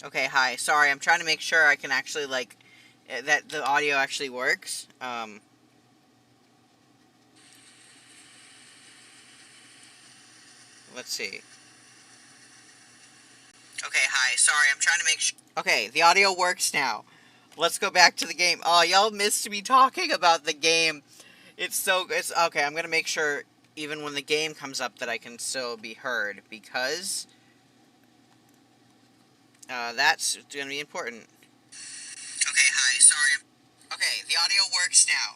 Okay, hi. Sorry, I'm trying to make sure I can actually, like, that the audio actually works. Let's see. Okay, hi. Sorry, I'm trying to make sure. Okay, the audio works now. Let's go back to the game. Oh, y'all missed me talking about the game. It's okay. I'm gonna make sure even when the game comes up that I can still be heard because that's gonna be important. Okay, hi. Sorry. Okay, the audio works now.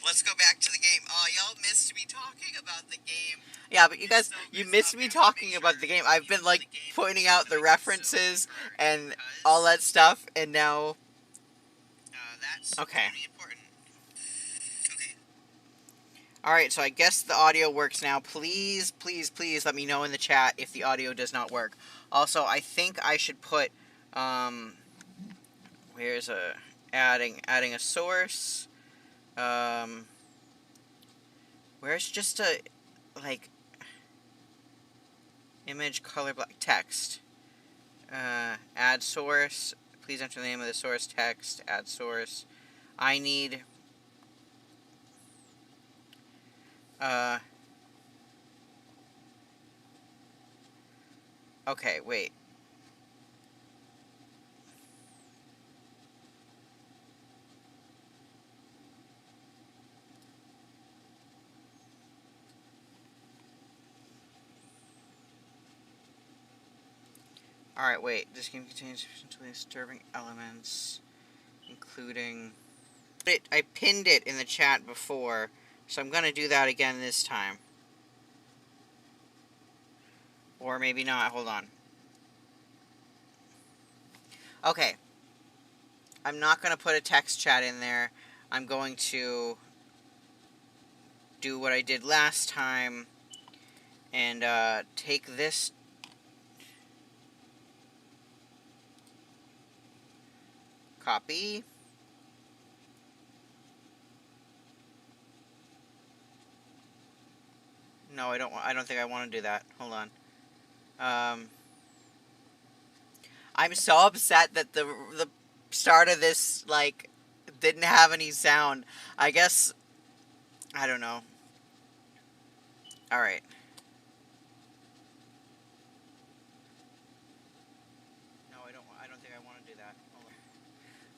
Let's go back to the game. Oh, y'all missed me talking about the game. Yeah, but you guys, you missed me talking about the game. I've been, like, pointing out the references and all that stuff, and now... that's okay. Important. Okay. Alright, so I guess the audio works now. Please, please, please let me know in the chat if the audio does not work. Also, I think I should put, here's adding a source. Where's just a, like, image color black text? Add source. Please enter the name of the source text. Add source. I need, okay, wait. Alright, wait. This game contains potentially disturbing elements, including... I pinned it in the chat before, so I'm gonna do that again this time. Or maybe not. Hold on. Okay. I'm not gonna put a text chat in there. I'm going to do what I did last time and take this... Copy. No, I don't think I want to do that. Hold on. I'm so upset that the start of this, like, didn't have any sound. I guess, I don't know. Alright. No, I don't think I want to do that. Hold on.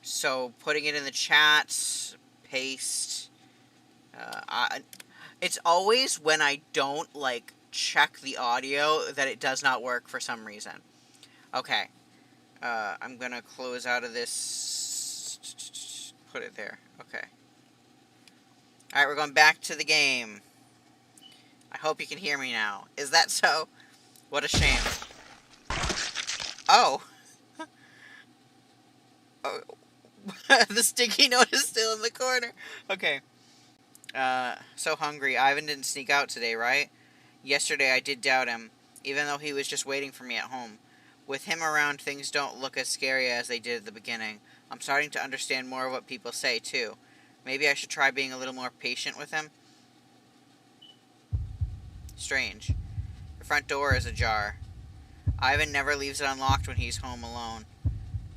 So, putting it in the chat, paste. It's always when I don't, like, check the audio that it does not work for some reason. Okay. I'm gonna close out of this. Put it there. Okay. Alright, we're going back to the game. I hope you can hear me now. Is that so? What a shame. Oh. Oh. The sticky note is still in the corner. Okay. So hungry. Ivan didn't sneak out today, right? Yesterday I did doubt him, even though he was just waiting for me at home. With him around, things don't look as scary as they did at the beginning. I'm starting to understand more of what people say, too. Maybe I should try being a little more patient with him? Strange. The front door is ajar. Ivan never leaves it unlocked when he's home alone.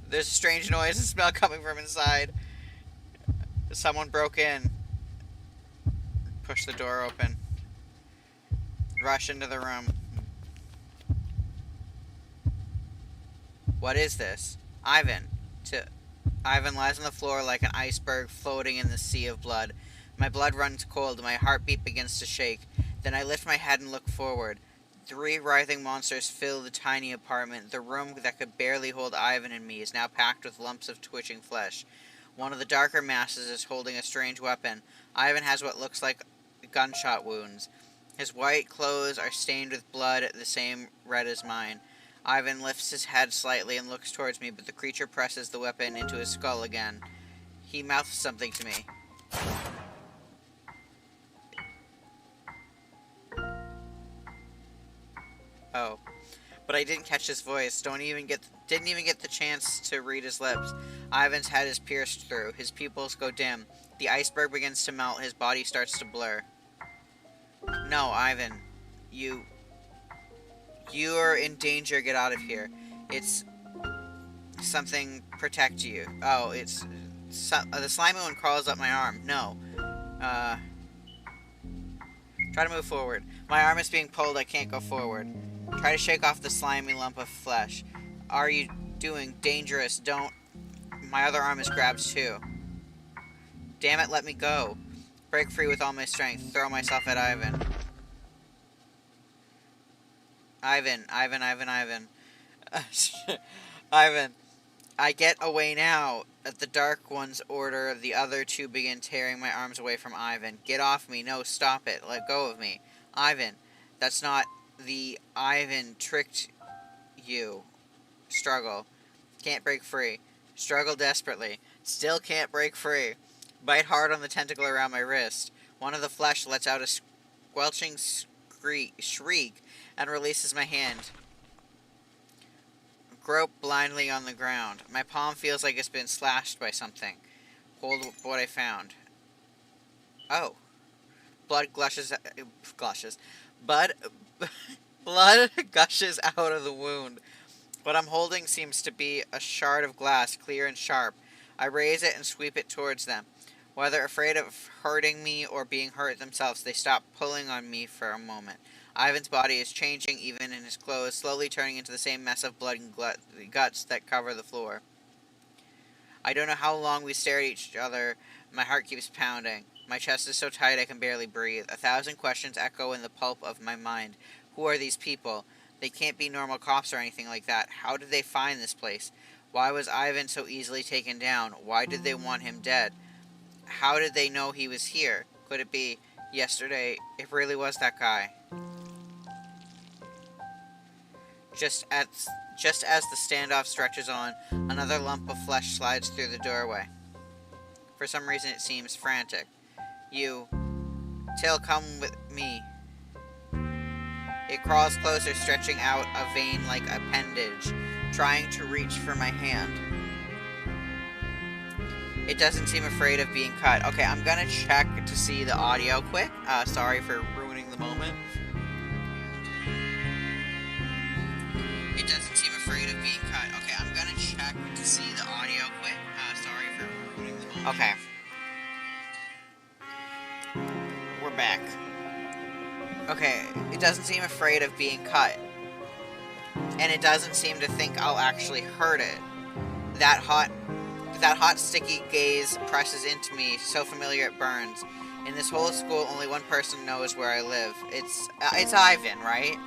There's a strange noise and smell coming from inside. Someone broke in. Push the door open. Rush into the room. What is this? Ivan. Ivan lies on the floor like an iceberg floating in the sea of blood. My blood runs cold, my heartbeat begins to shake. Then I lift my head and look forward. 3 writhing monsters fill the tiny apartment. The room that could barely hold Ivan and me is now packed with lumps of twitching flesh. One of the darker masses is holding a strange weapon. Ivan has what looks like gunshot wounds. His white clothes are stained with blood, the same red as mine. Ivan lifts his head slightly and looks towards me, but the creature presses the weapon into his skull again. He mouths something to me. Oh. But I didn't catch his voice. Didn't even get the chance to read his lips. Ivan's head is pierced through. His pupils go dim. The iceberg begins to melt. His body starts to blur. No, Ivan. You're in danger. Get out of here. It's something protect you. Oh, it's the slimy one crawls up my arm. No. Uh, Try to move forward. My arm is being pulled. I can't go forward. Try to shake off the slimy lump of flesh. Are you doing? Dangerous. Don't. My other arm is grabbed too. Damn it, let me go. Break free with all my strength. Throw myself at Ivan. Ivan. Ivan. I get away now. At the Dark One's order, the other two begin tearing my arms away from Ivan. Get off me. No, stop it. Let go of me. Ivan. That's not the Ivan tricked you. Struggle. Can't break free. Struggle desperately. Still can't break free. Bite hard on the tentacle around my wrist. One of the flesh lets out a squelching shriek and releases my hand. Grope blindly on the ground. My palm feels like it's been slashed by something. Hold what I found. Oh. Blood gushes. Blood gushes out of the wound. What I'm holding seems to be a shard of glass, clear and sharp. I raise it and sweep it towards them. Whether afraid of hurting me or being hurt themselves, they stop pulling on me for a moment. Ivan's body is changing, even in his clothes, slowly turning into the same mess of blood and guts that cover the floor. I don't know how long we stare at each other. My heart keeps pounding. My chest is so tight I can barely breathe. 1,000 questions echo in the pulp of my mind. Who are these people? They can't be normal cops or anything like that. How did they find this place? Why was Ivan so easily taken down? Why did they want him dead? How did they know he was here? Could it be yesterday? It really was that guy. Just as the standoff stretches on, another lump of flesh slides through the doorway. For some reason it seems frantic. You. Till, come with me. It crawls closer, stretching out a vein-like appendage, trying to reach for my hand. It doesn't seem afraid of being cut. Okay, I'm gonna check to see the audio quick. Sorry for ruining the moment. It doesn't seem afraid of being cut. Okay, I'm gonna check to see the audio quick. Sorry for ruining the moment. Okay. We're back. Okay, it doesn't seem afraid of being cut. And it doesn't seem to think I'll actually hurt it. That hot, sticky gaze presses into me, so familiar it burns. In this whole school, only one person knows where I live. It's Ivan, right?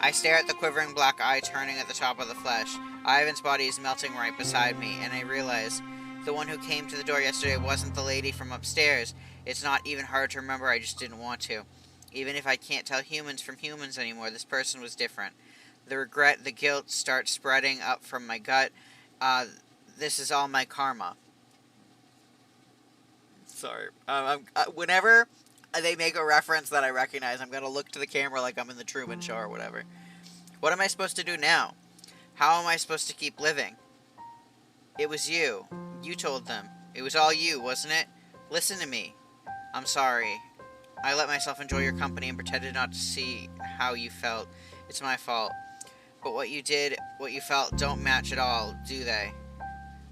I stare at the quivering black eye turning at the top of the flesh. Ivan's body is melting right beside me, and I realize the one who came to the door yesterday wasn't the lady from upstairs. It's not even hard to remember, I just didn't want to. Even if I can't tell humans from humans anymore, this person was different. The regret, the guilt start spreading up from my gut. This is all my karma. Sorry. Whenever they make a reference that I recognize, I'm going to look to the camera like I'm in the Truman Show or whatever. What am I supposed to do now? How am I supposed to keep living? It was you. You told them. It was all you, wasn't it? Listen to me. I'm sorry. I let myself enjoy your company and pretended not to see how you felt. It's my fault. But what you did, what you felt, don't match at all, do they?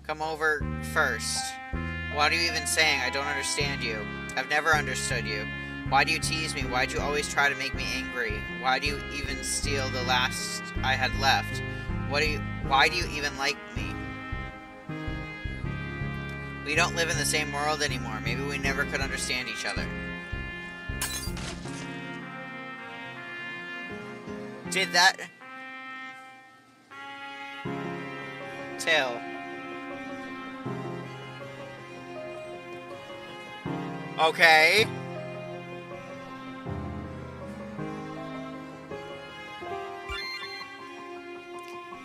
Come over first. What are you even saying? I don't understand you. I've never understood you. Why do you tease me? Why do you always try to make me angry? Why do you even steal the last I had left? Why do you even like me? We don't live in the same world anymore. Maybe we never could understand each other. Did that... Till. Okay.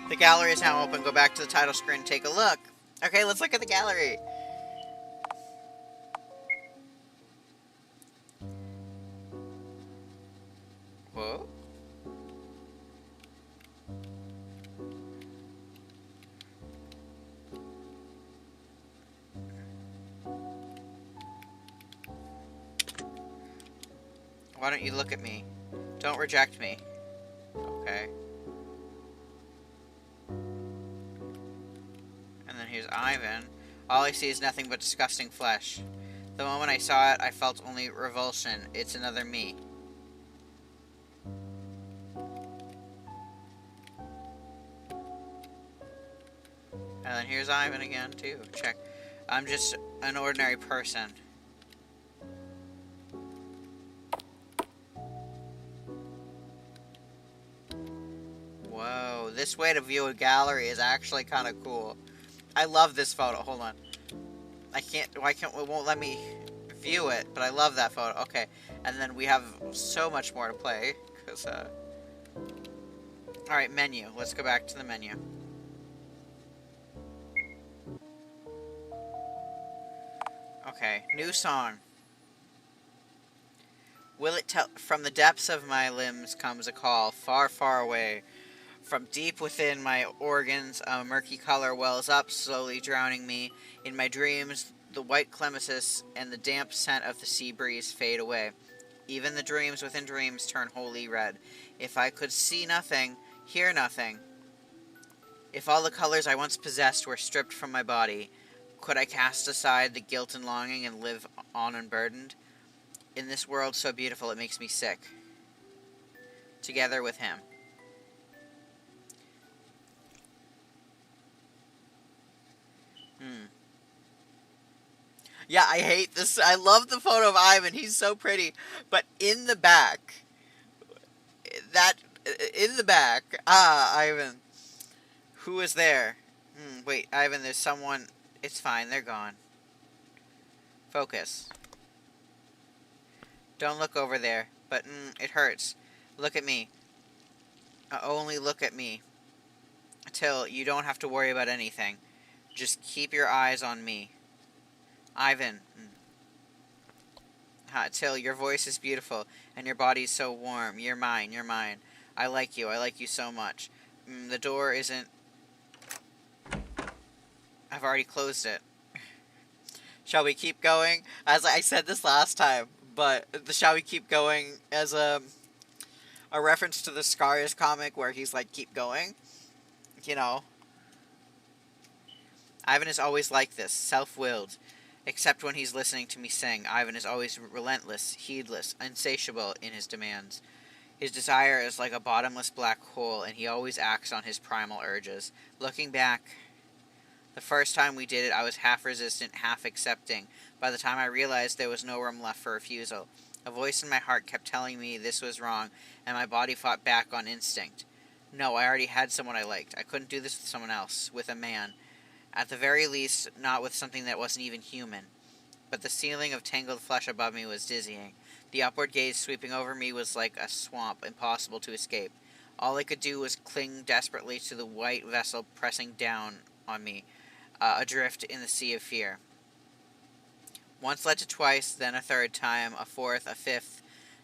The gallery is now open. Go back to the title screen and take a look. Okay, let's look at the gallery. Whoa. Why don't you look at me? Don't reject me. Okay. here's Ivan. All I see is nothing but disgusting flesh. The moment I saw it, I felt only revulsion. It's another me. And then here's Ivan again, too. Check. I'm just an ordinary person. Whoa, this way to view a gallery is actually kind of cool. I love this photo. Hold on. It won't let me view it, but I love that photo. Okay, and then we have so much more to play, because, Alright, menu. Let's go back to the menu. Okay, new song. Will it tell? From the depths of my limbs comes a call, far, far away. From deep within my organs, a murky color wells up, slowly drowning me. In my dreams, the white clematis and the damp scent of the sea breeze fade away. Even the dreams within dreams turn wholly red. If I could see nothing, hear nothing, if all the colors I once possessed were stripped from my body, could I cast aside the guilt and longing and live on unburdened? In this world so beautiful it makes me sick. Together with him. Yeah, I hate this. I love the photo of Ivan. He's so pretty. But in the back, Ivan. Who is there? Wait, Ivan, there's someone. It's fine, they're gone. Focus. Don't look over there, but it hurts. Look at me. Only look at me. Till you don't have to worry about anything. Just keep your eyes on me. Ivan. Till, your voice is beautiful, and your body's so warm. You're mine, you're mine. I like you so much. The door isn't... I've already closed it. Shall we keep going? As I said this last time, but the shall we keep going as a reference to the Scars comic where he's like, keep going. You know. Ivan is always like this, self-willed. Except when he's listening to me sing, Ivan is always relentless, heedless, insatiable in his demands. His desire is like a bottomless black hole, and he always acts on his primal urges. Looking back, the first time we did it, I was half resistant, half accepting. By the time I realized there was no room left for refusal, a voice in my heart kept telling me this was wrong, and my body fought back on instinct. No, I already had someone I liked. I couldn't do this with someone else, with a man. At the very least, not with something that wasn't even human. But the ceiling of tangled flesh above me was dizzying. The upward gaze sweeping over me was like a swamp, impossible to escape. All I could do was cling desperately to the white vessel pressing down on me, adrift in the sea of fear. Once led to twice, then a third time, a fourth, a fifth.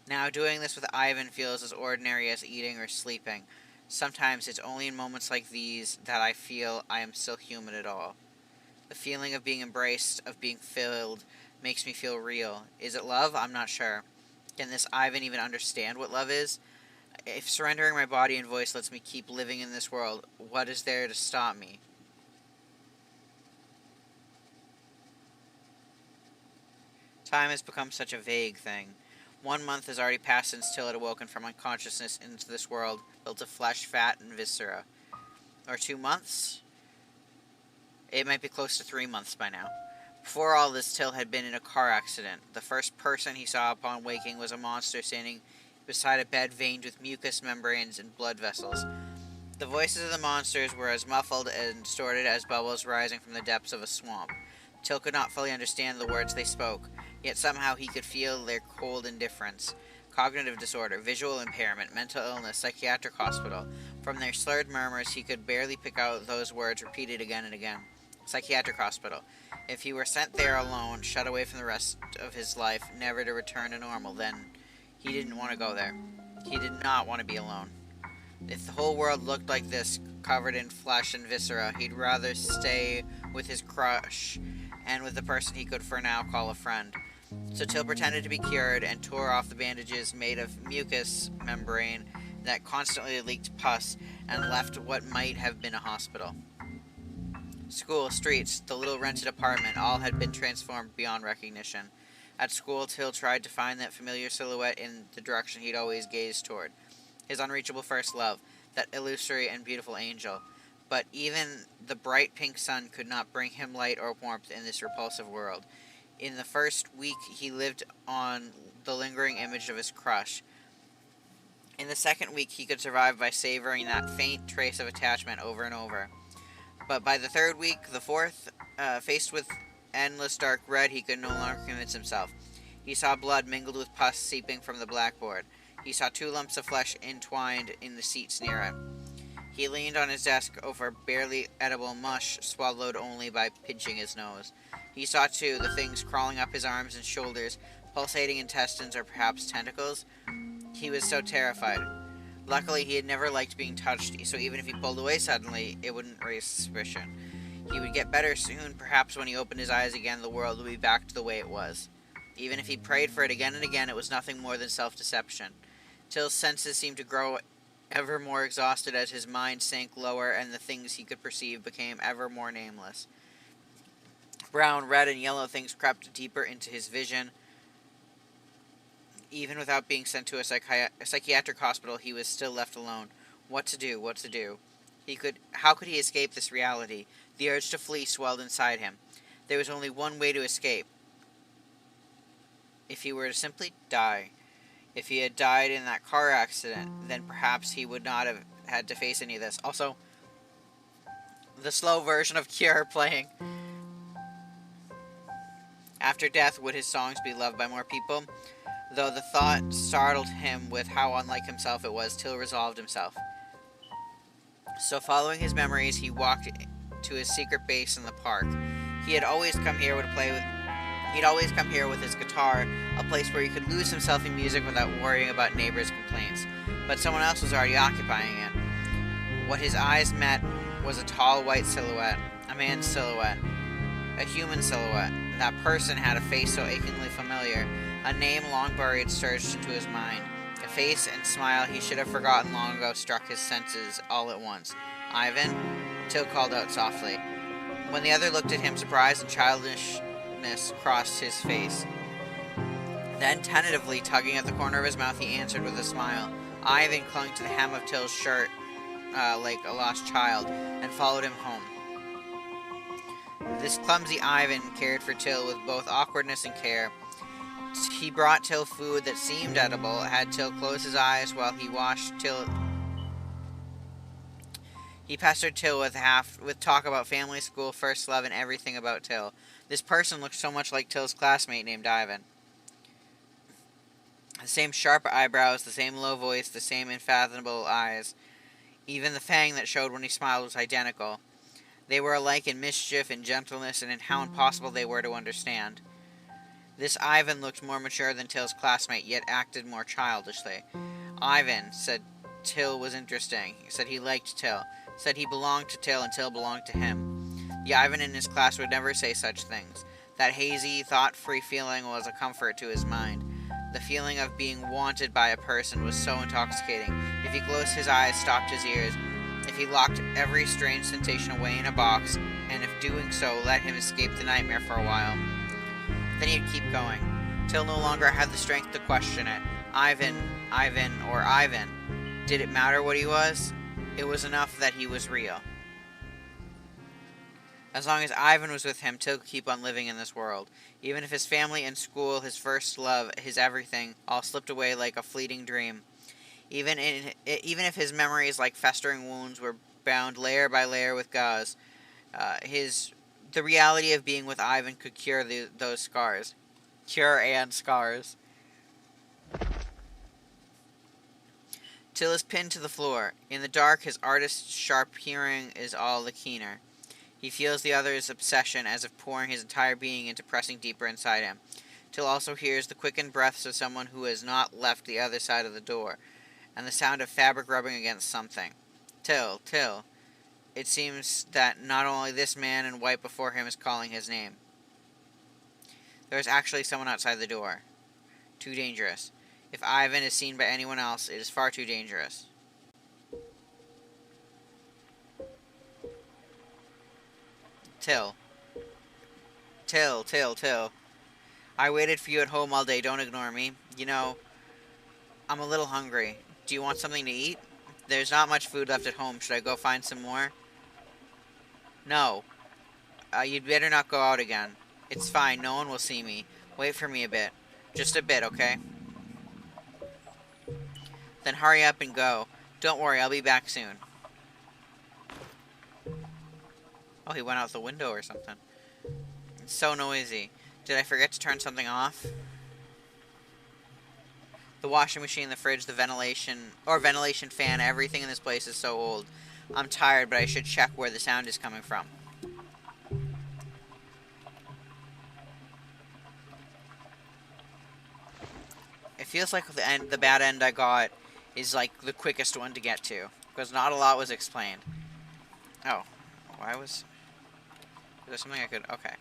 Now doing this with Ivan feels as ordinary as eating or sleeping. Sometimes it's only in moments like these that I feel I am still human at all. The feeling of being embraced, of being filled, makes me feel real. Is it love? I'm not sure. Can this Ivan even understand what love is? If surrendering my body and voice lets me keep living in this world, what is there to stop me? Time has become such a vague thing. 1 month has already passed since Till had awoken from unconsciousness into this world, built of flesh, fat, and viscera. Or 2 months? It might be close to 3 months by now. Before all this, Till had been in a car accident. The first person he saw upon waking was a monster standing beside a bed veined with mucous membranes and blood vessels. The voices of the monsters were as muffled and distorted as bubbles rising from the depths of a swamp. Till could not fully understand the words they spoke, yet somehow he could feel their cold indifference. Cognitive disorder, visual impairment, mental illness, psychiatric hospital. From their slurred murmurs, he could barely pick out those words repeated again and again. Psychiatric hospital. If he were sent there alone, shut away from the rest of his life, never to return to normal, then he didn't want to go there. He did not want to be alone. If the whole world looked like this, covered in flesh and viscera, he'd rather stay with his crush and with the person he could for now call a friend. So Till pretended to be cured and tore off the bandages made of mucous membrane that constantly leaked pus and left what might have been a hospital. School, streets, the little rented apartment, all had been transformed beyond recognition. At school, Till tried to find that familiar silhouette in the direction he'd always gazed toward. His unreachable first love, that illusory and beautiful angel. But even the bright pink sun could not bring him light or warmth in this repulsive world. In the first week, he lived on the lingering image of his crush. In the second week, he could survive by savoring that faint trace of attachment over and over. But by the third week, the fourth, faced with endless dark red, he could no longer convince himself. He saw blood mingled with pus seeping from the blackboard. He saw 2 lumps of flesh entwined in the seats near him. He leaned on his desk over barely edible mush, swallowed only by pinching his nose. He saw, too, the things crawling up his arms and shoulders, pulsating intestines or perhaps tentacles. He was so terrified. Luckily, he had never liked being touched, so even if he pulled away suddenly, it wouldn't raise suspicion. He would get better soon. Perhaps when he opened his eyes again, the world would be back to the way it was. Even if he prayed for it again and again, it was nothing more than self-deception. Till's senses seemed to grow ever more exhausted as his mind sank lower and the things he could perceive became ever more nameless. Brown, red, and yellow things crept deeper into his vision. Even without being sent to a psychiatric hospital, he was still left alone. What to do? What to do? How could he escape this reality? The urge to flee swelled inside him. There was only one way to escape. If he were to simply die. If he had died in that car accident, then perhaps he would not have had to face any of this. Also, the slow version of Cure playing. After death, would his songs be loved by more people? Though the thought startled him with how unlike himself it was, Till resolved himself. So following his memories, he walked to his secret base in the park. He'd always come here with his guitar, a place where he could lose himself in music without worrying about neighbors' complaints. But someone else was already occupying it. What his eyes met was a tall white silhouette, a man's silhouette, a human silhouette. That person had a face so achingly familiar. A name long buried surged into his mind. A face and smile he should have forgotten long ago struck his senses all at once. Ivan? Till called out softly. When the other looked at him, surprise and childishness crossed his face. Then, tentatively tugging at the corner of his mouth, he answered with a smile. Ivan clung to the hem of Till's shirt like a lost child, and followed him home. This clumsy Ivan cared for Till with both awkwardness and care. He brought Till food that seemed edible, had Till close his eyes while he washed Till. He pestered Till with talk about family, school, first love, and everything about Till. This person looked so much like Till's classmate named Ivan. The same sharp eyebrows, the same low voice, the same unfathomable eyes. Even the fang that showed when he smiled was identical. They were alike in mischief, in gentleness, and in how impossible they were to understand. This Ivan looked more mature than Till's classmate, yet acted more childishly. Ivan said Till was interesting, said he liked Till, said he belonged to Till and Till belonged to him. The Ivan in his class would never say such things. That hazy, thought-free feeling was a comfort to his mind. The feeling of being wanted by a person was so intoxicating. If he closed his eyes, stopped his ears, if he locked every strange sensation away in a box, and if doing so let him escape the nightmare for a while, then he'd keep going. Till no longer had the strength to question it. Ivan, or Ivan. Did it matter what he was? It was enough that he was real. As long as Ivan was with him, Till could keep on living in this world. Even if his family and school, his first love, his everything, all slipped away like a fleeting dream. Even if his memories, like festering wounds, were bound layer by layer with gauze, the reality of being with Ivan could cure those scars. Cure and scars. Till is pinned to the floor. In the dark, his artist's sharp hearing is all the keener. He feels the other's obsession as if pouring his entire being into pressing deeper inside him. Till also hears the quickened breaths of someone who has not left the other side of the door, and the sound of fabric rubbing against something. Till. It seems that not only this man in white before him is calling his name. There is actually someone outside the door. Too dangerous. If Ivan is seen by anyone else, it is far too dangerous. Till. Till. I waited for you at home all day. Don't ignore me. You know, I'm a little hungry. Do you want something to eat? There's not much food left at home. Should I go find some more? No. You'd better not go out again. It's fine. No one will see me. Wait for me a bit. Just a bit, okay? Then hurry up and go. Don't worry, I'll be back soon. Oh, he went out the window or something. It's so noisy. Did I forget to turn something off? The washing machine, the fridge, the ventilation fan, everything in this place is so old. I'm tired, but I should check where the sound is coming from. It feels like the bad end I got is like the quickest one to get to, because not a lot was explained. Oh, why was... Is there something I could... Okay.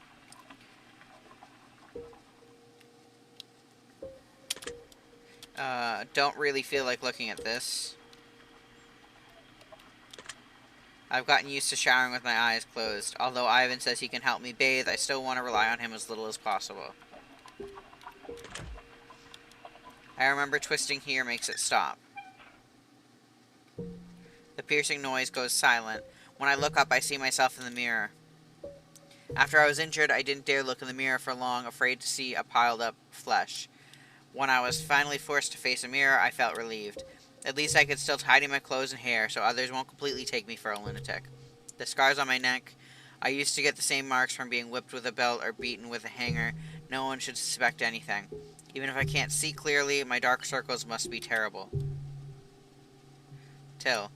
Don't really feel like looking at this. I've gotten used to showering with my eyes closed. Although Ivan says he can help me bathe, I still want to rely on him as little as possible. I remember twisting here makes it stop. The piercing noise goes silent. When I look up, I see myself in the mirror. After I was injured, I didn't dare look in the mirror for long, afraid to see a piled up flesh. When I was finally forced to face a mirror, I felt relieved. At least I could still tidy my clothes and hair, so others won't completely take me for a lunatic. The scars on my neck, I used to get the same marks from being whipped with a belt or beaten with a hanger. No one should suspect anything. Even if I can't see clearly, my dark circles must be terrible. Till.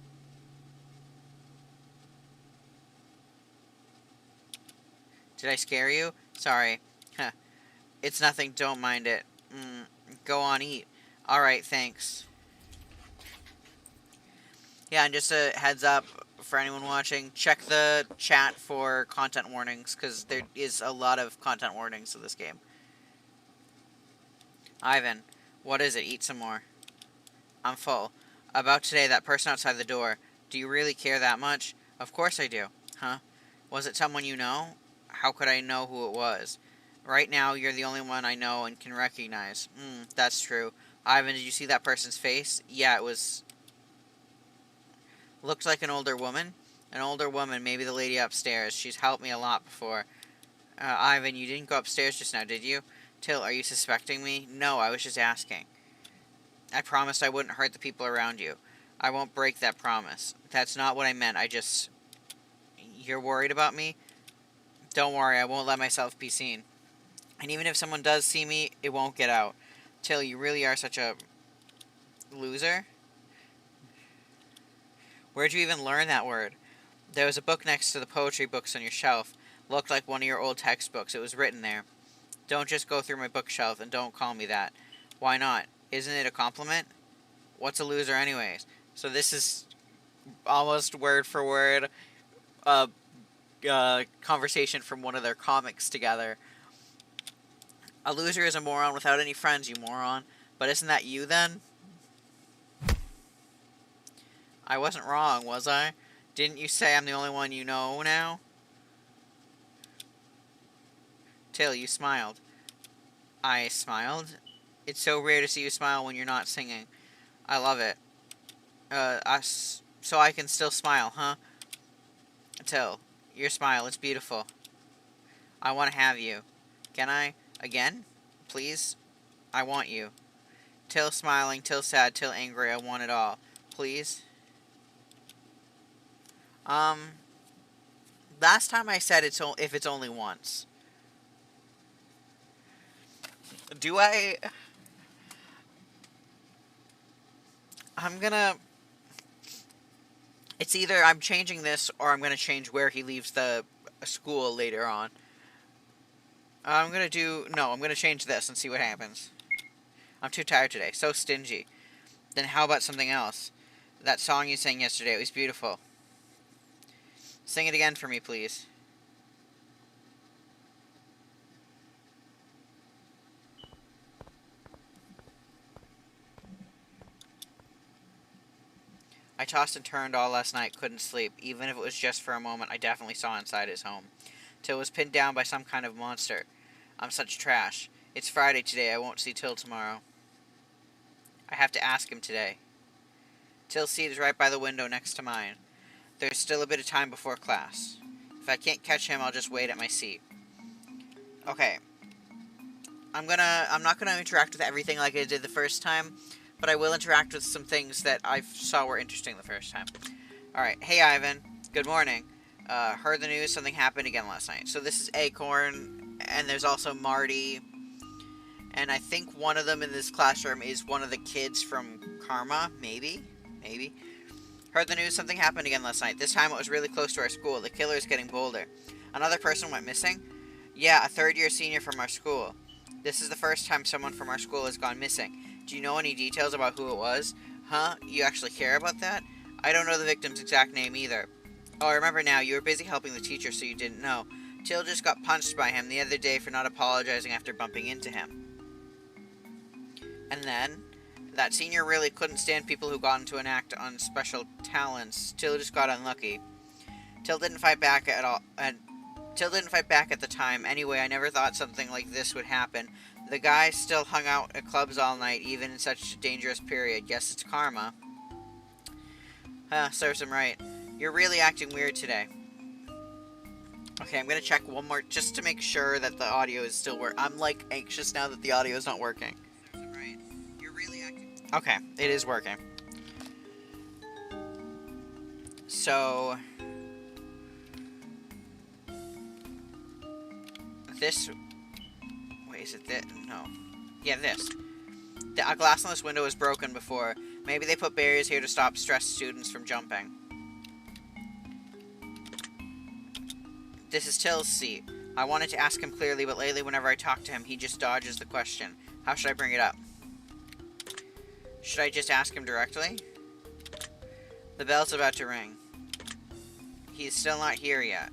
Did I scare you? Sorry. Huh. It's nothing, don't mind it. Go on, eat. Alright, thanks. Yeah, and just a heads up for anyone watching, check the chat for content warnings, because there is a lot of content warnings to this game. Ivan, what is it? Eat some more. I'm full. About today, that person outside the door. Do you really care that much? Of course I do. Huh? Was it someone you know? How could I know who it was? Right now, you're the only one I know and can recognize. That's true. Ivan, did you see that person's face? Yeah, it was... Looked like an older woman. An older woman, maybe the lady upstairs. She's helped me a lot before. Ivan, you didn't go upstairs just now, did you? Till, are you suspecting me? No, I was just asking. I promised I wouldn't hurt the people around you. I won't break that promise. That's not what I meant. I just... You're worried about me? Don't worry, I won't let myself be seen. And even if someone does see me, it won't get out. Till, you really are such a... loser? Where'd you even learn that word? There was a book next to the poetry books on your shelf. Looked like one of your old textbooks. It was written there. Don't just go through my bookshelf, and don't call me that. Why not? Isn't it a compliment? What's a loser anyways? So this is almost word for word conversation from one of their comics together. A loser is a moron without any friends, you moron. But isn't that you then? I wasn't wrong, was I? Didn't you say I'm the only one you know now? Till, you smiled. I smiled? It's so rare to see you smile when you're not singing. I love it. So I can still smile, huh? Till, your smile, it's beautiful. I want to have you. Can I? Again? Please? I want you. Till smiling, till sad, till angry, I want it all. Please? Last time I said if it's only once. Do I... I'm gonna... It's either I'm changing this or I'm gonna change where he leaves the school later on. I'm gonna change this and see what happens. I'm too tired today. So stingy. Then how about something else? That song you sang yesterday, it was beautiful. Sing it again for me, please. I tossed and turned all last night, couldn't sleep. Even if it was just for a moment, I definitely saw inside his home. Till was pinned down by some kind of monster. I'm such trash. It's Friday today. I won't see Till tomorrow. I have to ask him today. Till's seat is right by the window next to mine. There's still a bit of time before class. If I can't catch him, I'll just wait at my seat. Okay. I'm not gonna interact with everything like I did the first time, but I will interact with some things that I saw were interesting the first time. Alright, hey Ivan. Good morning. Heard the news, something happened again last night. So this is Acorn, and there's also Marty, and I think one of them in this classroom is one of the kids from Karma, maybe? Heard the news, something happened again last night. This time it was really close to our school. The killer is getting bolder. Another person went missing? Yeah, a third-year senior from our school. This is the first time someone from our school has gone missing. Do you know any details about who it was? Huh? You actually care about that? I don't know the victim's exact name either. Oh, I remember now. You were busy helping the teacher, so you didn't know. Till just got punched by him the other day for not apologizing after bumping into him. And then, that senior really couldn't stand people who got into an act on special talents. Till just got unlucky. Till didn't fight back at all. Till didn't fight back at the time. Anyway, I never thought something like this would happen. The guy still hung out at clubs all night, even in such a dangerous period. Guess it's karma. Serves him right. You're really acting weird today. Okay, I'm gonna check one more, just to make sure that the audio is still working. I'm, like, anxious now that the audio is not working. Serves him right. You're really acting... Okay, it is working. So... this... Wait, is it this? No. Yeah, this. A glass on this window was broken before. Maybe they put barriers here to stop stressed students from jumping. This is Till's seat. I wanted to ask him clearly, but lately whenever I talk to him, he just dodges the question. How should I bring it up? Should I just ask him directly? The bell's about to ring. He's still not here yet.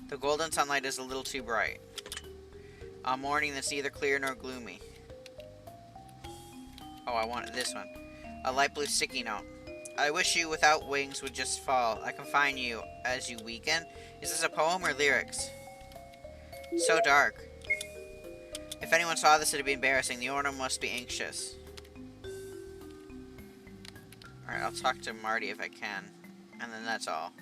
The golden sunlight is a little too bright. A morning that's neither clear nor gloomy. Oh, I wanted this one. A light blue sticky note. I wish you without wings would just fall. I confine you as you weaken. Is this a poem or lyrics? So dark. If anyone saw this, it'd be embarrassing. The owner must be anxious. Alright, I'll talk to Marty if I can. And then that's all.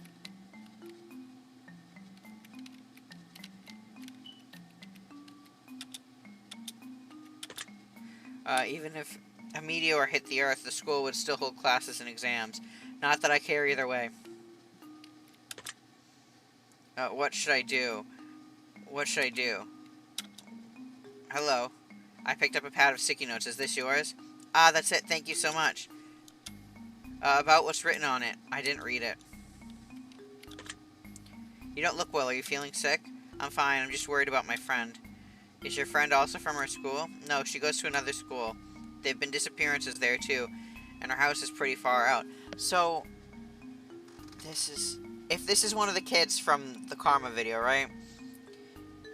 Even if a meteor hit the Earth, the school would still hold classes and exams. Not that I care either way. What should I do? What should I do? Hello. I picked up a pad of sticky notes. Is this yours? Ah, that's it. Thank you so much. About what's written on it. I didn't read it. You don't look well. Are you feeling sick? I'm fine. I'm just worried about my friend. Is your friend also from our school? No, she goes to another school. There have been disappearances there, too. And her house is pretty far out. So, this is... If this is one of the kids from the Karma video, right?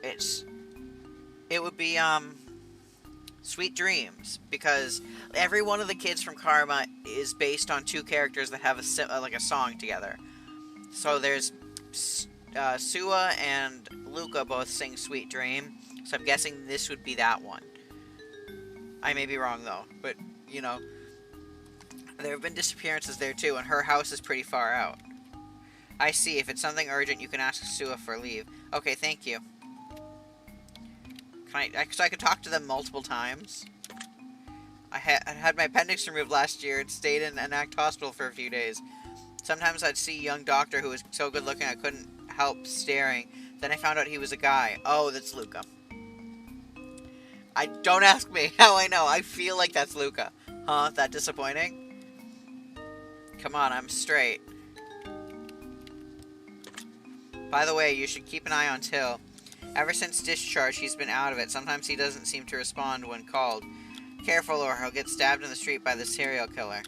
It would be, Sweet Dreams. Because every one of the kids from Karma is based on two characters that have a song together. So there's... Sua and Luca both sing Sweet Dream. So I'm guessing this would be that one. I may be wrong, though. But, you know. There have been disappearances there, too. And her house is pretty far out. I see. If it's something urgent, you can ask Sua for leave. Okay, thank you. So I could talk to them multiple times. I had my appendix removed last year and stayed in an ACT hospital for a few days. Sometimes I'd see a young doctor who was so good looking I couldn't help staring. Then I found out he was a guy. Oh, that's Luca. Don't ask me how I know. I feel like that's Luca. Huh? That disappointing? Come on, I'm straight. By the way, you should keep an eye on Till. Ever since discharge, he's been out of it. Sometimes he doesn't seem to respond when called. Careful or he'll get stabbed in the street by the serial killer.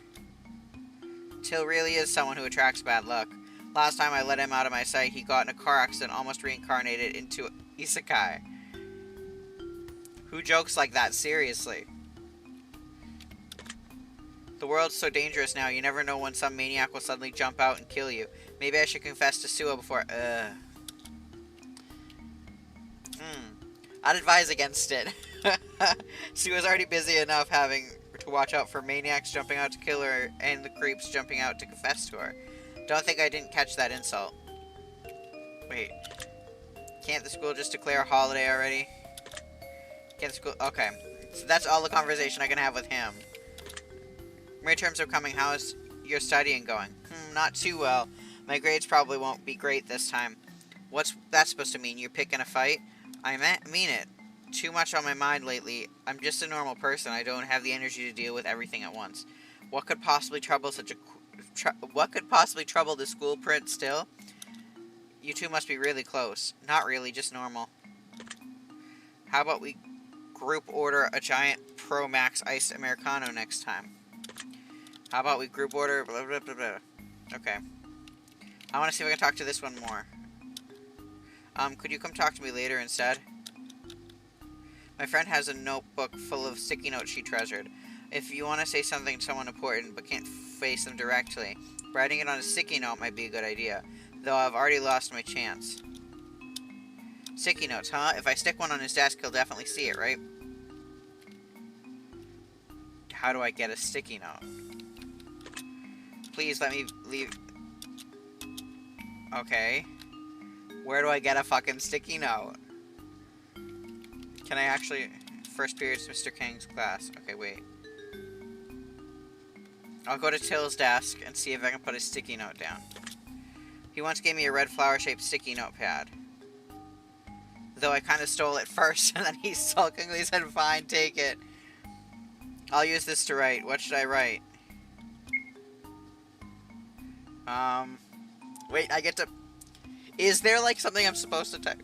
Till really is someone who attracts bad luck. Last time I let him out of my sight, he got in a car accident, almost reincarnated into Isekai. Who jokes like that? Seriously. The world's so dangerous now, you never know when some maniac will suddenly jump out and kill you. Maybe I should confess to Sua before... I'd advise against it. She was already busy enough having to watch out for maniacs jumping out to kill her and the creeps jumping out to confess to her. Don't think I didn't catch that insult. Wait. Can't the school just declare a holiday already? Can't the school... Okay. So that's all the conversation I can have with him. Midterms are coming. How's your studying going? Not too well. My grades probably won't be great this time. What's that supposed to mean? You're picking a fight? I mean it. Too much on my mind lately. I'm just a normal person. I don't have the energy to deal with everything at once. What could possibly trouble the school print still? You two must be really close. Not really, just normal. How about we group order a giant Pro Max iced Americano next time? How about we group order blah blah blah blah. Okay. I want to see if I can talk to this one more. Could you come talk to me later instead? My friend has a notebook full of sticky notes she treasured. If you want to say something to someone important but can't face them directly, writing it on a sticky note might be a good idea, though I've already lost my chance. Sticky notes, huh? If I stick one on his desk, he'll definitely see it, right? How do I get a sticky note? Please let me leave. Okay. Where do I get a fucking sticky note? Can I actually... First period's Mr. Kang's class. Okay, wait. I'll go to Till's desk and see if I can put a sticky note down. He once gave me a red flower-shaped sticky notepad. Though I kind of stole it first, and then he sulkingly said, fine, take it. I'll use this to write. What should I write? Wait, I get to... Is there, like, something I'm supposed to type?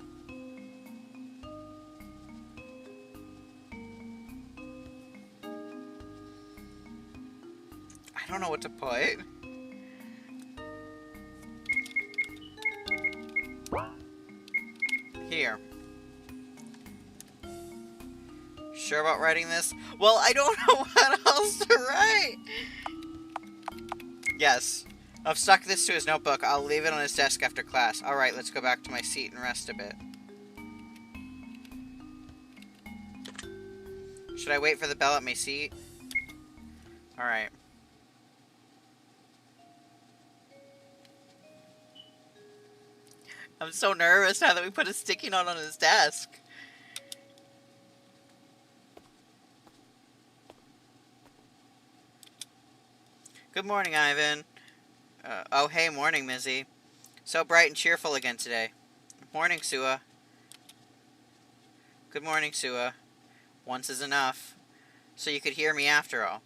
I don't know what to put. Here. Sure about writing this? Well, I don't know what else to write. Yes. I've stuck this to his notebook. I'll leave it on his desk after class. Alright, let's go back to my seat and rest a bit. Should I wait for the bell at my seat? Alright. I'm so nervous now that we put a sticky note on his desk. Good morning, Ivan. Oh, hey, morning, Mizzy. So bright and cheerful again today. Morning, Sua. Good morning, Sua. Once is enough. So you could hear me after all.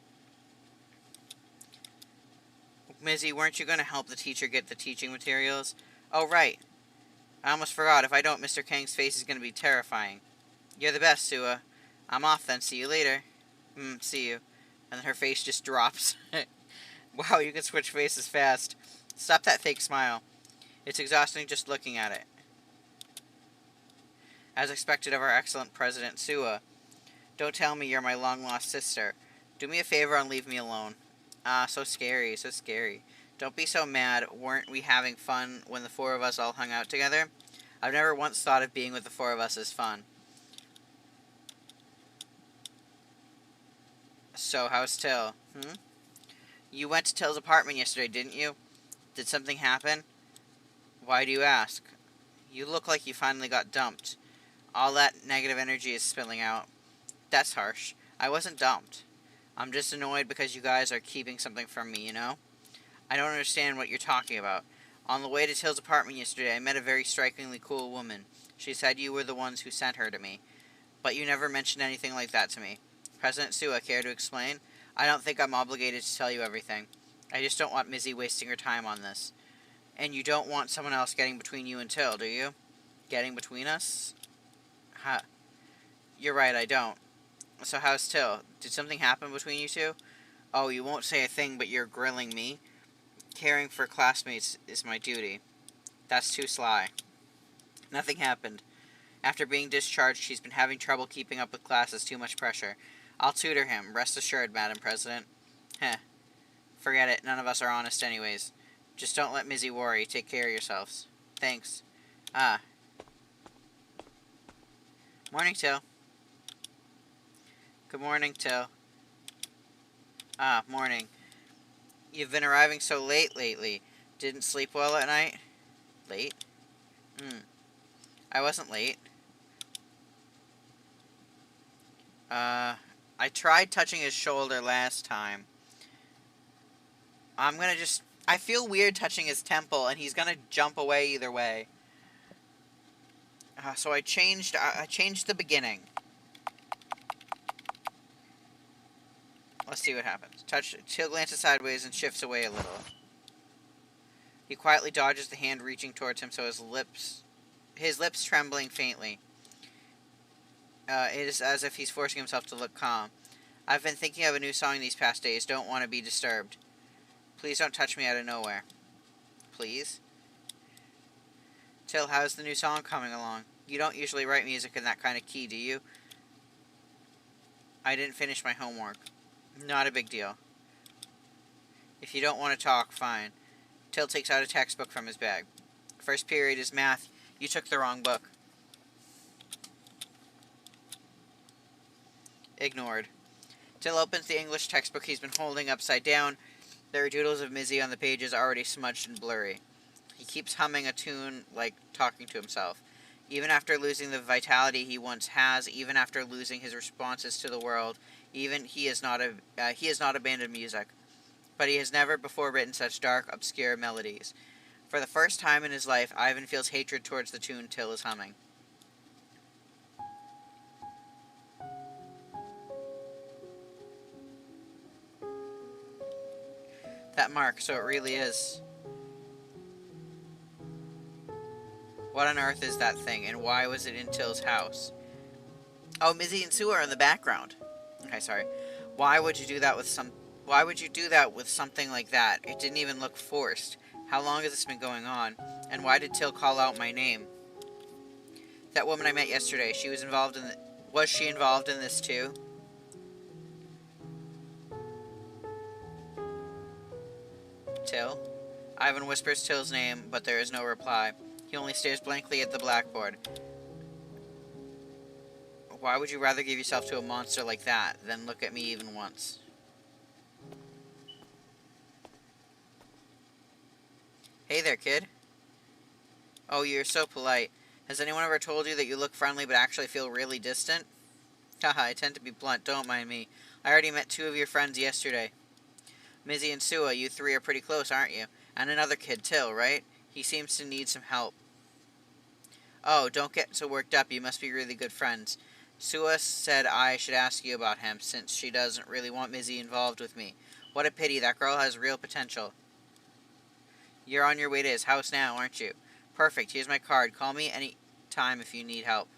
Mizzy, weren't you going to help the teacher get the teaching materials? Oh, right. I almost forgot. If I don't, Mr. Kang's face is going to be terrifying. You're the best, Sua. I'm off then. See you later. See you. And her face just drops. Wow, you can switch faces fast. Stop that fake smile. It's exhausting just looking at it. As expected of our excellent President Sua. Don't tell me you're my long-lost sister. Do me a favor and leave me alone. Ah, so scary, so scary. Don't be so mad. Weren't we having fun when the four of us all hung out together? I've never once thought of being with the four of us as fun. So, how's Till? You went to Till's apartment yesterday, didn't you? Did something happen? Why do you ask? You look like you finally got dumped. All that negative energy is spilling out. That's harsh. I wasn't dumped. I'm just annoyed because you guys are keeping something from me, you know? I don't understand what you're talking about. On the way to Till's apartment yesterday, I met a very strikingly cool woman. She said you were the ones who sent her to me. But you never mentioned anything like that to me. President Sua, care to explain? I don't think I'm obligated to tell you everything. I just don't want Mizzy wasting her time on this. And you don't want someone else getting between you and Till, do you? Getting between us? Ha. You're right, I don't. So how's Till? Did something happen between you two? Oh, you won't say a thing, but you're grilling me? Caring for classmates is my duty. That's too sly. Nothing happened. After being discharged, she's been having trouble keeping up with classes, too much pressure. I'll tutor him, rest assured, Madam President. Heh. Forget it, none of us are honest anyways. Just don't let Mizzy worry, take care of yourselves. Thanks. Ah. Morning, Till. Good morning, Till. Ah, morning. You've been arriving so late lately. Didn't sleep well at night? Late? Hmm. I wasn't late. I tried touching his shoulder last time. I'm gonna just... I feel weird touching his temple, and he's gonna jump away either way. So I changed the beginning. Let's see what happens. Till glances sideways and shifts away a little. He quietly dodges the hand reaching towards him, so his lips trembling faintly. It is as if he's forcing himself to look calm. I've been thinking of a new song these past days. Don't want to be disturbed. Please don't touch me out of nowhere. Please? Till, how's the new song coming along? You don't usually write music in that kind of key, do you? I didn't finish my homework. Not a big deal. If you don't want to talk, fine. Till takes out a textbook from his bag. First period is math. You took the wrong book. Ignored. Till opens the English textbook he's been holding upside down. There are doodles of Mizzy on the pages already smudged and blurry. He keeps humming a tune like talking to himself. Even after losing the vitality he once has, even after losing his responses to the world, even he has not abandoned music. But he has never before written such dark, obscure melodies. For the first time in his life, Ivan feels hatred towards the tune Till is humming. That mark, so it really is. What on earth is that thing, and why was it in Till's house? Oh, Mizzy and Sua are in the background. Okay, sorry. Why would you do that with something like that? It didn't even look forced. How long has this been going on? And why did Till call out my name? That woman I met yesterday, was she involved in this too? Till? Ivan whispers Till's name, but there is no reply. He only stares blankly at the blackboard. Why would you rather give yourself to a monster like that than look at me even once? Hey there, kid. Oh, you're so polite. Has anyone ever told you that you look friendly but actually feel really distant? Haha, I tend to be blunt, don't mind me. I already met 2 of your friends yesterday. Mizzy and Sua, you 3 are pretty close, aren't you? And another kid, Till, right? He seems to need some help. Oh, don't get so worked up, you must be really good friends. Sua said I should ask you about him, since she doesn't really want Mizzy involved with me. What a pity, that girl has real potential. You're on your way to his house now, aren't you? Perfect, here's my card. Call me any time if you need help.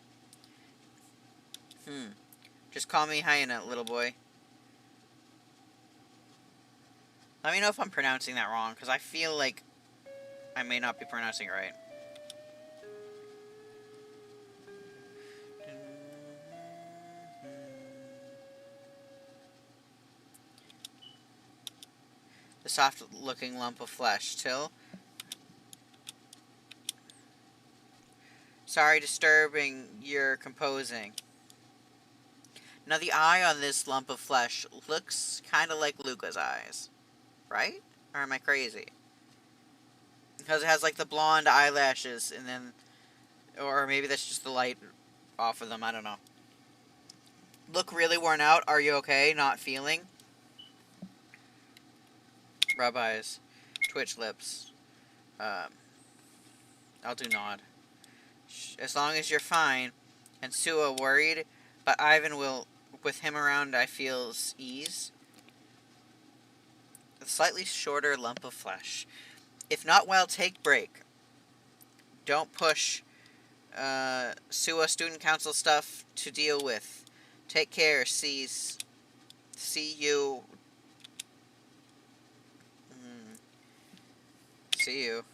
Just call me Hyena, little boy. Let me know if I'm pronouncing that wrong, because I feel like I may not be pronouncing it right. The soft-looking lump of flesh. Till? Sorry disturbing your composing. Now the eye on this lump of flesh looks kind of like Luca's eyes. Right? Or am I crazy? Because it has like the blonde eyelashes and then... Or maybe that's just the light off of them, I don't know. Look really worn out. Are you okay? Not feeling? Rub eyes. Twitch lips. I'll do nod. As long as you're fine. And Sua worried, but Ivan will... With him around, I feel ease. A slightly shorter lump of flesh. If not well, take break. Don't push Sua student council stuff to deal with. Take care. See you. See you.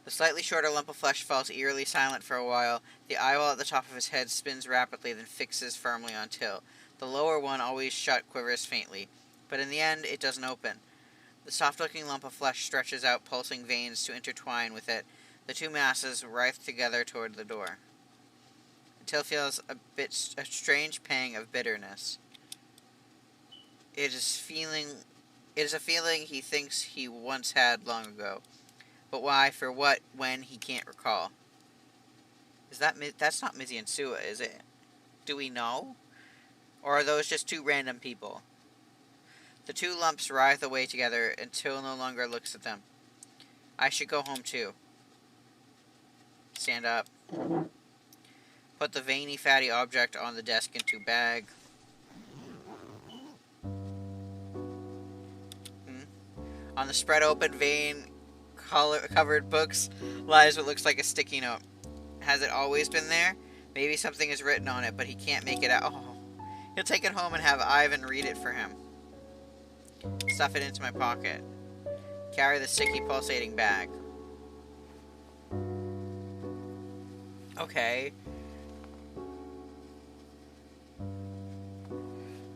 The slightly shorter lump of flesh falls eerily silent for a while. The eyeball at the top of his head spins rapidly, then fixes firmly on Till. The lower one, always shut, quivers faintly. But in the end, it doesn't open. The soft-looking lump of flesh stretches out pulsing veins to intertwine with it. The 2 masses writhe together toward the door. Till feels a strange pang of bitterness. It is feeling. It is a feeling he thinks he once had long ago. But why, for what, when, he can't recall. Is that that's not Mizzy and Sua, is it? Do we know? Or are those just two random people? The two lumps writhe away together until no longer looks at them. I should go home too. Stand up. Put the veiny, fatty object on the desk into bag. On the spread open, vein covered books lies what looks like a sticky note. Has it always been there? Maybe something is written on it, but he can't make it out. Oh. He'll take it home and have Ivan read it for him. Stuff it into my pocket. Carry the sticky, pulsating bag. Okay.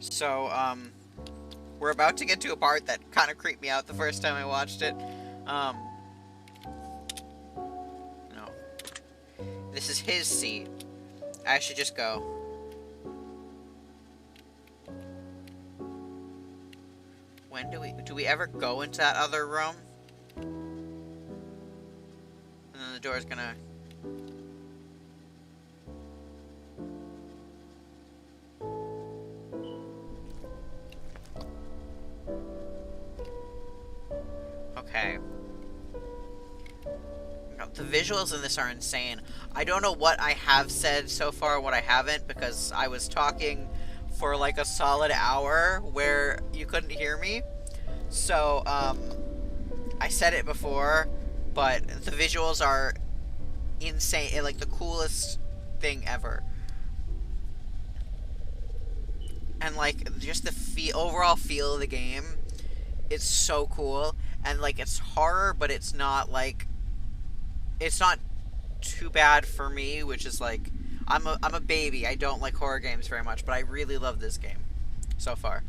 So, we're about to get to a part that kind of creeped me out the first time I watched it. No. This is his seat. I should just go. When do we ever go into that other room? And then the door's gonna... Okay. The visuals in this are insane. I don't know what I have said so far and what I haven't, because I was talking for like a solid hour where you couldn't hear me. So, I said it before, but the visuals are insane. Like the coolest thing ever. And like, just the overall feel of the game, it's so cool. And like, it's horror, but it's not like... It's not too bad for me, which is like... I'm a baby. I don't like horror games very much, but I really love this game so far.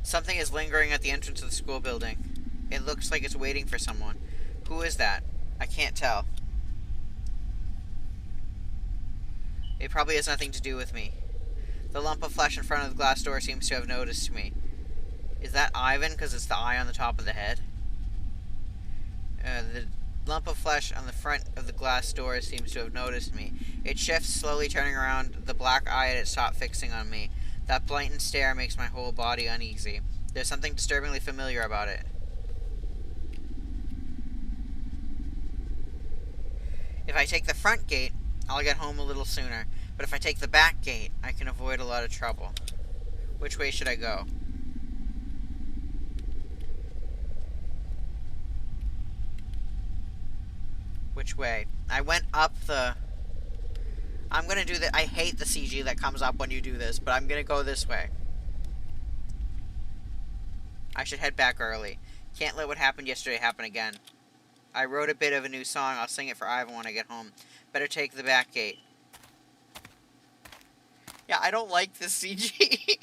Something is lingering at the entrance of the school building. It looks like it's waiting for someone. Who is that? I can't tell. It probably has nothing to do with me. The lump of flesh in front of the glass door seems to have noticed me. Is that Ivan, because it's the eye on the top of the head? The lump of flesh on the front of the glass door seems to have noticed me. It shifts, slowly turning around. The black eye at it stops fixing on me. That blatant stare makes my whole body uneasy. There's something disturbingly familiar about it. If I take the front gate, I'll get home a little sooner. But if I take the back gate, I can avoid a lot of trouble. Which way should I go? Which way? I went up the... I'm gonna do the... I hate the CG that comes up when you do this, but I'm gonna go this way. I should head back early. Can't let what happened yesterday happen again. I wrote a bit of a new song. I'll sing it for Ivan when I get home. Better take the back gate. Yeah, I don't like this CG.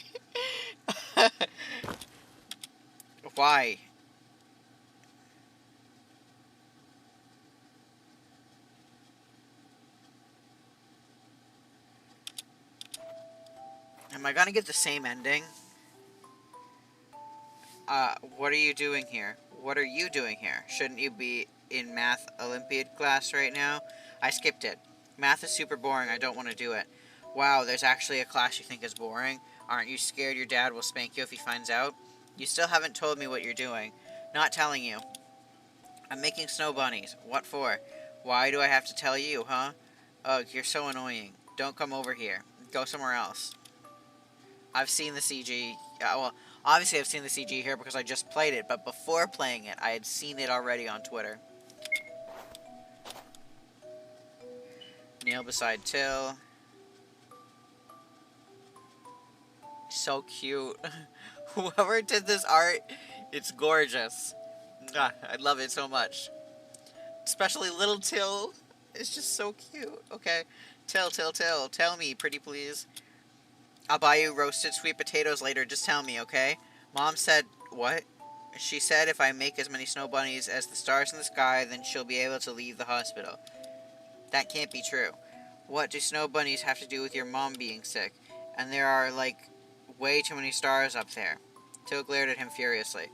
Why? Am I gonna get the same ending? What are you doing here? What are you doing here? Shouldn't you be in math Olympiad class right now? I skipped it. Math is super boring. I don't want to do it. Wow, there's actually a class you think is boring? Aren't you scared your dad will spank you if he finds out? You still haven't told me what you're doing. Not telling you. I'm making snow bunnies. What for? Why do I have to tell you, huh? Ugh, you're so annoying. Don't come over here. Go somewhere else. I've seen the CG. Well, obviously I've seen the CG here because I just played it, but before playing it, I had seen it already on Twitter. Kneel beside Till. So cute. Whoever did this art, it's gorgeous. I love it so much. Especially little Till. It's just so cute. Okay. Till, tell me, pretty please. I'll buy you roasted sweet potatoes later, just tell me, okay? Mom said, what? She said if I make as many snow bunnies as the stars in the sky, then she'll be able to leave the hospital. That can't be true. What do snow bunnies have to do with your mom being sick? And there are, like, way too many stars up there. Till glared at him furiously.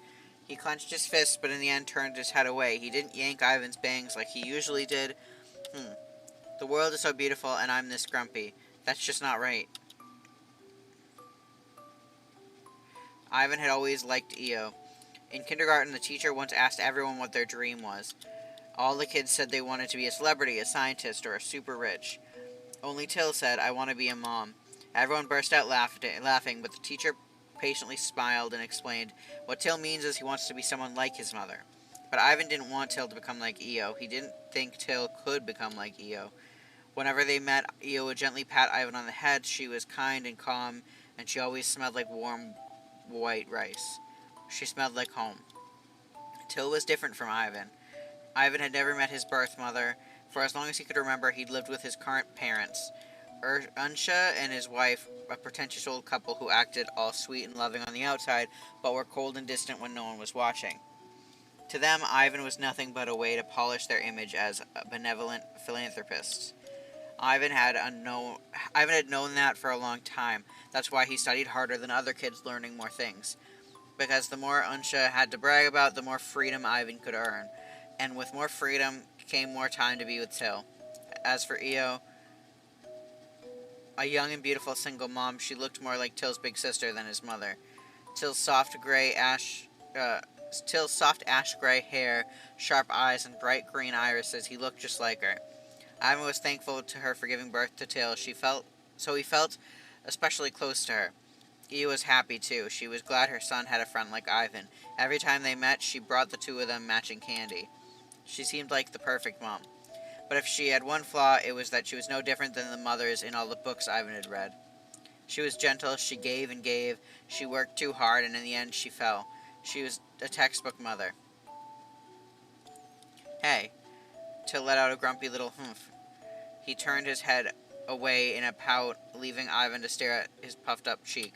He clenched his fists, but in the end turned his head away. He didn't yank Ivan's bangs like he usually did. The world is so beautiful, and I'm this grumpy. That's just not right. Ivan had always liked Io. In kindergarten, the teacher once asked everyone what their dream was. All the kids said they wanted to be a celebrity, a scientist, or a super rich. Only Till said, I want to be a mom. Everyone burst out laughing, but the teacher patiently smiled and explained, what Till means is he wants to be someone like his mother. But Ivan didn't want Till to become like Io. He didn't think Till could become like Io. Whenever they met, Io would gently pat Ivan on the head. She was kind and calm, and she always smelled like warm white rice. She smelled like home. Till was different from Ivan. Ivan had never met his birth mother. For as long as he could remember, he'd lived with his current parents, Unsha and his wife, a pretentious old couple who acted all sweet and loving on the outside, but were cold and distant when no one was watching. To them, Ivan was nothing but a way to polish their image as benevolent philanthropists. Ivan had known that for a long time. That's why he studied harder than other kids, learning more things. Because the more Unsha had to brag about, the more freedom Ivan could earn. And with more freedom came more time to be with Till. As for Io, a young and beautiful single mom, she looked more like Till's big sister than his mother. Till's soft ash gray hair, sharp eyes, and bright green irises, he looked just like her. Ivan was thankful to her for giving birth to Till. He felt especially close to her. Io was happy too. She was glad her son had a friend like Ivan. Every time they met, she brought the two of them matching candy. She seemed like the perfect mom. But if she had one flaw, it was that she was no different than the mothers in all the books Ivan had read. She was gentle, she gave and gave, she worked too hard, and in the end she fell. She was a textbook mother. Hey, Till let out a grumpy little humph. He turned his head away in a pout, leaving Ivan to stare at his puffed up cheek.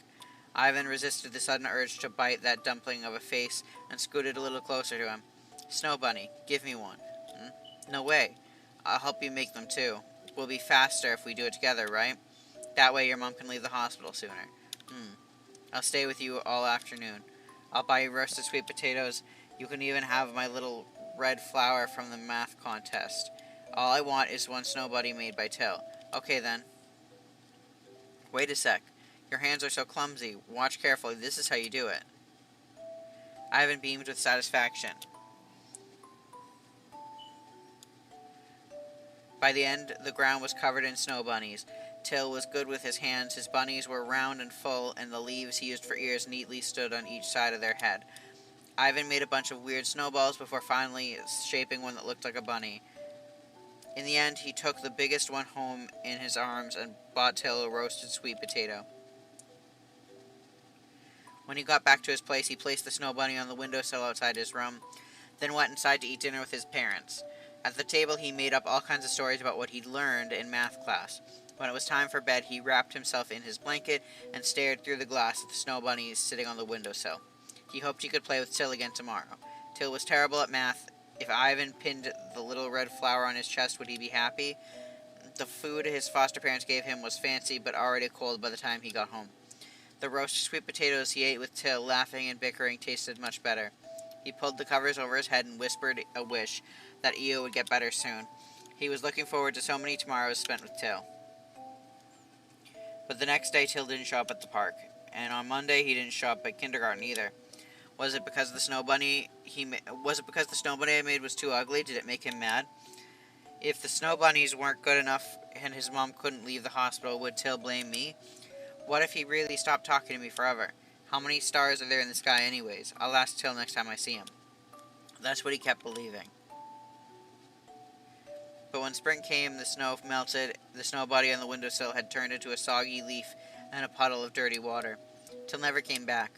Ivan resisted the sudden urge to bite that dumpling of a face and scooted a little closer to him. Snow Bunny, give me one. No way. I'll help you make them too. We'll be faster if we do it together, right? That way your mom can leave the hospital sooner. I'll stay with you all afternoon. I'll buy you roasted sweet potatoes. You can even have my little red flower from the math contest. All I want is one snow bunny made by Till. Okay then. Wait a sec. Your hands are so clumsy. Watch carefully. This is how you do it. Ivan beamed with satisfaction. By the end, the ground was covered in snow bunnies. Till was good with his hands. His bunnies were round and full, and the leaves he used for ears neatly stood on each side of their head. Ivan made a bunch of weird snowballs before finally shaping one that looked like a bunny. In the end, he took the biggest one home in his arms and bought Till a roasted sweet potato. When he got back to his place, he placed the snow bunny on the windowsill outside his room, then went inside to eat dinner with his parents. At the table, he made up all kinds of stories about what he'd learned in math class. When it was time for bed, he wrapped himself in his blanket and stared through the glass at the snow bunnies sitting on the windowsill. He hoped he could play with Till again tomorrow. Till was terrible at math. If Ivan pinned the little red flower on his chest, would he be happy? The food his foster parents gave him was fancy, but already cold by the time he got home. The roasted sweet potatoes he ate with Till, laughing and bickering, tasted much better. He pulled the covers over his head and whispered a wish that Io would get better soon. He was looking forward to so many tomorrows spent with Till. But the next day, Till didn't show up at the park, and on Monday he didn't show up at kindergarten either. Was it because the snow bunny I made was too ugly? Did it make him mad? If the snow bunnies weren't good enough and his mom couldn't leave the hospital, would Till blame me? What if he really stopped talking to me forever? How many stars are there in the sky anyways? I'll ask Till next time I see him. That's what he kept believing. But when spring came, the snow melted, the snow bunny on the windowsill had turned into a soggy leaf and a puddle of dirty water. Till never came back.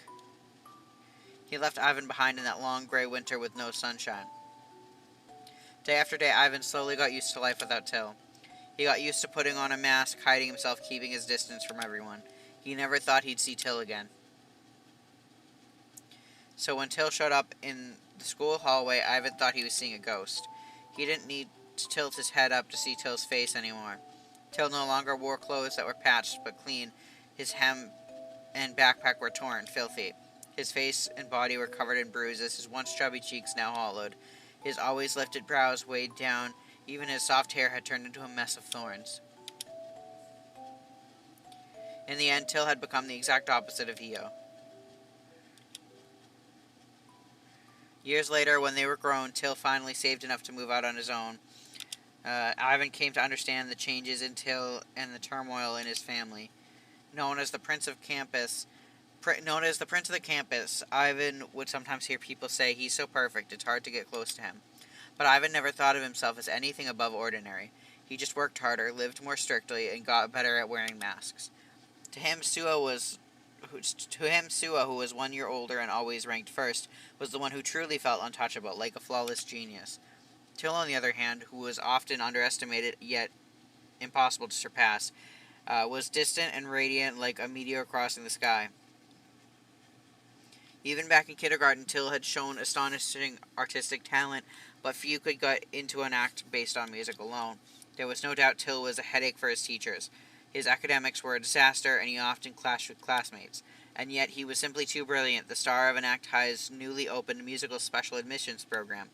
He left Ivan behind in that long gray winter with no sunshine. Day after day, Ivan slowly got used to life without Till. He got used to putting on a mask, hiding himself, keeping his distance from everyone. He never thought he'd see Till again. So when Till showed up in the school hallway, Ivan thought he was seeing a ghost. He didn't need to tilt his head up to see Till's face anymore. Till no longer wore clothes that were patched but clean. His hem and backpack were torn, filthy. His face and body were covered in bruises, his once chubby cheeks now hollowed. His always lifted brows weighed down, even his soft hair had turned into a mess of thorns. In the end, Till had become the exact opposite of Io. Years later, when they were grown, Till finally saved enough to move out on his own. Ivan came to understand the changes in Till and the turmoil in his family. Known as the Prince of the Campus, Ivan would sometimes hear people say he's so perfect it's hard to get close to him. But Ivan never thought of himself as anything above ordinary. He just worked harder, lived more strictly, and got better at wearing masks. To him, Sua, who was 1 year older and always ranked first, was the one who truly felt untouchable, like a flawless genius. Till, on the other hand, who was often underestimated yet impossible to surpass, was distant and radiant like a meteor crossing the sky. Even back in kindergarten, Till had shown astonishing artistic talent, but few could get into an act based on music alone. There was no doubt Till was a headache for his teachers. His academics were a disaster, and he often clashed with classmates. And yet he was simply too brilliant, the star of Enact High's newly opened musical special admissions program.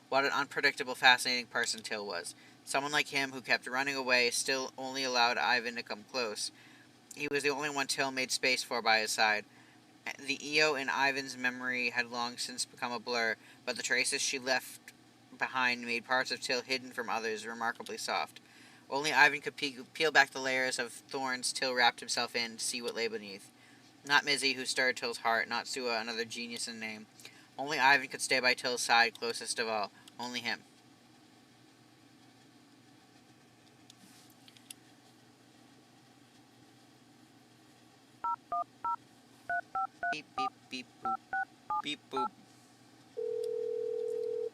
What an unpredictable, fascinating person Till was. Someone like him who kept running away, still only allowed Ivan to come close. He was the only one Till made space for by his side. The Io in Ivan's memory had long since become a blur, but the traces she left behind made parts of Till hidden from others remarkably soft. Only Ivan could peel back the layers of thorns Till wrapped himself in to see what lay beneath. Not Mizzy, who stirred Till's heart, not Sua, another genius in name. Only Ivan could stay by Till's side, closest of all. Only him. Beep, beep, beep, boop. Beep, boop.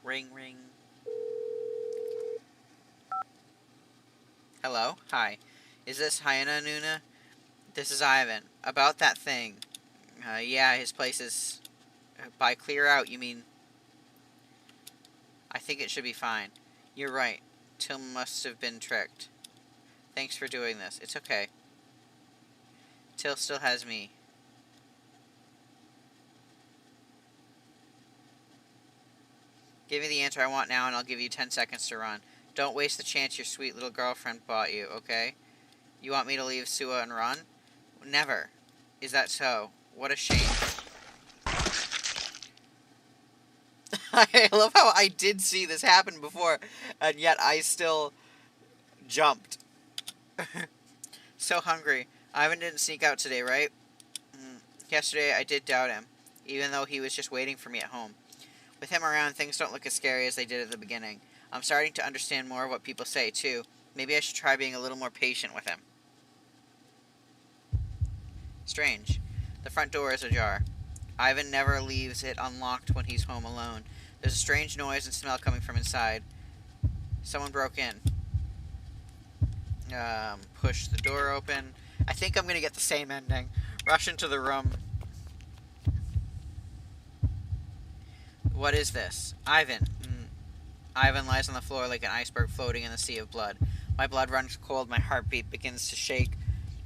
Ring, ring. Hello? Hi. Is this Hyena Nuna? This is Ivan. About that thing. Yeah, his place is... By clear out, you mean... I think it should be fine. You're right. Till must have been tricked. Thanks for doing this. It's okay. Till still has me. Give me the answer I want now, and I'll give you 10 seconds to run. Don't waste the chance your sweet little girlfriend bought you, okay? You want me to leave Sua and run? Never. Is that so? What a shame. I love how I did see this happen before, and yet I still jumped. So hungry. Ivan didn't sneak out today, right? Yesterday I did doubt him, even though he was just waiting for me at home. With him around, things don't look as scary as they did at the beginning. I'm starting to understand more of what people say, too. Maybe I should try being a little more patient with him. Strange. The front door is ajar. Ivan never leaves it unlocked when he's home alone. There's a strange noise and smell coming from inside. Someone broke in. Push the door open. I think I'm going to get the same ending. Rush into the room. What is this? Ivan. Ivan lies on the floor like an iceberg floating in the sea of blood. My blood runs cold, my heartbeat begins to shake.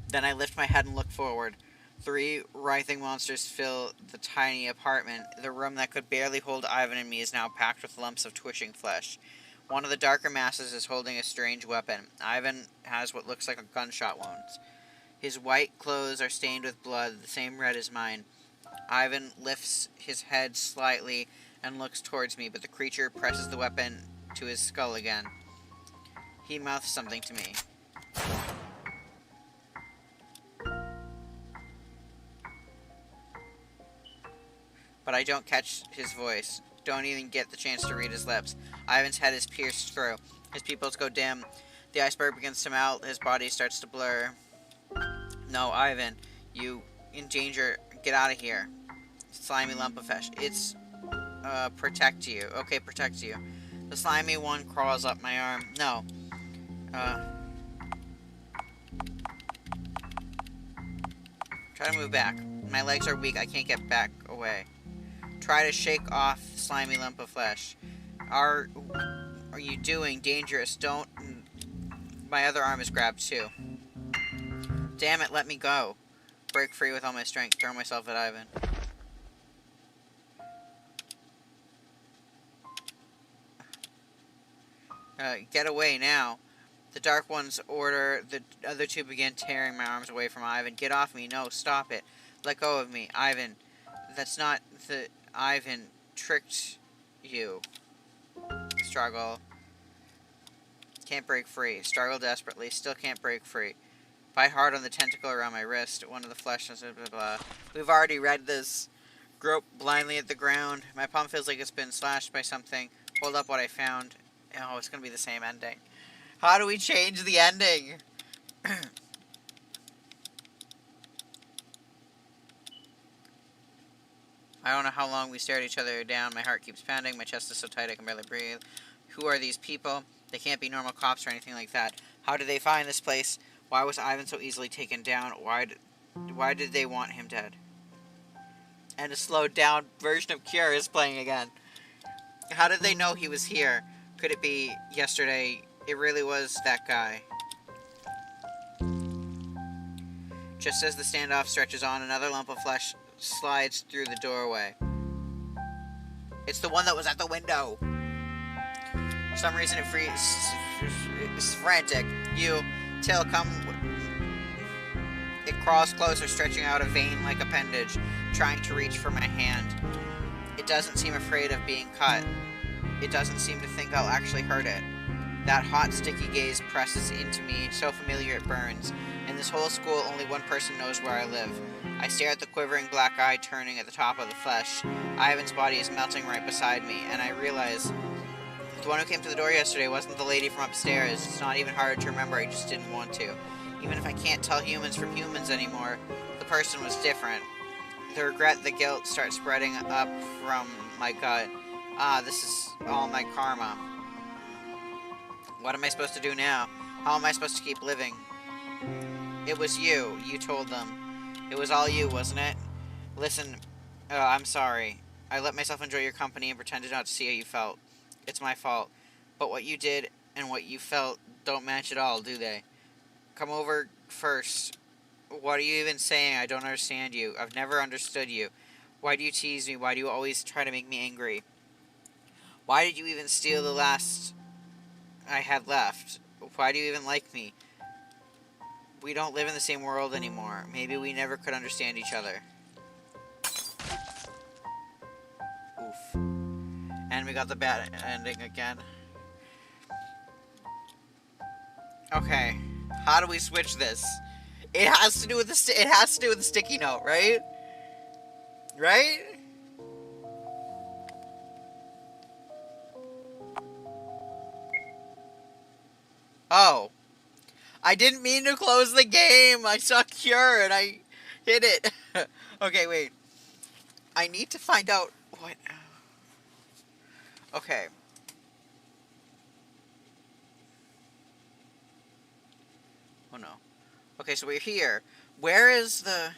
Then I lift my head and look forward. 3 writhing monsters fill the tiny apartment. The room that could barely hold Ivan and me is now packed with lumps of twitching flesh. One of the darker masses is holding a strange weapon. Ivan has what looks like a gunshot wound. His white clothes are stained with blood, the same red as mine. Ivan lifts his head slightly and looks towards me, but the creature presses the weapon to his skull again. He mouths something to me. But I don't catch his voice. Don't even get the chance to read his lips. Ivan's head is pierced through. His pupils go dim. The iceberg begins to melt. His body starts to blur. No, Ivan. You in danger. Get out of here. Slimy lump of flesh. It's, protect you. Okay, protect you. The slimy one crawls up my arm. No. Try to move back. My legs are weak. I can't get back away. Try to shake off the slimy lump of flesh. Are are you doing? Dangerous. Don't... My other arm is grabbed too. Damn it, let me go. Break free with all my strength. Throw myself at Ivan. Get away now. The Dark Ones order. The other two begin tearing my arms away from Ivan. Get off me. No, stop it. Let go of me. Ivan. That's not the... Ivan tricked you. Struggle. Can't break free. Struggle desperately. Still can't break free. Bite hard on the tentacle around my wrist. One of the flesh. Blah, blah, blah. We've already read this. Grope blindly at the ground. My palm feels like it's been slashed by something. Hold up what I found. Oh, it's going to be the same ending. How do we change the ending? I don't know how long we stare at each other down. My heart keeps pounding. My chest is so tight I can barely breathe. Who are these people? They can't be normal cops or anything like that. How did they find this place? Why was Ivan so easily taken down? Why did they want him dead? And a slowed down version of Cure is playing again. How did they know he was here? Could it be yesterday? It really was that guy. Just as the standoff stretches on, another lump of flesh slides through the doorway. It's the one that was at the window. For some reason it's frantic. You, Till, come. It crawls closer, stretching out a vein-like appendage, trying to reach for my hand. It doesn't seem afraid of being cut. It doesn't seem to think I'll actually hurt it. That hot, sticky gaze presses into me, so familiar it burns. In this whole school, only one person knows where I live. I stare at the quivering black eye turning at the top of the flesh. Ivan's body is melting right beside me, and I realize the one who came to the door yesterday wasn't the lady from upstairs. It's not even hard to remember, I just didn't want to. Even if I can't tell humans from humans anymore, the person was different. The regret, the guilt start spreading up from my gut. This is all my karma. What am I supposed to do now? How am I supposed to keep living? It was you, you told them. It was all you, wasn't it? Listen, I'm sorry. I let myself enjoy your company and pretended not to see how you felt. It's my fault. But what you did and what you felt don't match at all, do they? Come over first. What are you even saying? I don't understand you. I've never understood you. Why do you tease me? Why do you always try to make me angry? Why did you even steal the last I had left? Why do you even like me? We don't live in the same world anymore. Maybe we never could understand each other. Oof. And we got the bad ending again. Okay. How do we switch this? It has to do with the sticky note, right? Right? Oh. I didn't mean to close the game. I saw Cure and I hit it. Okay, wait. I need to find out what... Okay. Oh no. Okay, so we're here. Where is the...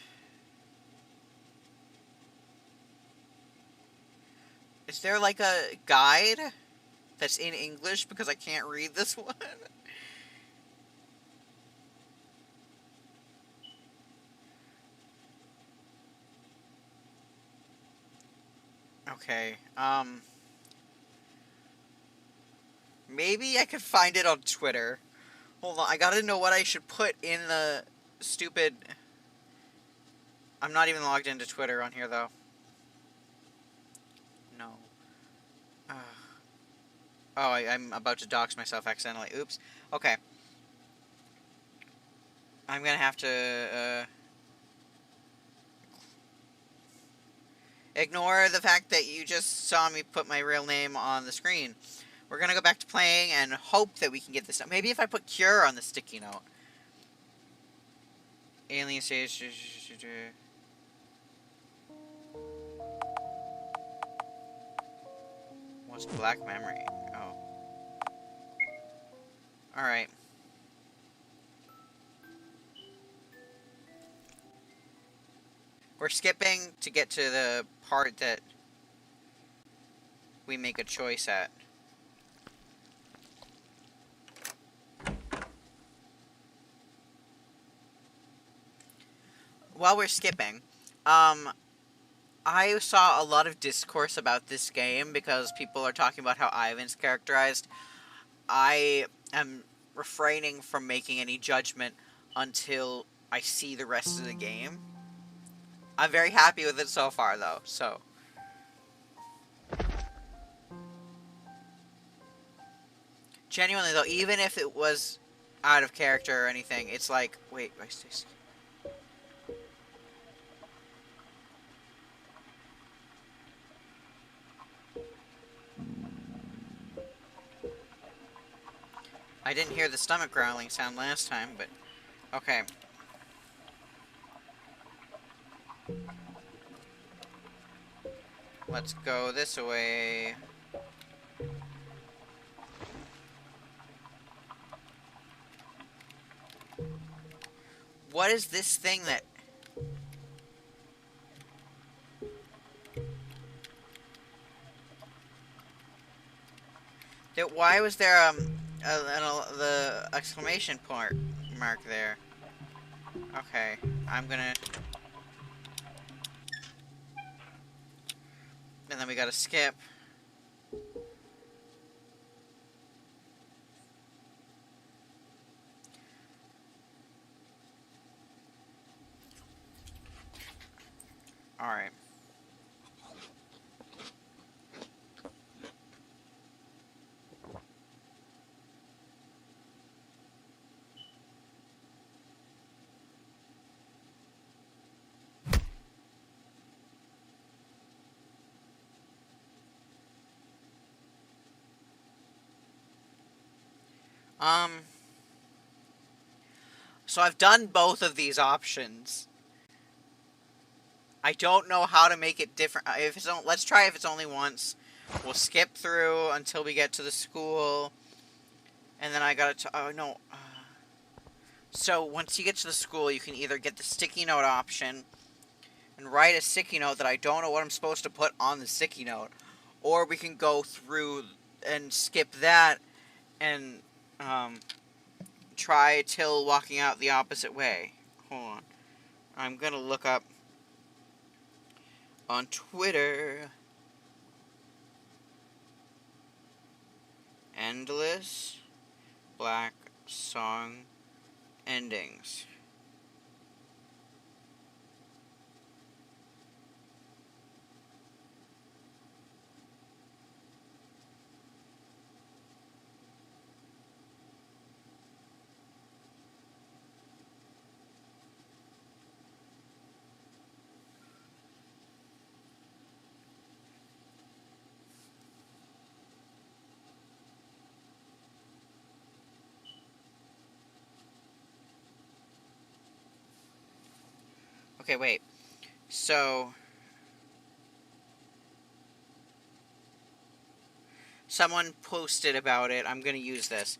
Is there like a guide that's in English because I can't read this one? Okay, maybe I could find it on Twitter. Hold on, I gotta know what I should put in the stupid... I'm not even logged into Twitter on here, though. No. Oh, I'm about to dox myself accidentally. Oops. Okay. I'm gonna have to, ignore the fact that you just saw me put my real name on the screen. We're gonna go back to playing and hope that we can get this. Maybe if I put Cure on the sticky note. Alien stage. What's black memory? Oh. Alright. We're skipping to get to the part that we make a choice at. while we're skipping, I saw a lot of discourse about this game because people are talking about how Ivan's characterized. I am refraining from making any judgment until I see the rest of the game. I'm very happy with it so far, though, so. Genuinely, though, even if it was out of character or anything, it's like, wait, I didn't hear the stomach growling sound last time, but okay. Let's go this way. What is this thing that... Why was there the exclamation mark there? Okay, I'm gonna... And then we gotta skip. Alright. So I've done both of these options. I don't know how to make it different. If it's let's try if it's only once. We'll skip through until we get to the school. And then I gotta... oh, no. So, once you get to the school, you can either get the sticky note option and write a sticky note that I don't know what I'm supposed to put on the sticky note. Or we can go through and skip that and try till walking out the opposite way. Hold on. I'm gonna look up on Twitter. Endless Black Song Endings. Okay, wait. So, someone posted about it. I'm gonna use this.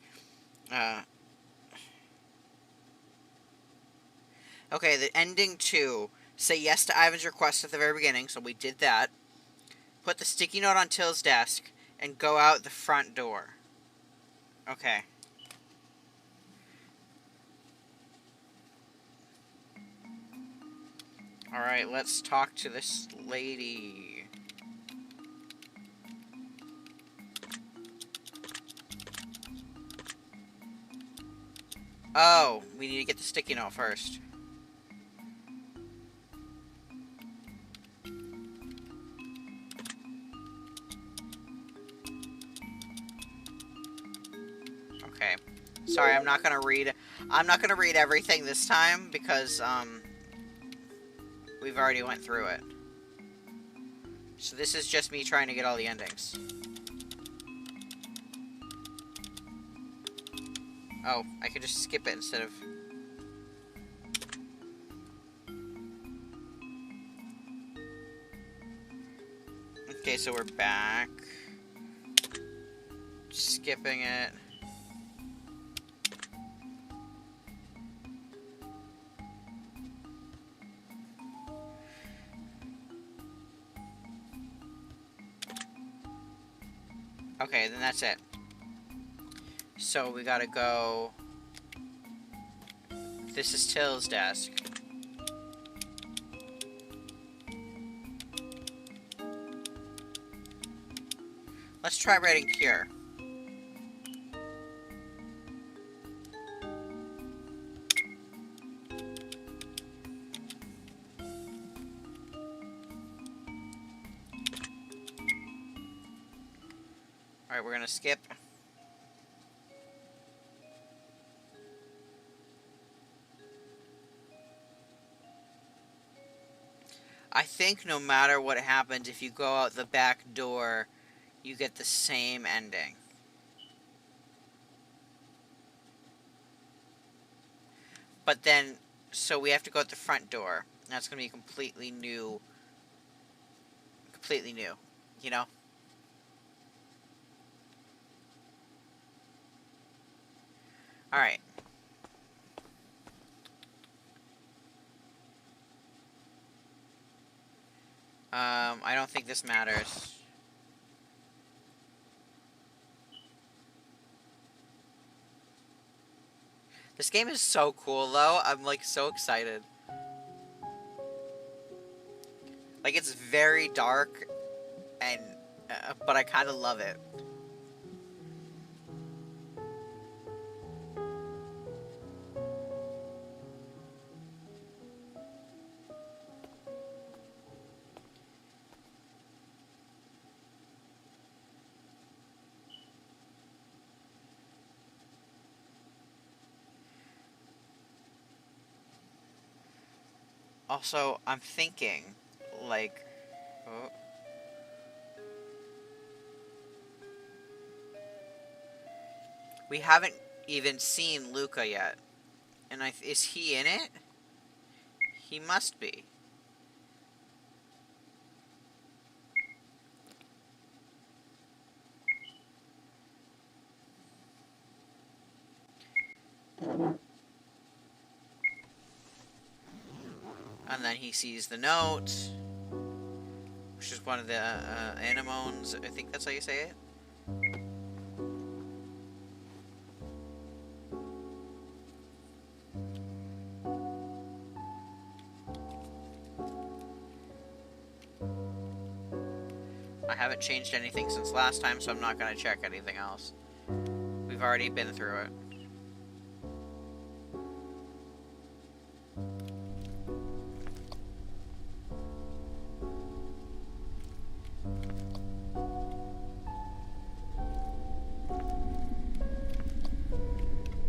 Okay, the ending 2. Say yes to Ivan's request at the very beginning, so we did that. Put the sticky note on Till's desk, and go out the front door. Okay. Alright, let's talk to this lady. Oh, we need to get the sticky note first. Okay. Sorry, I'm not gonna read everything this time because we've already went through it. So this is just me trying to get all the endings. Oh, I could just skip it instead of... Okay, so we're back. Skipping it. Okay, then that's it. So we gotta go... This is Till's desk. Let's try writing cure. Alright, we're gonna skip. I think no matter what happens, if you go out the back door, you get the same ending. But then, so we have to go out the front door. That's gonna be completely new. Completely new. You know? Alright. I don't think this matters. This game is so cool, though. I'm, like, so excited. Like, it's very dark, and but I kind of love it. Also, I'm thinking, like, oh, we haven't even seen Luca yet, and is he in it? He must be. And then he sees the note, which is one of the anemones. I think that's how you say it. I haven't changed anything since last time, so I'm not going to check anything else. We've already been through it.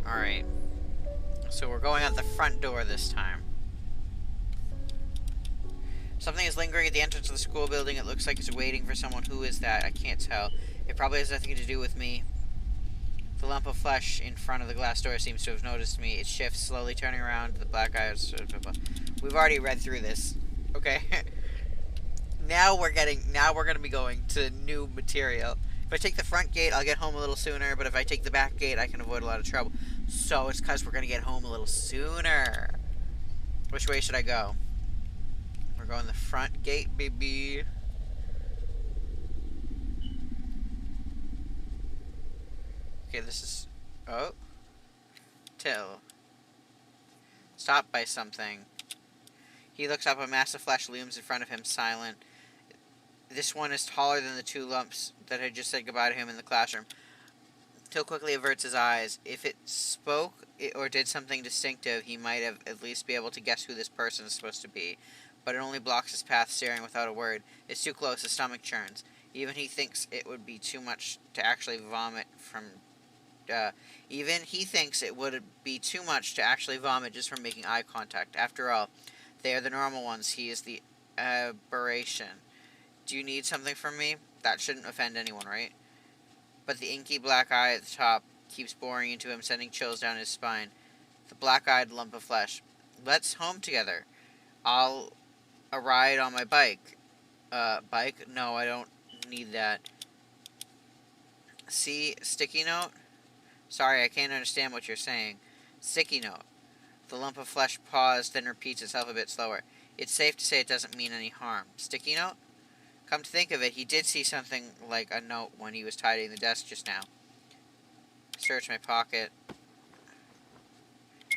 Alright. So we're going out the front door this time. Something is lingering at the entrance of the school building. It looks like it's waiting for someone. Who is that? I can't tell. It probably has nothing to do with me. The lump of flesh in front of the glass door seems to have noticed me. It shifts, slowly turning around. The black eyes. We've already read through this. Okay. Now we're gonna be going to new material. If I take the front gate, I'll get home a little sooner. But if I take the back gate, I can avoid a lot of trouble. So it's because we're gonna get home a little sooner. Which way should I go? We're going the front gate, baby. Okay, this is... Oh. Till. Stopped by something. He looks up. A mass of flesh looms in front of him, silent. This one is taller than the two lumps that had just said goodbye to him in the classroom. Till quickly averts his eyes. If it spoke or did something distinctive, he might have at least be able to guess who this person is supposed to be. But it only blocks his path, staring without a word. It's too close. His stomach churns. Even he thinks it would be too much to actually vomit from... even he thinks it would be too much to actually vomit just from making eye contact. After all, they are the normal ones. He is the aberration. Do you need something from me? That shouldn't offend anyone, right? But the inky black eye at the top keeps boring into him, sending chills down his spine. The black-eyed lump of flesh. Let's home together. I'll ride on my bike. Bike? No, I don't need that. See, sticky note? Sorry, I can't understand what you're saying. Sticky note. The lump of flesh paused, then repeats itself a bit slower. It's safe to say it doesn't mean any harm. Sticky note? Come to think of it, he did see something like a note when he was tidying the desk just now. Search my pocket.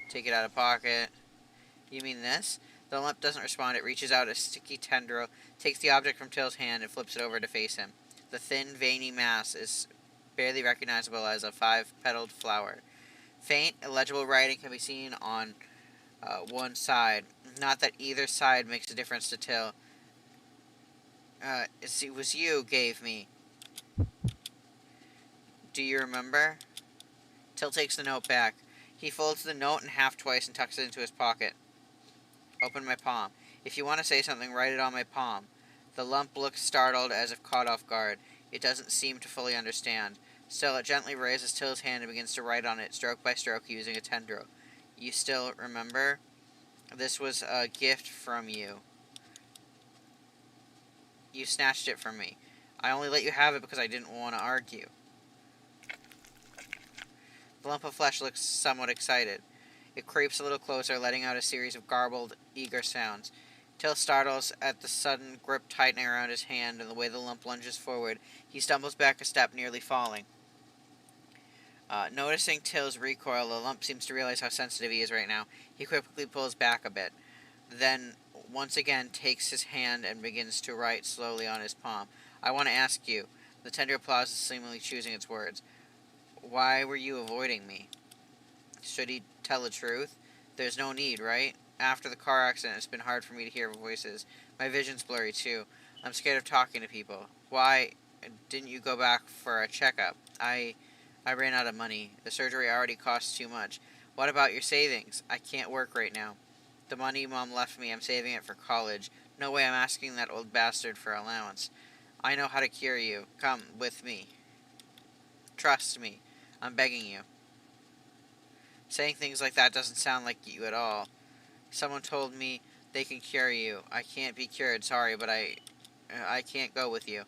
Take it out of pocket. You mean this? The lump doesn't respond. It reaches out a sticky tendril, takes the object from Till's hand, and flips it over to face him. The thin, veiny mass is barely recognizable as a 5-petaled flower. Faint, illegible writing can be seen on one side. Not that either side makes a difference to Till. It was you gave me. Do you remember? Till takes the note back. He folds the note in half twice and tucks it into his pocket. Open my palm. If you want to say something, write it on my palm. The lump looks startled, as if caught off guard. It doesn't seem to fully understand. Still, it gently raises Till's hand and begins to write on it, stroke by stroke, using a tendril. You still remember? This was a gift from you. You snatched it from me. I only let you have it because I didn't want to argue. The lump of flesh looks somewhat excited. It creeps a little closer, letting out a series of garbled, eager sounds. Till startles at the sudden grip tightening around his hand and the way the lump lunges forward. He stumbles back a step, nearly falling. Noticing Till's recoil, the lump seems to realize how sensitive he is right now. He quickly pulls back a bit. Then, once again, takes his hand and begins to write slowly on his palm. I want to ask you. The tender applause is seemingly choosing its words. Why were you avoiding me? Should he tell the truth? There's no need, right? After the car accident, it's been hard for me to hear voices. My vision's blurry, too. I'm scared of talking to people. Why didn't you go back for a checkup? I ran out of money. The surgery already costs too much. What about your savings? I can't work right now. The money Mom left me, I'm saving it for college. No way I'm asking that old bastard for allowance. I know how to cure you. Come with me. Trust me. I'm begging you. Saying things like that doesn't sound like you at all. Someone told me they can cure you. I can't be cured, sorry, but I can't go with you.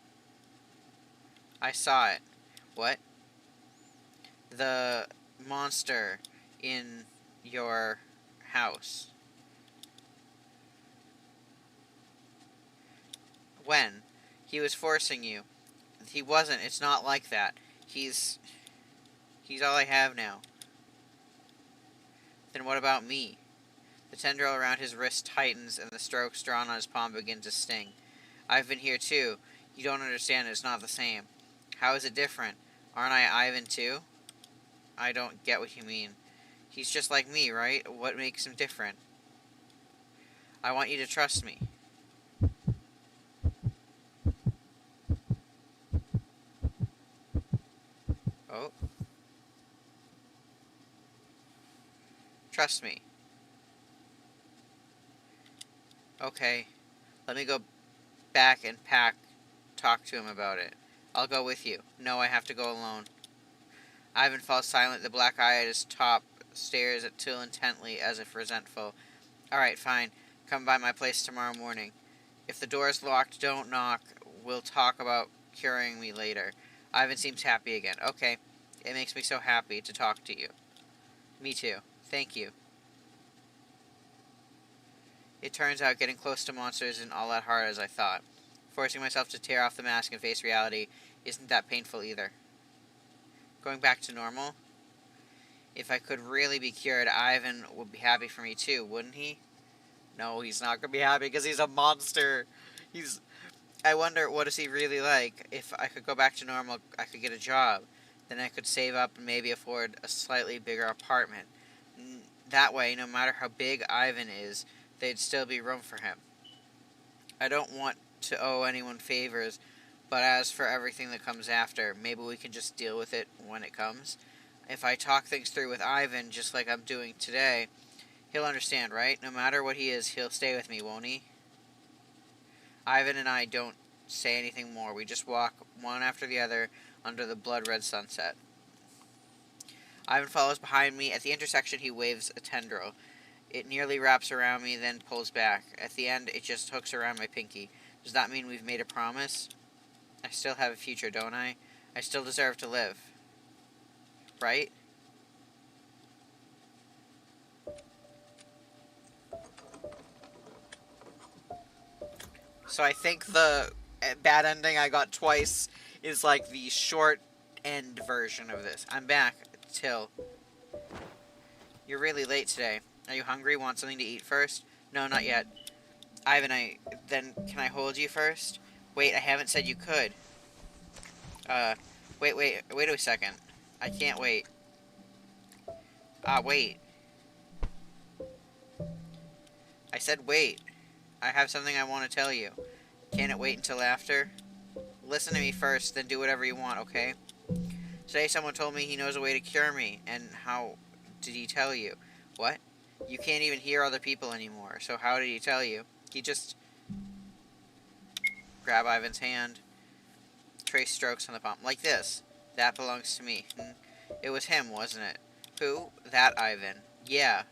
I saw it. What? The monster in your house. When? He was forcing you. He wasn't. It's not like that. He's all I have now. Then what about me? The tendril around his wrist tightens and the strokes drawn on his palm begin to sting. I've been here too. You don't understand. It's not the same. How is it different? Aren't I Ivan too? I don't get what you mean. He's just like me, right? What makes him different? I want you to trust me. Oh. Trust me. Okay. Let me go back and talk to him about it. I'll go with you. No, I have to go alone. Ivan falls silent. The black eye at his top stares at Till intently, as if resentful. Alright, fine. Come by my place tomorrow morning. If the door's locked, don't knock. We'll talk about curing me later. Ivan seems happy again. Okay. It makes me so happy to talk to you. Me too. Thank you. It turns out getting close to monsters isn't all that hard as I thought. Forcing myself to tear off the mask and face reality isn't that painful either. Going back to normal? If I could really be cured, Ivan would be happy for me too, wouldn't he? No, he's not going to be happy because he's a monster. I wonder, what is he really like? If I could go back to normal, I could get a job. Then I could save up and maybe afford a slightly bigger apartment. That way, no matter how big Ivan is, there'd still be room for him. I don't want to owe anyone favors, but as for everything that comes after, maybe we can just deal with it when it comes. If I talk things through with Ivan, just like I'm doing today, he'll understand, right? No matter what he is, he'll stay with me, won't he? Ivan and I don't say anything more. We just walk one after the other under the blood-red sunset. Ivan follows behind me. At the intersection, he waves a tendril. It nearly wraps around me, then pulls back. At the end, it just hooks around my pinky. Does that mean we've made a promise? I still have a future, don't I? I still deserve to live. Right? So I think the bad ending I got twice is like the short end version of this. I'm back, Till. You're really late today. Are you hungry? Want something to eat first? No, not yet. Ivan, then can I hold you first? Wait, I haven't said you could. Uh, wait a second. I can't wait. Wait. I said wait. I have something I want to tell you. Can it wait until after? Listen to me first, then do whatever you want, okay? Today someone told me he knows a way to cure me, and how did he tell you? What? You can't even hear other people anymore, so how did he tell you? He just grab Ivan's hand, trace strokes on the palm, like this. That belongs to me. It was him, wasn't it? Who? That Ivan. Yeah.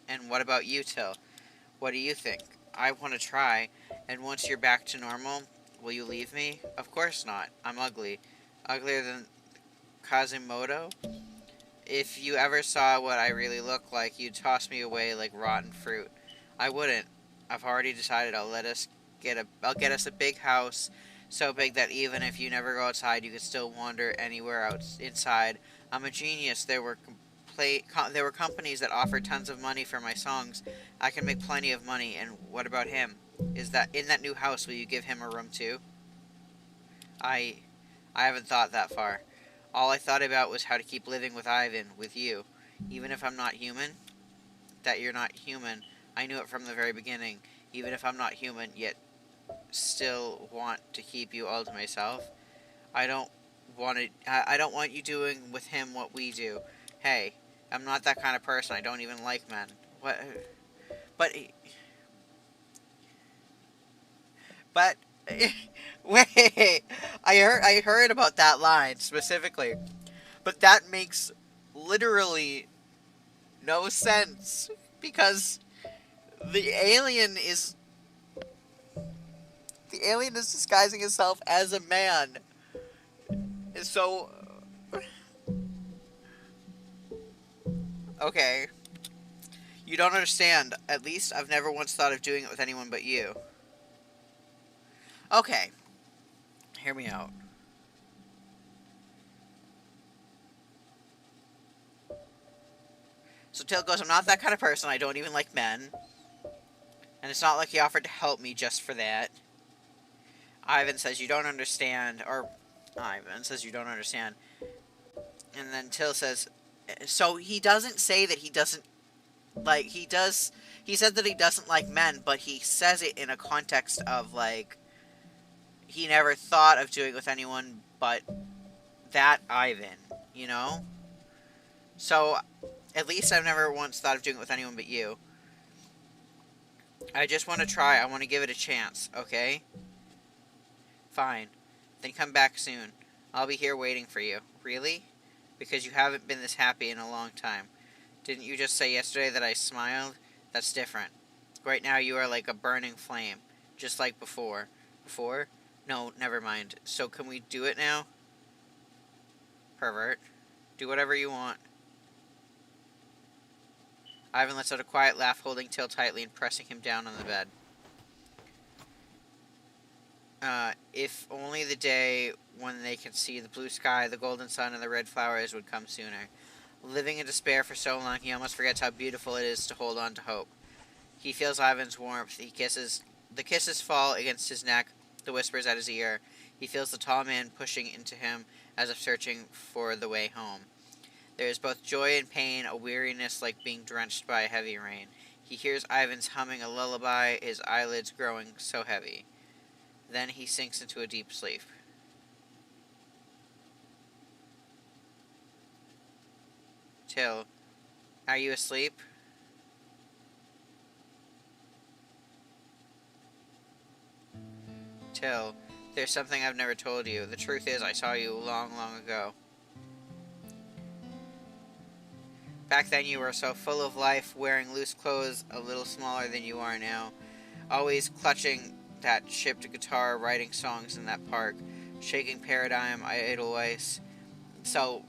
And what about you, Till? What do you think? I want to try, and once you're back to normal, will you leave me? Of course not. I'm ugly. Uglier than Quasimodo? If you ever saw what I really look like, you'd toss me away like rotten fruit. I wouldn't. I've already decided I'll get us a big house, so big that even if you never go outside, you could still wander anywhere out inside. I'm a genius. There were companies that offered tons of money for my songs. I can make plenty of money. And what about him? Is that in that new house? Will you give him a room too? I I haven't thought that far. All I thought about was how to keep living with Ivan, with you. Even if I'm not human, that you're not human. I knew it from the very beginning. Even if I'm not human, yet still want to keep you all to myself. I don't I don't want you doing with him what we do. Hey, I'm not that kind of person. I don't even like men. What? But but wait. I heard about that line specifically. But that makes literally no sense because the alien is the alien is disguising himself as a man. So okay, you don't understand. At least I've never once thought of doing it with anyone but you. Okay, hear me out. So Till goes, I'm not that kind of person. I don't even like men. And it's not like he offered to help me just for that. Ivan says, you don't understand. Or Ivan says, you don't understand. And then Till says, so he doesn't say that he doesn't like, he does, he said that he doesn't like men, but he says it in a context of, like, he never thought of doing it with anyone but that Ivan, you know? So, at least I've never once thought of doing it with anyone but you. I just want to try. I want to give it a chance, okay? Fine. Then come back soon. I'll be here waiting for you. Really? Because you haven't been this happy in a long time. Didn't you just say yesterday that I smiled? That's different. Right now you are like a burning flame. Just like before. Before? No, never mind. So can we do it now? Pervert. Do whatever you want. Ivan lets out a quiet laugh, holding Till tightly and pressing him down on the bed. If only the day when they can see the blue sky, the golden sun, and the red flowers would come sooner. Living in despair for so long, he almost forgets how beautiful it is to hold on to hope. He feels Ivan's warmth. The kisses fall against his neck, the whispers at his ear. He feels the tall man pushing into him as if searching for the way home. There is both joy and pain, a weariness like being drenched by a heavy rain. He hears Ivan's humming a lullaby, his eyelids growing so heavy. Then he sinks into a deep sleep. Till, are you asleep? Till, there's something I've never told you. The truth is, I saw you long, long ago. Back then you were so full of life, wearing loose clothes a little smaller than you are now. Always clutching that chipped guitar, writing songs in that park. Shaking Paradigm, Edelweiss. So,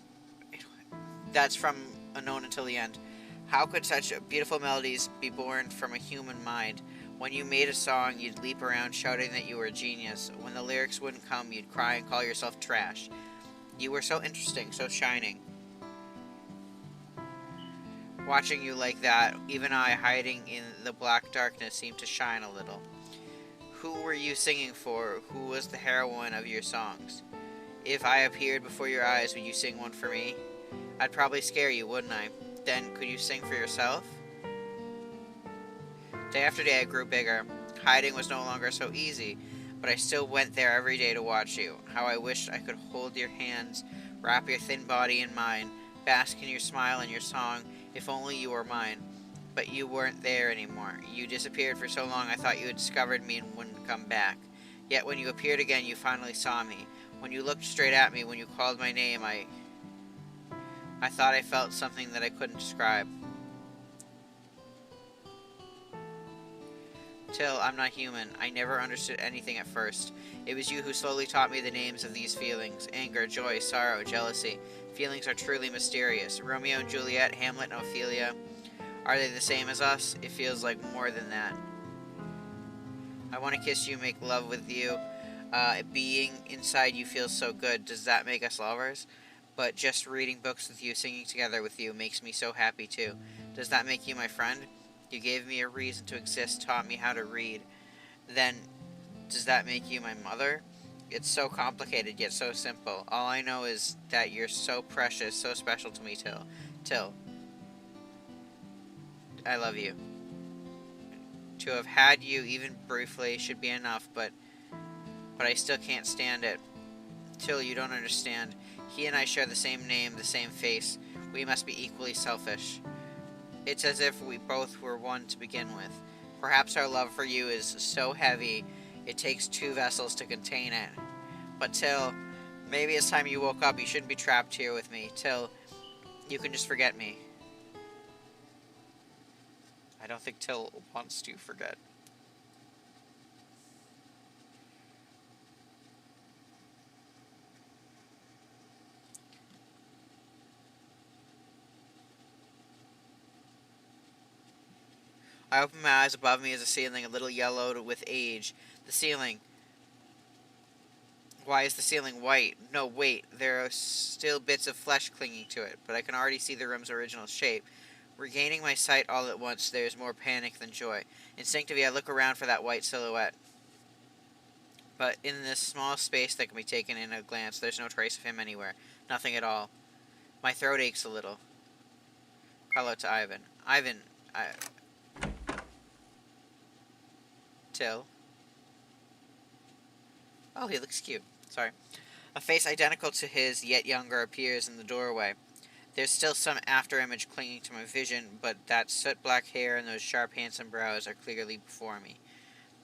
that's from Unknown Until the End. How could such beautiful melodies be born from a human mind? When you made a song, you'd leap around shouting that you were a genius. When the lyrics wouldn't come, you'd cry and call yourself trash. You were so interesting, so shining. Watching you like that, even I, hiding in the black darkness, seemed to shine a little. Who were you singing for? Who was the heroine of your songs? If I appeared before your eyes, would you sing one for me? I'd probably scare you, wouldn't I? Then, could you sing for yourself? Day after day, I grew bigger. Hiding was no longer so easy, but I still went there every day to watch you. How I wished I could hold your hands, wrap your thin body in mine, bask in your smile and your song, if only you were mine. But you weren't there anymore. You disappeared for so long I thought you had discovered me and wouldn't come back. Yet when you appeared again, you finally saw me. When you looked straight at me, when you called my name, I thought I felt something that I couldn't describe. Till, I'm not human. I never understood anything at first. It was you who slowly taught me the names of these feelings. Anger, joy, sorrow, jealousy. Feelings are truly mysterious. Romeo and Juliet, Hamlet and Ophelia. Are they the same as us? It feels like more than that. I want to kiss you, make love with you. Being inside you feels so good. Does that make us lovers? But just reading books with you, singing together with you, makes me so happy too. Does that make you my friend? You gave me a reason to exist, taught me how to read. Then, does that make you my mother? It's so complicated, yet so simple. All I know is that you're so precious, so special to me, Till. Till, I love you. To have had you, even briefly, should be enough, but I still can't stand it. Till, you don't understand. He and I share the same name, the same face. We must be equally selfish. It's as if we both were one to begin with. Perhaps our love for you is so heavy, it takes two vessels to contain it. But Till, maybe it's time you woke up. You shouldn't be trapped here with me. Till, you can just forget me. I don't think Till wants to forget. I open my eyes. Above me is a ceiling, a little yellowed with age. The ceiling. Why is the ceiling white? No, wait. There are still bits of flesh clinging to it, but I can already see the room's original shape. Regaining my sight all at once, there is more panic than joy. Instinctively, I look around for that white silhouette. But in this small space that can be taken in a glance, there's no trace of him anywhere. Nothing at all. My throat aches a little. Call out to Ivan. Ivan, Till. Oh, he looks cute. Sorry. A face identical to his, yet younger, appears in the doorway. There's still some after-image clinging to my vision, but that soot-black hair and those sharp, handsome brows are clearly before me.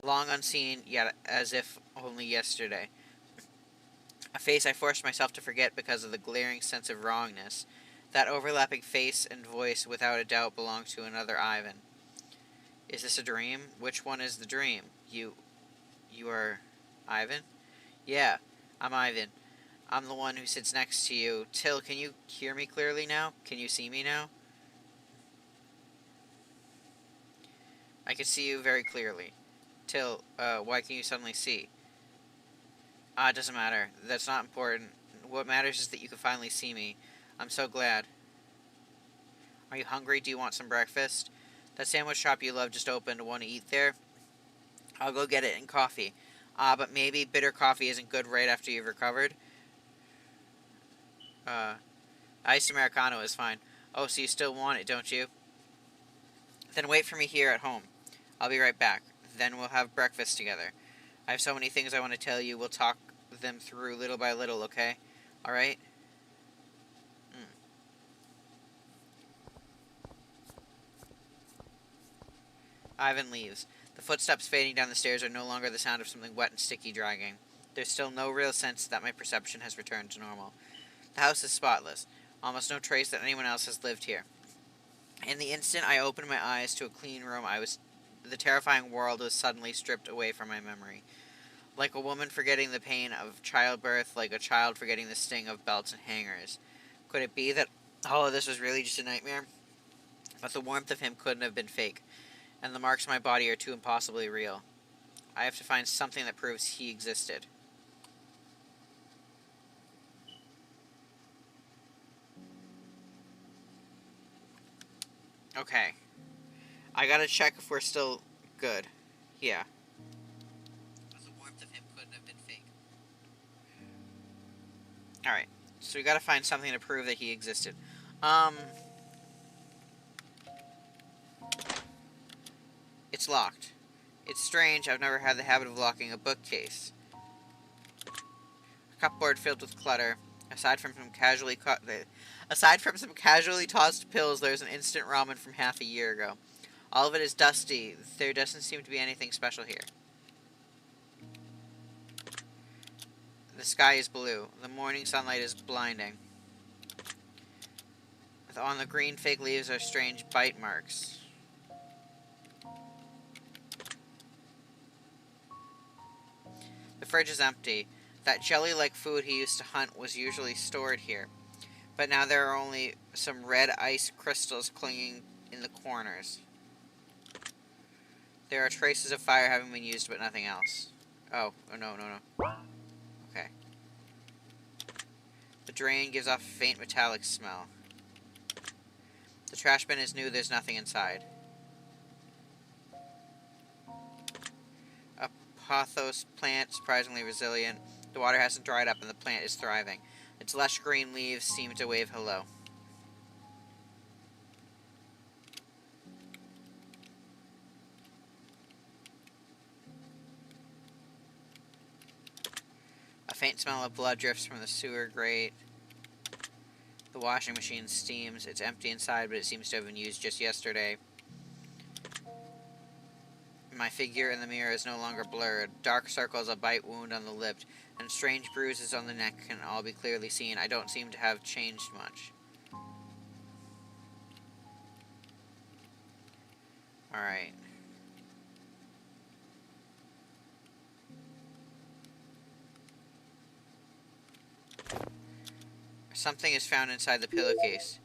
Long unseen, yet as if only yesterday. A face I forced myself to forget because of the glaring sense of wrongness. That overlapping face and voice without a doubt belonged to another Ivan. Is this a dream? Which one is the dream? You are Ivan? Yeah, I'm Ivan. I'm the one who sits next to you. Till, can you hear me clearly now? Can you see me now? I can see you very clearly. Till, why can you suddenly see? It doesn't matter. That's not important. What matters is that you can finally see me. I'm so glad. Are you hungry? Do you want some breakfast? That sandwich shop you love just opened. Want to eat there? I'll go get it and coffee. But maybe bitter coffee isn't good right after you've recovered? Iced Americano is fine. Oh, so you still want it, don't you? Then wait for me here at home. I'll be right back. Then we'll have breakfast together. I have so many things I want to tell you. We'll talk them through little by little, okay? Alright? Ivan leaves. The footsteps fading down the stairs are no longer the sound of something wet and sticky dragging. There's still no real sense that my perception has returned to normal. The house is spotless. Almost no trace that anyone else has lived here. In the instant I opened my eyes to a clean room, the terrifying world was suddenly stripped away from my memory. Like a woman forgetting the pain of childbirth, like a child forgetting the sting of belts and hangers. Could it be that all of this was really just a nightmare? But the warmth of him couldn't have been fake, and the marks on my body are too impossibly real. I have to find something that proves he existed. Okay. I gotta check if we're still good. Yeah. But the warmth of him couldn't have been fake. Alright, so we gotta find something to prove that he existed. Um... It's locked. It's strange, I've never had the habit of locking a bookcase. A cupboard filled with clutter. Aside from some casually tossed pills, there's an instant ramen from half a year ago. All of it is dusty. There doesn't seem to be anything special here. The sky is blue. The morning sunlight is blinding. On the green fig leaves are strange bite marks. The fridge is empty. That jelly-like food he used to hunt was usually stored here. But now there are only some red ice crystals clinging in the corners. There are traces of fire having been used, but nothing else. Oh, no. Okay. The drain gives off a faint metallic smell. The trash bin is new, there's nothing inside. A pothos plant, surprisingly resilient. The water hasn't dried up and the plant is thriving. Its lush green leaves seem to wave hello. A faint smell of blood drifts from the sewer grate. The washing machine steams. It's empty inside, but it seems to have been used just yesterday. My figure in the mirror is no longer blurred. Dark circles, a bite wound on the lip, and strange bruises on the neck can all be clearly seen. I don't seem to have changed much. Alright. Something is found inside the pillowcase.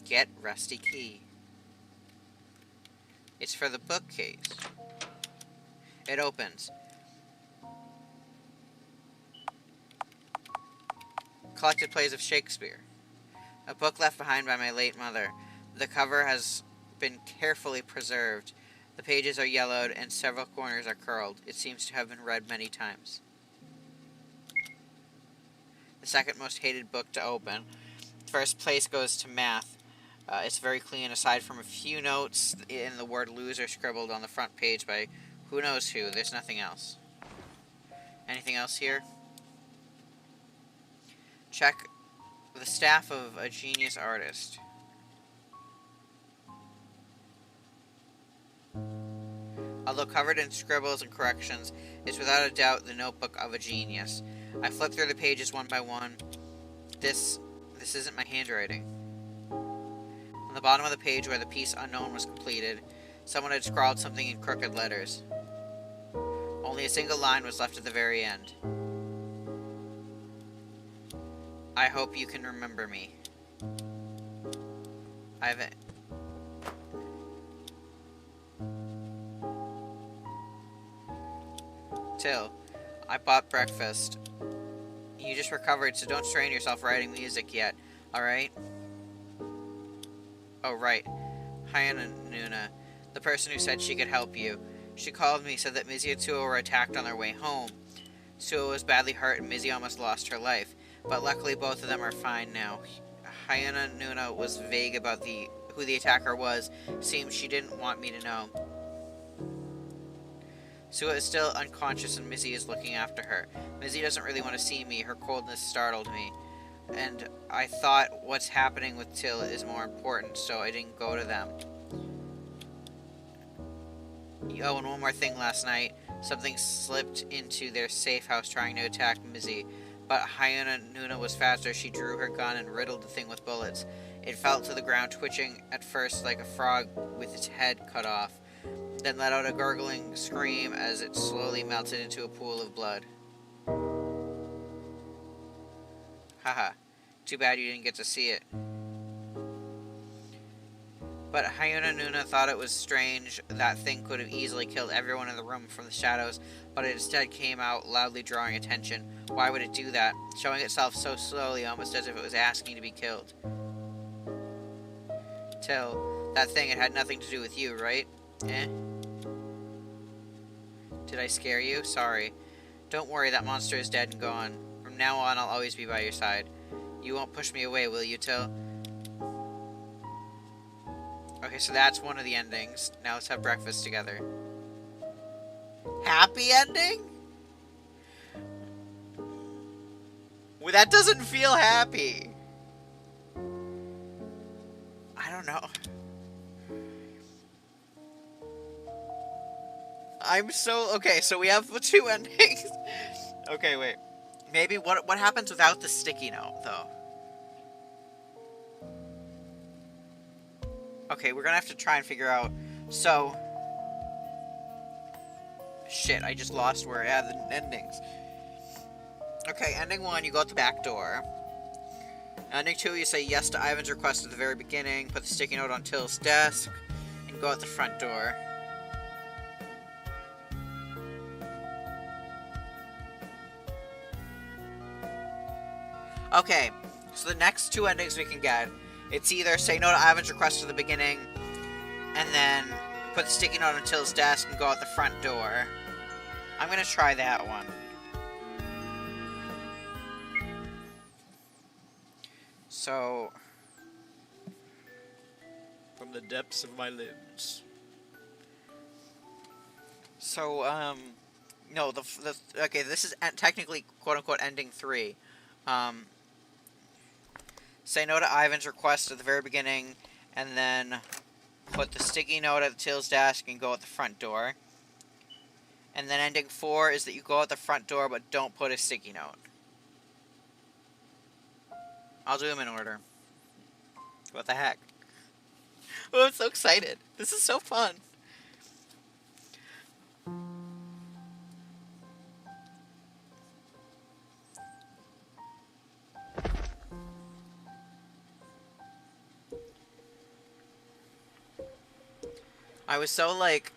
Get rusty key. It's for the bookcase. It opens. Collected plays of Shakespeare. A book left behind by my late mother. The cover has been carefully preserved. The pages are yellowed and several corners are curled. It seems to have been read many times. The second most hated book to open. First place goes to math. It's very clean, aside from a few notes in the word loser scribbled on the front page by who knows who. There's nothing else. Anything else here? Check the staff of a genius artist. Although covered in scribbles and corrections, it's without a doubt the notebook of a genius. I flip through the pages one by one. This isn't my handwriting. On the bottom of the page where the piece unknown was completed, someone had scrawled something in crooked letters. Only a single line was left at the very end. I hope you can remember me. Till, I bought breakfast. You just recovered, so don't strain yourself writing music yet, alright? Oh, right. Hyena Nuna, the person who said she could help you. She called me, said that Mizzy and Sua were attacked on their way home. Sua was badly hurt and Mizzy almost lost her life, but luckily both of them are fine now. Hyena Nuna was vague about who the attacker was. Seems she didn't want me to know. Sua is still unconscious and Mizzy is looking after her. Mizzy doesn't really want to see me. Her coldness startled me. And I thought what's happening with Till is more important, so I didn't go to them. Oh, and one more thing last night. Something slipped into their safe house trying to attack Mizzy. But Hyena Nuna was faster. She drew her gun and riddled the thing with bullets. It fell to the ground, twitching at first like a frog with its head cut off, then let out a gurgling scream as it slowly melted into a pool of blood. Haha, too bad you didn't get to see it. But Hyena Nuna thought it was strange. That thing could have easily killed everyone in the room from the shadows, but it instead came out loudly, drawing attention. Why would it do that? Showing itself so slowly, almost as if it was asking to be killed. Till, that thing, it had nothing to do with you, right? Eh? Did I scare you? Sorry. Don't worry, that monster is dead and gone. From From now on, I'll always be by your side. You won't push me away, will you, Till? Okay, so that's one of the endings. Now let's have breakfast together. Happy ending? Well, that doesn't feel happy. I don't know. I'm so... Okay, so we have 2 endings. Okay, wait. Maybe what happens without the sticky note, though? Okay, we're gonna have to try and figure out... So... Shit, I just lost where I had the endings. Okay, ending 1, you go out the back door. Ending 2, you say yes to Ivan's request at the very beginning, put the sticky note on Till's desk, and go out the front door. Okay, so the next 2 endings we can get, it's either say no to Ivan's request at the beginning, and then put the sticky note on Till's desk and go out the front door. I'm gonna try that one. So, from the depths of my limbs. So, no, okay, this is technically quote-unquote ending 3. Say no to Ivan's request at the very beginning, and then put the sticky note at Till's desk and go out the front door. And then ending 4 is that you go out the front door, but don't put a sticky note. I'll do them in order. What the heck? Oh, I'm so excited. This is so fun. I was so, like...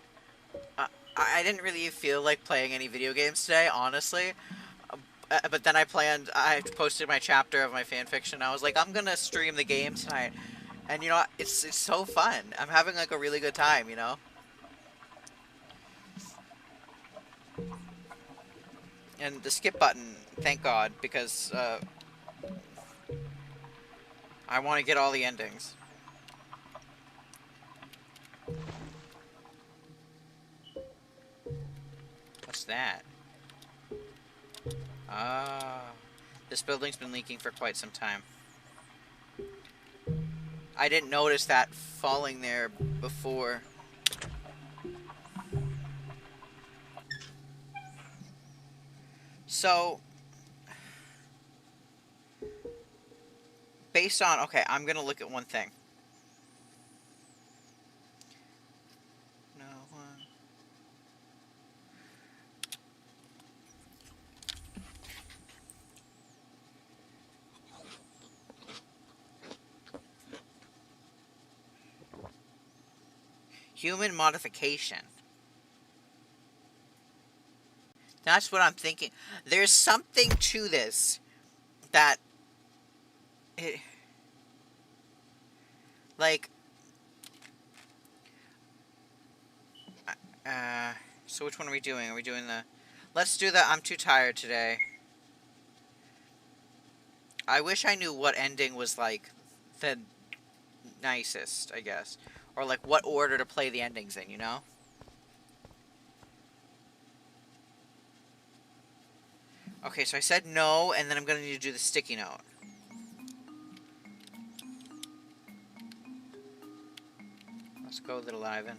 I didn't really feel like playing any video games today, honestly. But then I posted my chapter of my fanfiction. I was like, I'm gonna stream the game tonight. And, you know, it's so fun. I'm having, like, a really good time, you know? And the skip button, thank God, because, I want to get all the endings. What's that? Ah, this building's been leaking for quite some time. I didn't notice that falling there before. So, based on... Okay, I'm gonna look at one thing. No one... Human modification. That's what I'm thinking. There's something to this that... like... So which one are we doing? Are we doing the... Let's do the I'm too tired today. I wish I knew what ending was, like, the nicest, I guess. Or, like, what order to play the endings in, you know? Okay, so I said no, and then I'm going to need to do the sticky note. Let's go, little Ivan.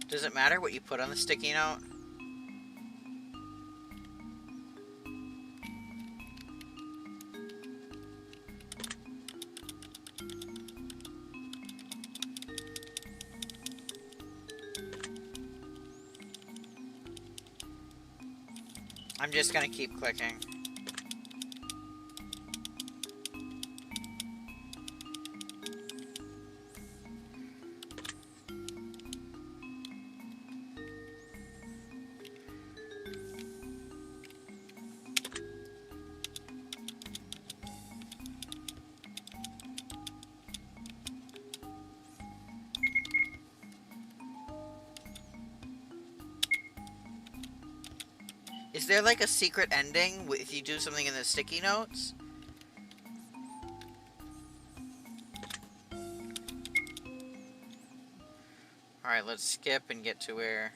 Does it matter what you put on the sticky note? I'm just gonna keep clicking. there like a secret ending if you do something in the sticky notes? Alright, let's skip and get to where...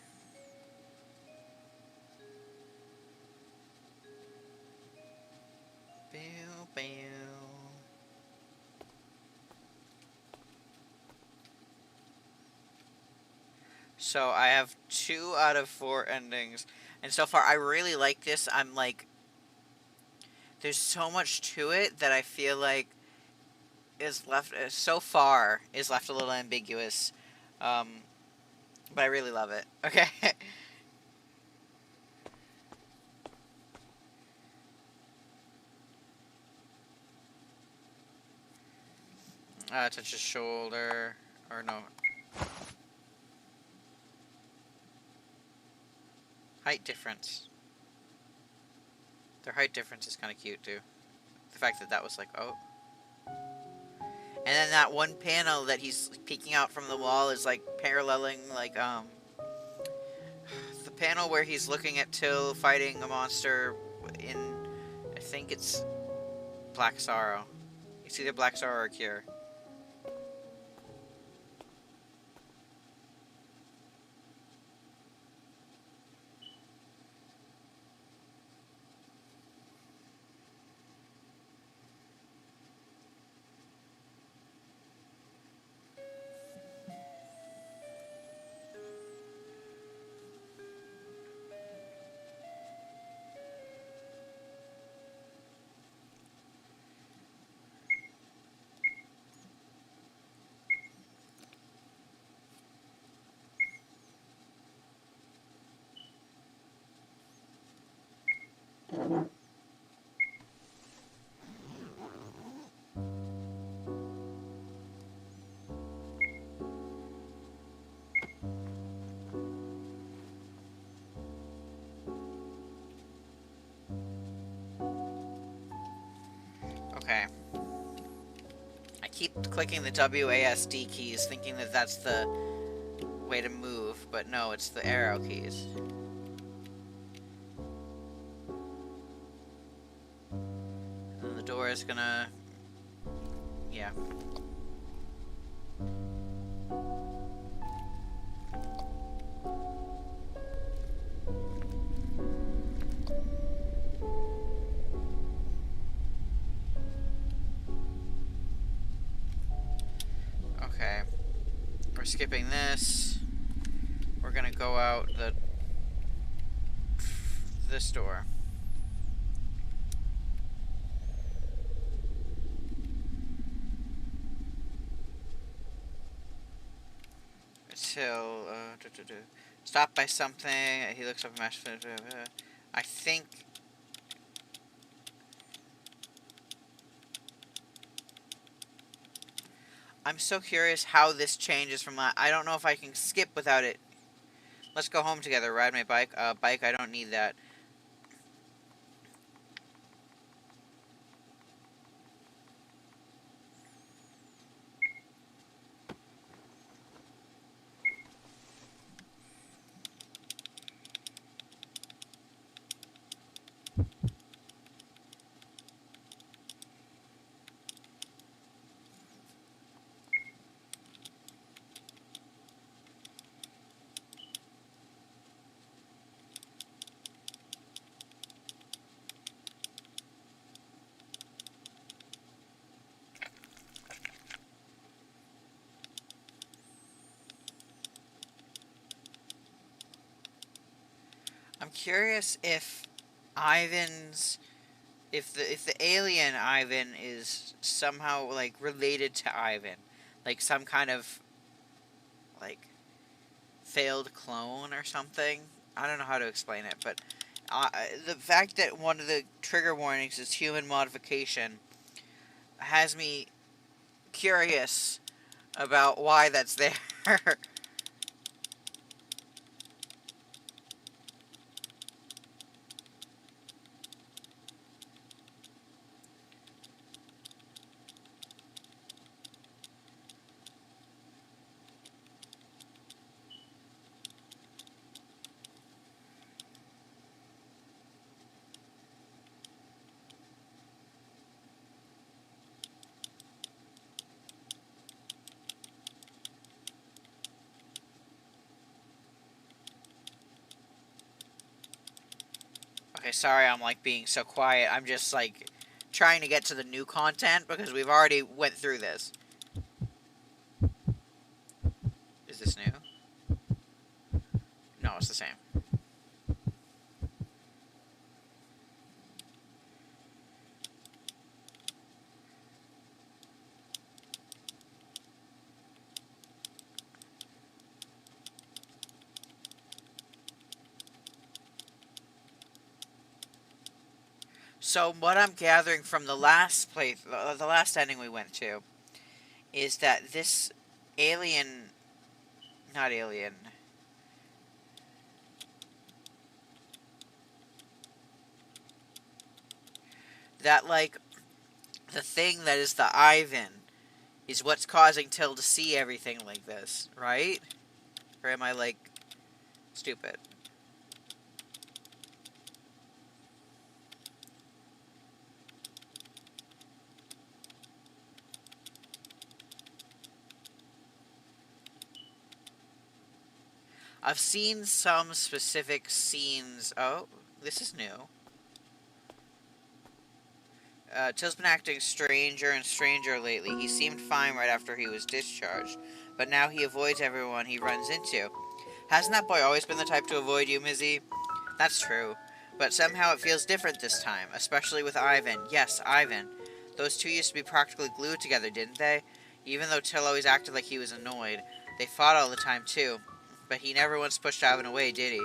So I have 2 out of 4 endings. And so far, I really like this. I'm like... There's so much to it that I feel like is left... so far, is left a little ambiguous. But I really love it. Okay. Touch his shoulder. Or no. Height difference. Their height difference is kind of cute, too. The fact that that was like, oh. And then that one panel that he's peeking out from the wall is, like, paralleling, like, the panel where he's looking at Till fighting a monster in, I think it's Black Sorrow. It's either Black Sorrow or Cure. Okay. I keep clicking the WASD keys, thinking that that's the way to move, but no, it's the arrow keys. And the door is gonna... yeah. Okay. We're skipping this. We're gonna go out this door. Till stopped by something. He looks up. I think. I'm so curious how this changes from that. I don't know if I can skip without it. Let's go home together. Ride my bike. Bike. I don't need that. I'm curious if Ivan's, if the alien Ivan is somehow like related to Ivan, like some kind of like failed clone or something. I don't know how to explain it, but the fact that one of the trigger warnings is human modification has me curious about why that's there. guys. Sorry I'm, like, being so quiet. I'm just, like, trying to get to the new content because we've already went through this. Is this new? No, it's the same. So what I'm gathering from the last the last ending we went to, is that this alien, not alien, that, like, the thing that is the Ivan is what's causing Till to see everything like this, right? Or am I, like, stupid? I've seen some specific scenes. Oh, this is new. Till's been acting stranger and stranger lately. He seemed fine right after he was discharged, but now he avoids everyone he runs into. Hasn't that boy always been the type to avoid you, Mizzy? That's true. But somehow it feels different this time, especially with Ivan. Yes, Ivan. Those two used to be practically glued together, didn't they? Even though Till always acted like he was annoyed. They fought all the time, too. But he never once pushed Ivan away, did he?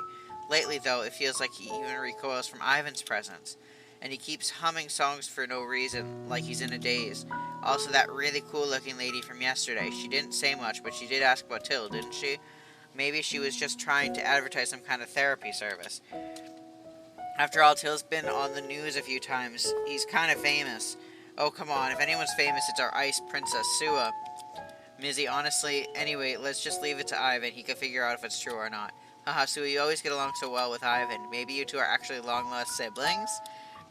Lately, though, it feels like he even recoils from Ivan's presence. And he keeps humming songs for no reason, like he's in a daze. Also, that really cool-looking lady from yesterday. She didn't say much, but she did ask about Till, didn't she? Maybe she was just trying to advertise some kind of therapy service. After all, Till's been on the news a few times. He's kind of famous. Oh, come on. If anyone's famous, it's our ice princess, Sua. Mizzy, honestly, anyway, let's just leave it to Ivan. He can figure out if it's true or not. Haha, Sua, you always get along so well with Ivan. Maybe you two are actually long-lost siblings?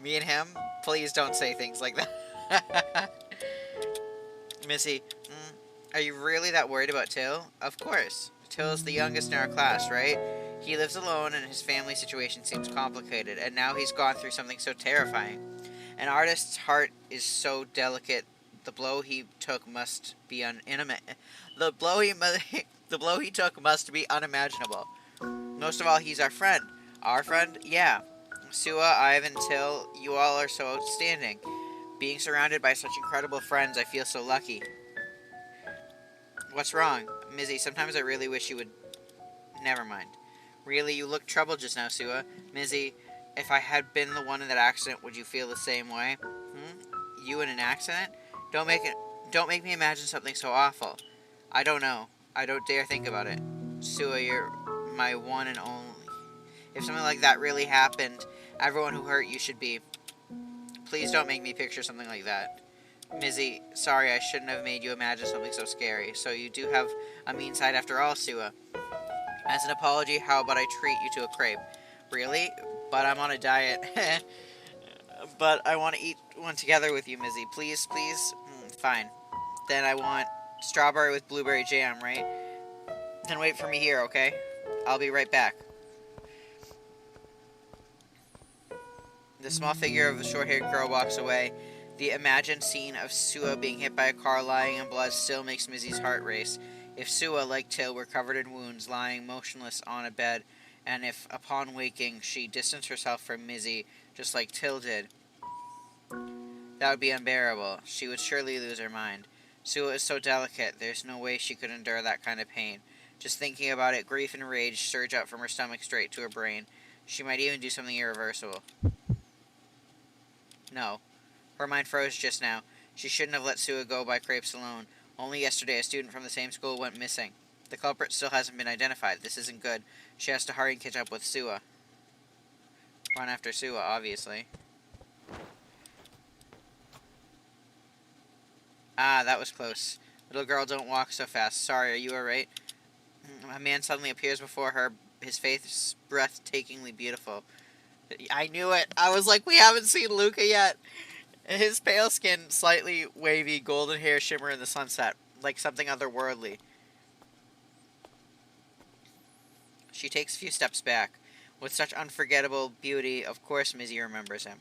Me and him? Please don't say things like that. Missy, are you really that worried about Till? Of course. Till's the youngest in our class, right? He lives alone and his family situation seems complicated, and now he's gone through something so terrifying. An artist's heart is so delicate. The blow he took must be the blow he the blow he took must be unimaginable. Most of all, he's our friend. Our friend? Yeah. Sua, Ivan, Till, you all are so outstanding. Being surrounded by such incredible friends, I feel so lucky. What's wrong? Mizzy, sometimes I really wish you would... Never mind. Really, you look troubled just now, Sua. Mizzy, if I had been the one in that accident, would you feel the same way? You in an accident? Don't make me imagine something so awful. I don't know. I don't dare think about it. Sua, you're my one and only. If something like that really happened, everyone who hurt you should be... Please don't make me picture something like that. Mizzy, sorry, I shouldn't have made you imagine something so scary. So you do have a mean side after all, Sua. As an apology, how about I treat you to a crepe? Really? But I'm on a diet. But I want to eat one together with you, Mizzy. Please, please? Fine. Then I want strawberry with blueberry jam, right? Then wait for me here, okay? I'll be right back. The small figure of a short-haired girl walks away. The imagined scene of Sua being hit by a car lying in blood still makes Mizzy's heart race. If Sua, like Till, were covered in wounds, lying motionless on a bed, and if, upon waking, she distanced herself from Mizzy, just like Till did, that would be unbearable. She would surely lose her mind. Sua is so delicate, there's no way she could endure that kind of pain. Just thinking about it, grief and rage surge up from her stomach straight to her brain. She might even do something irreversible. No. Her mind froze just now. She shouldn't have let Sua go buy crepes alone. Only yesterday, a student from the same school went missing. The culprit still hasn't been identified. This isn't good. She has to hurry and catch up with Sua. Run after Sua, obviously. Ah, that was close. Little girl, don't walk so fast. Sorry, are you alright? A man suddenly appears before her, his face breathtakingly beautiful. I knew it. I was like, we haven't seen Luca yet. His pale skin, slightly wavy, golden hair shimmer in the sunset, like something otherworldly. She takes a few steps back. With such unforgettable beauty, of course Mizzy remembers him.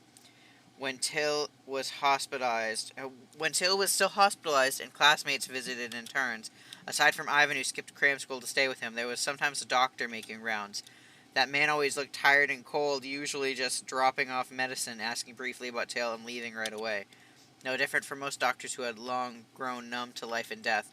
When Till was hospitalized, when Till was still hospitalized and classmates visited in turns, aside from Ivan who skipped cram school to stay with him, there was sometimes a doctor making rounds. That man always looked tired and cold, usually just dropping off medicine, asking briefly about Till, and leaving right away. No different from most doctors who had long grown numb to life and death.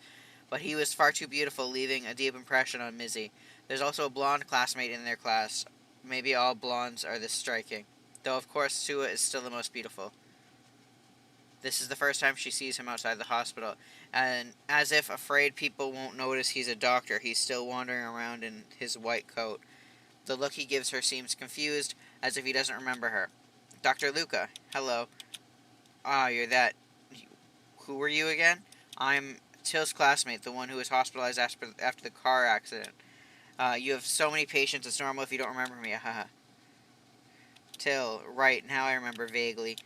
But he was far too beautiful, leaving a deep impression on Mizzy. There's also a blonde classmate in their class. Maybe all blondes are this striking. Though, of course, Sua is still the most beautiful. This is the first time she sees him outside the hospital, and as if afraid people won't notice he's a doctor, he's still wandering around in his white coat. The look he gives her seems confused, as if he doesn't remember her. Dr. Luca, hello. Ah, you're that. Who were you again? I'm Till's classmate, the one who was hospitalized after the car accident. You have so many patients, it's normal if you don't remember me, haha. Till, right, now I remember vaguely.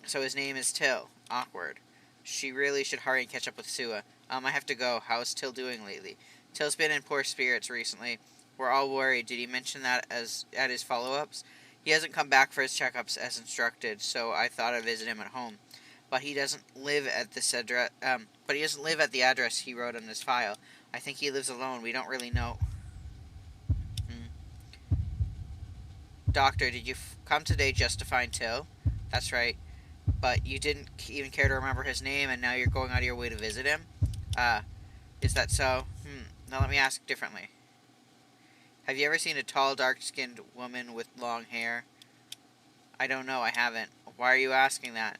So his name is Till. Awkward. She really should hurry and catch up with Sua. I have to go. How's Till doing lately? Till's been in poor spirits recently. We're all worried. Did he mention that at his follow-ups? He hasn't come back for his checkups as instructed, so I thought I'd visit him at home. But he doesn't live at this address. But he doesn't live at the address he wrote on this file. I think he lives alone. We don't really know. Doctor, did you come today just to find Till? That's right. But you didn't even care to remember his name, and now you're going out of your way to visit him? Is that so? Now let me ask differently. Have you ever seen a tall, dark-skinned woman with long hair? I don't know, I haven't. Why are you asking that?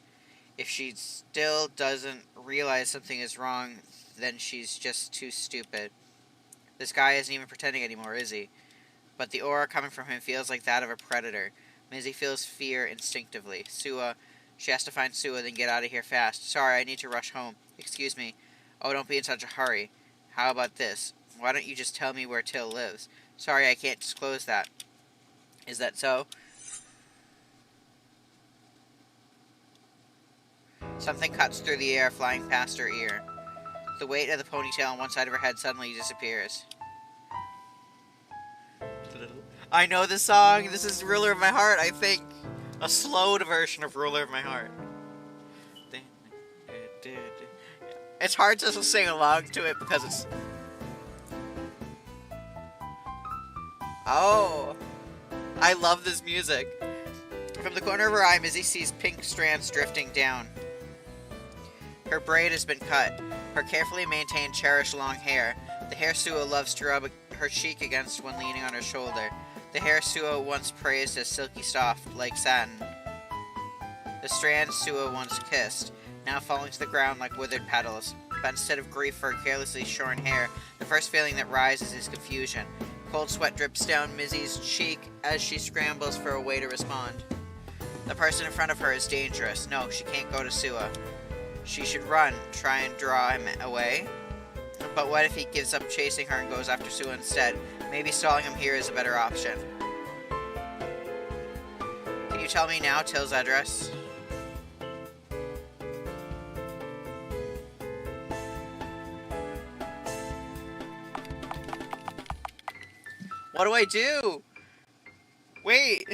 If she still doesn't realize something is wrong, then she's just too stupid. This guy isn't even pretending anymore, is he? But the aura coming from him feels like that of a predator. Mizzy feels fear instinctively. Sua, she has to find Sua, then get out of here fast. Sorry, I need to rush home. Excuse me. Oh, don't be in such a hurry. How about this? Why don't you just tell me where Till lives? Sorry, I can't disclose that. Is that so? Something cuts through the air, flying past her ear. The weight of the ponytail on one side of her head suddenly disappears. I know this song. This is Ruler of My Heart, I think. A slowed version of Ruler of My Heart. It's hard to sing along to it because it's... Oh! I love this music. From the corner of her eye, Mizzy sees pink strands drifting down. Her braid has been cut. Her carefully maintained, cherished long hair. The hair Sua loves to rub her cheek against when leaning on her shoulder. The hair Sua once praised as silky soft, like satin. The strands Sua once kissed, now falling to the ground like withered petals. But instead of grief for her carelessly shorn hair, the first feeling that rises is confusion. Cold sweat drips down Mizzy's cheek as she scrambles for a way to respond. The person in front of her is dangerous. No, she can't go to Sua. She should run, try and draw him away. But what if he gives up chasing her and goes after Sua instead? Maybe stalling him here is a better option. Can you tell me now Till's address? What do I do? Wait.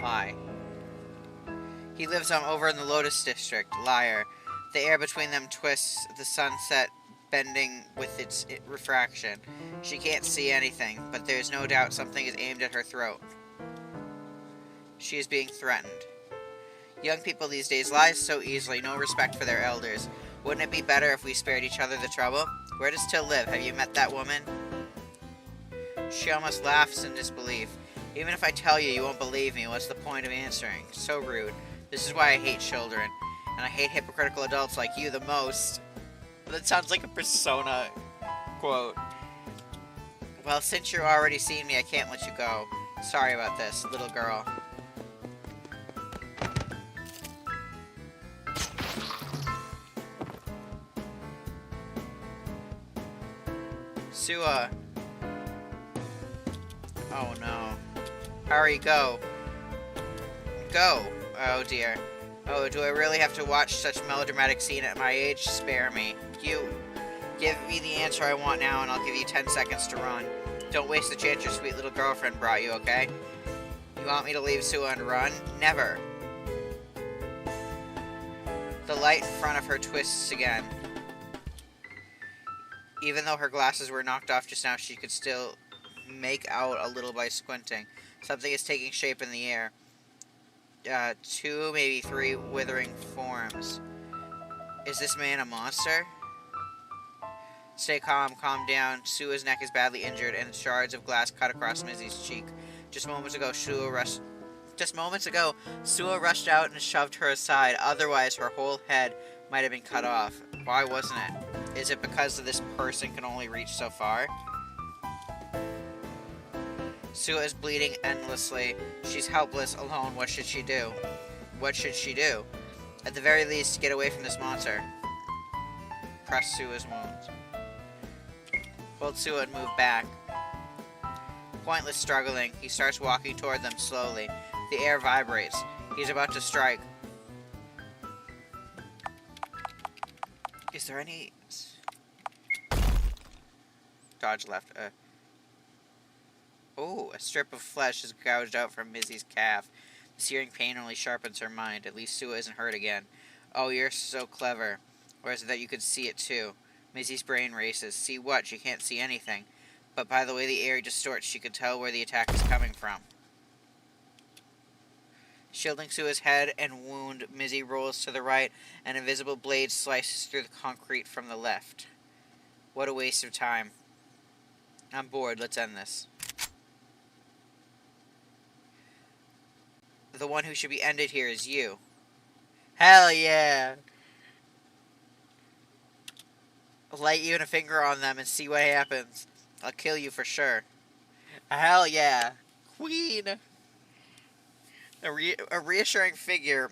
Lie. He lives over in the Lotus District. Liar. The air between them twists, the sunset bending with its refraction. She can't see anything, but there's no doubt something is aimed at her throat. She is being threatened. Young people these days lie so easily, no respect for their elders. Wouldn't it be better if we spared each other the trouble? Where does Till live? Have you met that woman? She almost laughs in disbelief. Even if I tell you, you won't believe me. What's the point of answering? So rude. This is why I hate children. And I hate hypocritical adults like you the most. That sounds like a Persona quote. Well, since you're already seeing me, I can't let you go. Sorry about this, little girl. Sua. Oh no. Hurry, go. Go. Oh dear. Oh, do I really have to watch such melodramatic scene at my age? Spare me. Give me the answer I want now, and I'll give you 10 seconds to run. Don't waste the chance your sweet little girlfriend brought you, okay? You want me to leave Sua and run? Never. The light in front of her twists again. Even though her glasses were knocked off just now, she could still make out a little by squinting. Something is taking shape in the air. 2, maybe 3 withering forms. Is this man a monster? Stay calm, calm down. Sua's neck is badly injured, and shards of glass cut across Mizzy's cheek. Just moments ago, Sua rushed out and shoved her aside. Otherwise, her whole head might have been cut off. Why wasn't it? Is it because this person can only reach so far? Sua is bleeding endlessly. She's helpless, alone. What should she do? What should she do? At the very least, get away from this monster. Press Sua's wounds. Hold Sua and move back. Pointless struggling. He starts walking toward them slowly. The air vibrates. He's about to strike. Is there any... Dodge left. Oh, a strip of flesh is gouged out from Mizzy's calf. The searing pain only sharpens her mind. At least Sua isn't hurt again. Oh, you're so clever. Or is it that you could see it too? Mizzy's brain races. See what? She can't see anything. But by the way the air distorts, she could tell where the attack is coming from. Shielding Sua's head and wound, Mizzy rolls to the right. An invisible blade slices through the concrete from the left. What a waste of time. I'm bored. Let's end this. The one who should be ended here is you. Hell yeah! I'll light you and a finger on them and see what happens. I'll kill you for sure. Hell yeah. Queen! A reassuring figure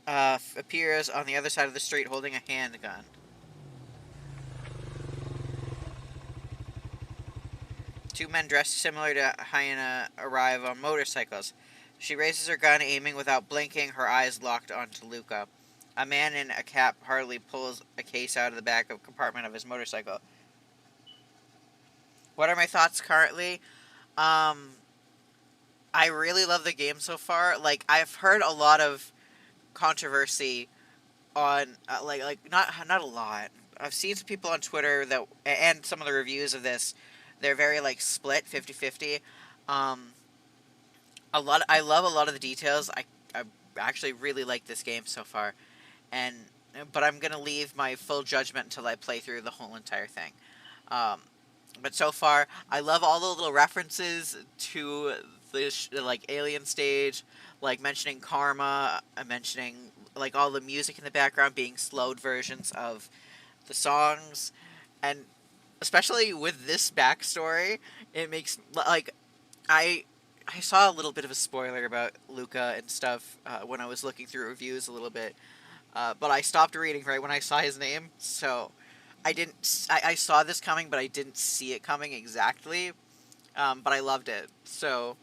appears on the other side of the street holding a handgun. Two men dressed similar to Hyena arrive on motorcycles. She raises her gun, aiming without blinking, her eyes locked onto Luca. A man in a cap hardly pulls a case out of the back of compartment of his motorcycle. What are my thoughts currently? I really love the game so far. Like, I've heard a lot of controversy on, not a lot. I've seen some people on Twitter that, and some of the reviews of this, they're very, like, split, 50-50. I love a lot of the details. I actually really like this game so far. But I'm going to leave my full judgment until I play through the whole entire thing. But so far, I love all the little references to the like alien stage, like mentioning karma, mentioning like all the music in the background being slowed versions of the songs, and especially with this backstory, it makes like I saw a little bit of a spoiler about Luca and stuff when I was looking through reviews a little bit, but I stopped reading right when I saw his name, so I saw this coming, but I didn't see it coming exactly, but I loved it, so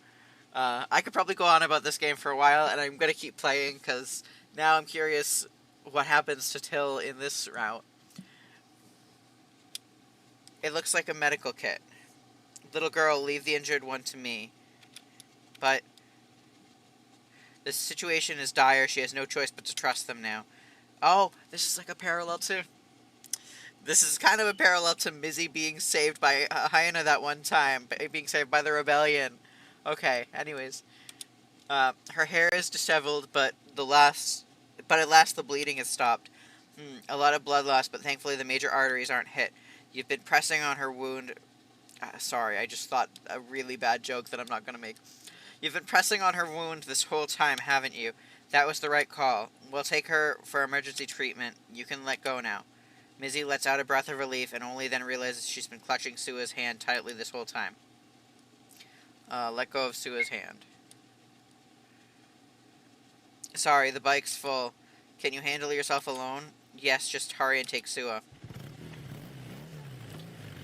I could probably go on about this game for a while, and I'm going to keep playing, because now I'm curious what happens to Till in this route. It looks like a medical kit. Little girl, leave the injured one to me. But the situation is dire. She has no choice but to trust them now. Oh, this is like a parallel to... This is kind of a parallel to Mizzy being saved by Hyena that one time. Being saved by the rebellion. Okay, anyways. Her hair is disheveled, but at last the bleeding has stopped. A lot of blood loss, but thankfully the major arteries aren't hit. You've been pressing on her wound... sorry, I just thought a really bad joke that I'm not going to make. You've been pressing on her wound this whole time, haven't you? That was the right call. We'll take her for emergency treatment. You can let go now. Mizzy lets out a breath of relief and only then realizes she's been clutching Sua's hand tightly this whole time. Let go of Sua's hand. Sorry, the bike's full. Can you handle yourself alone? Yes, just hurry and take Sua.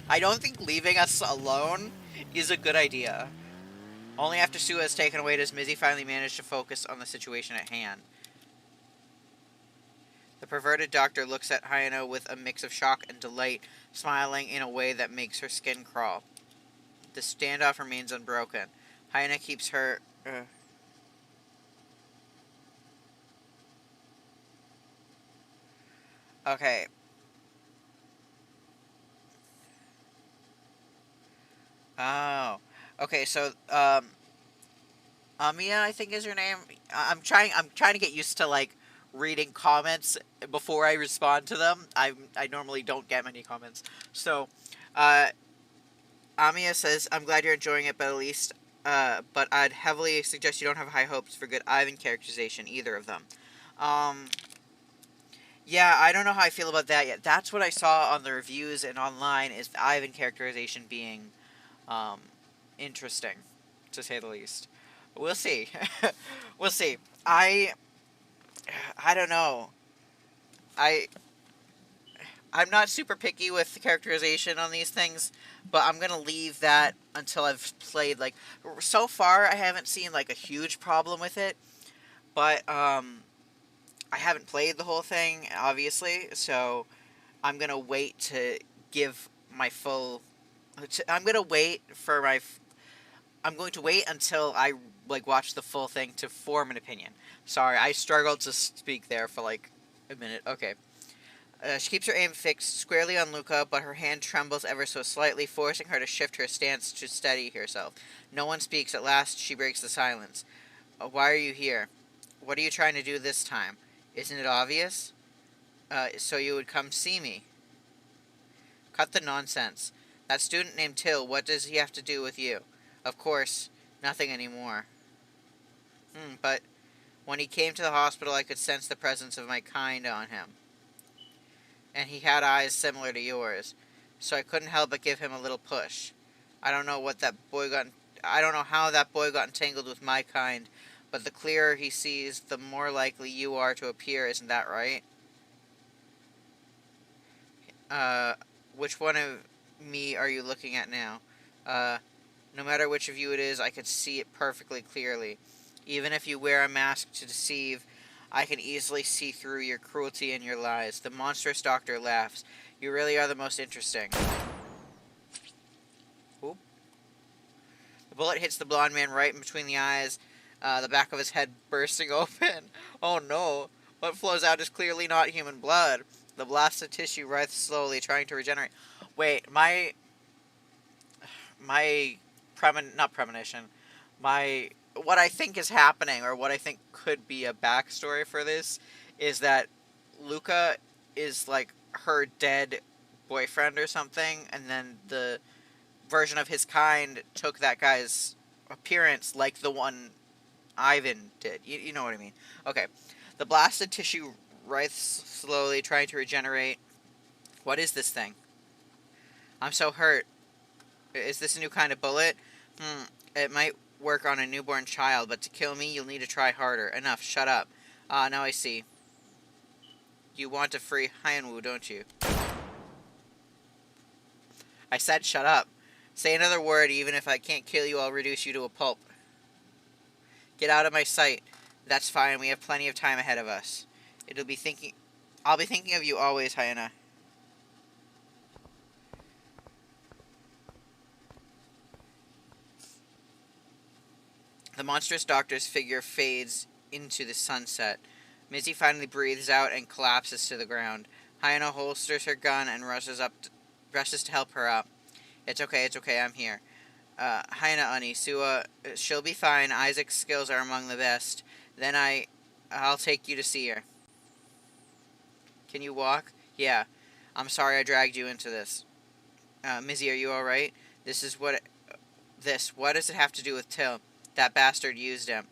I don't think leaving us alone is a good idea. Only after Sua is taken away does Mizzy finally manage to focus on the situation at hand. The perverted doctor looks at Hyena with a mix of shock and delight, smiling in a way that makes her skin crawl. The standoff remains unbroken. Hyena keeps her... Okay. Oh. Okay, so, Amia, I think is her name. I'm trying to get used to, like, reading comments before I respond to them. I normally don't get many comments. So, uh, Amia says, I'm glad you're enjoying it, but I'd heavily suggest you don't have high hopes for good Ivan characterization, either of them. Um, yeah, I don't know how I feel about that yet. That's what I saw on the reviews and online, is the Ivan characterization being, um, interesting, to say the least. We'll see. We'll see. I don't know. I I'm not super picky with the characterization on these things, but I'm gonna leave that until I've played. Like, so far, I haven't seen like a huge problem with it, but I haven't played the whole thing, obviously. So I'm gonna wait to give my full. I'm gonna wait for my. I'm going to wait until I like watch the full thing to form an opinion. Sorry, I struggled to speak there for like a minute. Okay. She keeps her aim fixed squarely on Luca, but her hand trembles ever so slightly, forcing her to shift her stance to steady herself. No one speaks. At last, she breaks the silence. Why are you here? What are you trying to do this time? Isn't it obvious? So you would come see me. Cut the nonsense. That student named Till, what does he have to do with you? Of course, nothing anymore. But when he came to the hospital, I could sense the presence of my kind on him. And he had eyes similar to yours, so I couldn't help but give him a little push. I don't know what that boy got. I don't know how that boy got entangled with my kind, but the clearer he sees, the more likely you are to appear. Isn't that right? Uh, which one of me are you looking at now? Uh, no matter which of you it is, I could see it perfectly clearly. Even if you wear a mask to deceive, I can easily see through your cruelty and your lies. The monstrous doctor laughs. You really are the most interesting. Oop. The bullet hits the blonde man right in between the eyes, the back of his head bursting open. Oh no. What flows out is clearly not human blood. The blasted tissue writhes slowly, trying to regenerate. Wait, my not premonition, my what I think is happening, or what I think could be a backstory for this, is that Luca is like her dead boyfriend or something, and then the version of his kind took that guy's appearance like the one Ivan did. You know what I mean? Okay. The blasted tissue writhes slowly, trying to regenerate. What is this thing? I'm so hurt. Is this a new kind of bullet? It might work on a newborn child, but to kill me, you'll need to try harder. Enough, shut up. Ah, now I see. You want to free Hyanwu, don't you? I said shut up. Say another word, even if I can't kill you, I'll reduce you to a pulp. Get out of my sight. That's fine, we have plenty of time ahead of us. I'll be thinking of you always, Hyena. The monstrous doctor's figure fades into the sunset. Mizzy finally breathes out and collapses to the ground. Hyena holsters her gun and rushes to help her up. It's okay, I'm here. Hyena, Ani, Sua, she'll be fine. Isaac's skills are among the best. Then I'll take you to see her. Can you walk? Yeah. I'm sorry I dragged you into this. Mizzy, are you alright? What does it have to do with Till? That bastard used him.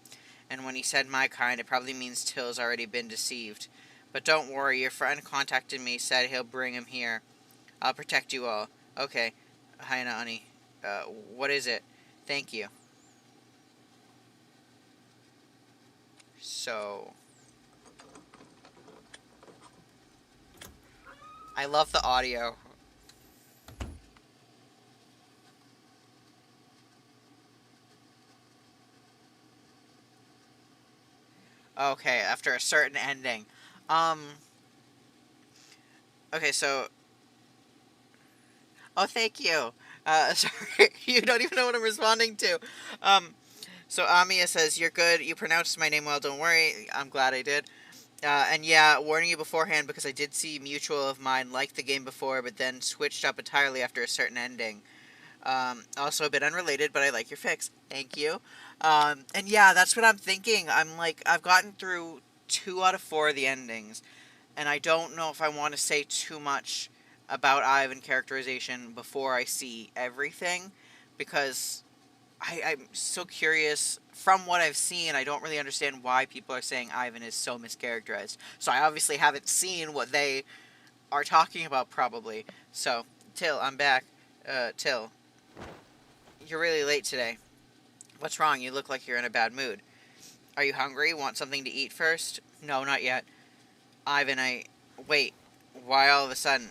And when he said my kind, it probably means Till's already been deceived. But don't worry, your friend contacted me, said he'll bring him here. I'll protect you all. Okay, Hyena Ani. What is it? Thank you. So, I love the audio. Okay, after a certain ending. Um, Okay, so... Oh, thank you. Sorry, you don't even know what I'm responding to. Um, so Amia says, "You're good. You pronounced my name well. Don't worry. I'm glad I did. And yeah, warning you beforehand because I did see mutual of mine liked the game before, but then switched up entirely after a certain ending. Also a bit unrelated, but I like your fix. Thank you. And yeah, that's what I'm thinking. I'm like, I've gotten through 2 out of 4 of the endings, and I don't know if I want to say too much about Ivan characterization before I see everything, because I'm so curious. From what I've seen, I don't really understand why people are saying Ivan is so mischaracterized. So I obviously haven't seen what they are talking about, probably. So, Till, I'm back. Till, you're really late today. What's wrong? You look like you're in a bad mood. Are you hungry? Want something to eat first? No, not yet. Ivan, Wait. Why all of a sudden?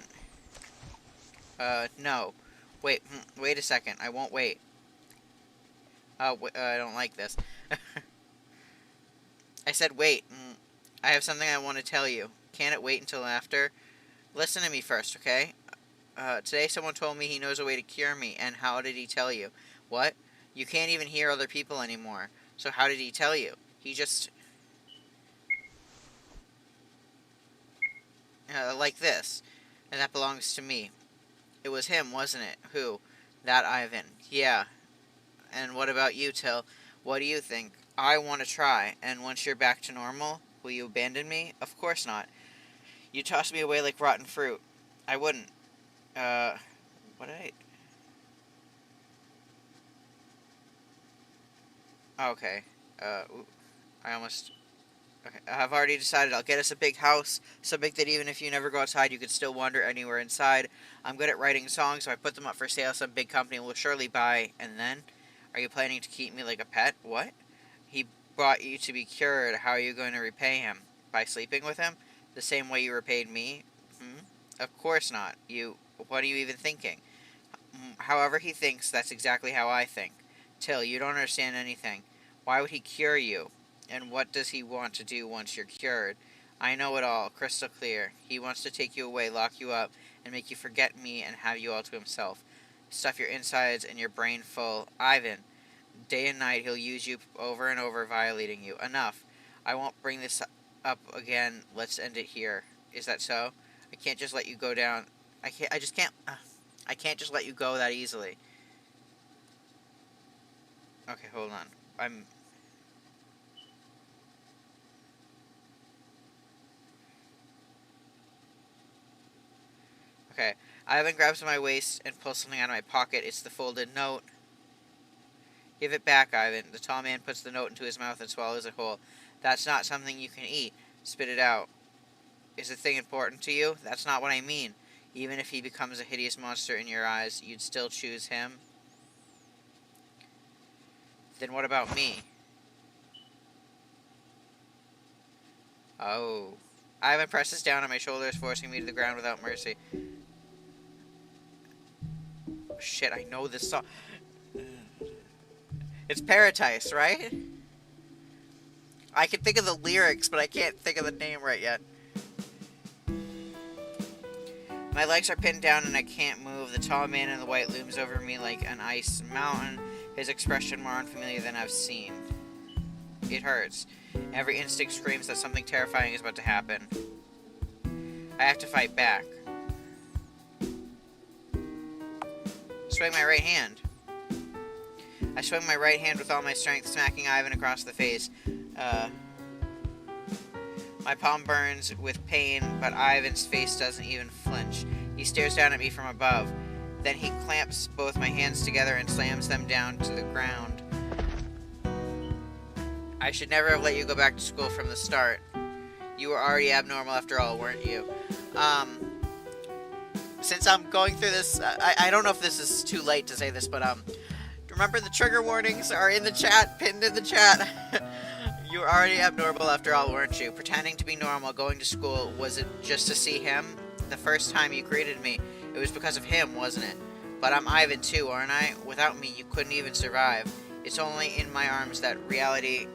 No. Wait a second. I won't wait. I don't like this. I said wait. I have something I want to tell you. Can't it wait until after? Listen to me first, okay? Today someone told me he knows a way to cure me, and how did he tell you? What? You can't even hear other people anymore. So how did he tell you? He just... like this. And that belongs to me. It was him, wasn't it? Who? That Ivan. Yeah. And what about you, Till? What do you think? I want to try, and once you're back to normal, will you abandon me? Of course not. You toss me away like rotten fruit. I wouldn't. What did I... Okay. I almost... Okay, I've already decided I'll get us a big house, so big that even if you never go outside, you could still wander anywhere inside. I'm good at writing songs, so I put them up for sale. Some big company will surely buy. And then, are you planning to keep me like a pet? What? He brought you to be cured. How are you going to repay him? By sleeping with him? The same way you repaid me? Hmm? Of course not. What are you even thinking? However he thinks, that's exactly how I think. Till, you don't understand anything. Why would he cure you? And what does he want to do once you're cured? I know it all, crystal clear. He wants to take you away, lock you up, and make you forget me and have you all to himself. Stuff your insides and your brain full. Ivan, day and night he'll use you over and over, violating you. Enough. I won't bring this up again. Let's end it here. Is that so? I can't just let you go down. I can't just let you go that easily. Okay, hold on. I'm... Okay. Ivan grabs my waist and pulls something out of my pocket. It's the folded note. Give it back, Ivan. The tall man puts the note into his mouth and swallows it whole. That's not something you can eat. Spit it out. Is the thing important to you? That's not what I mean. Even if he becomes a hideous monster in your eyes, you'd still choose him? Then what about me? Oh. Ivan presses down on my shoulders, forcing me to the ground without mercy. Shit, I know this song. It's Paradise, right? I can think of the lyrics, but I can't think of the name right yet. My legs are pinned down and I can't move. The tall man in the white looms over me like an ice mountain, his expression more unfamiliar than I've seen. It hurts. Every instinct screams that something terrifying is about to happen. I have to fight back. Swing my right hand. I swing my right hand with all my strength, smacking Ivan across the face. My palm burns with pain, but Ivan's face doesn't even flinch. He stares down at me from above. Then he clamps both my hands together and slams them down to the ground. I should never have let you go back to school from the start. You were already abnormal after all, weren't you? Since I'm going through this, I don't know if this is too late to say this, but, remember the trigger warnings are in the chat, pinned in the chat. You were already abnormal after all, weren't you? Pretending to be normal, going to school, was it just to see him? The first time you greeted me, it was because of him, wasn't it? But I'm Ivan too, aren't I? Without me, you couldn't even survive. It's only in my arms that reality,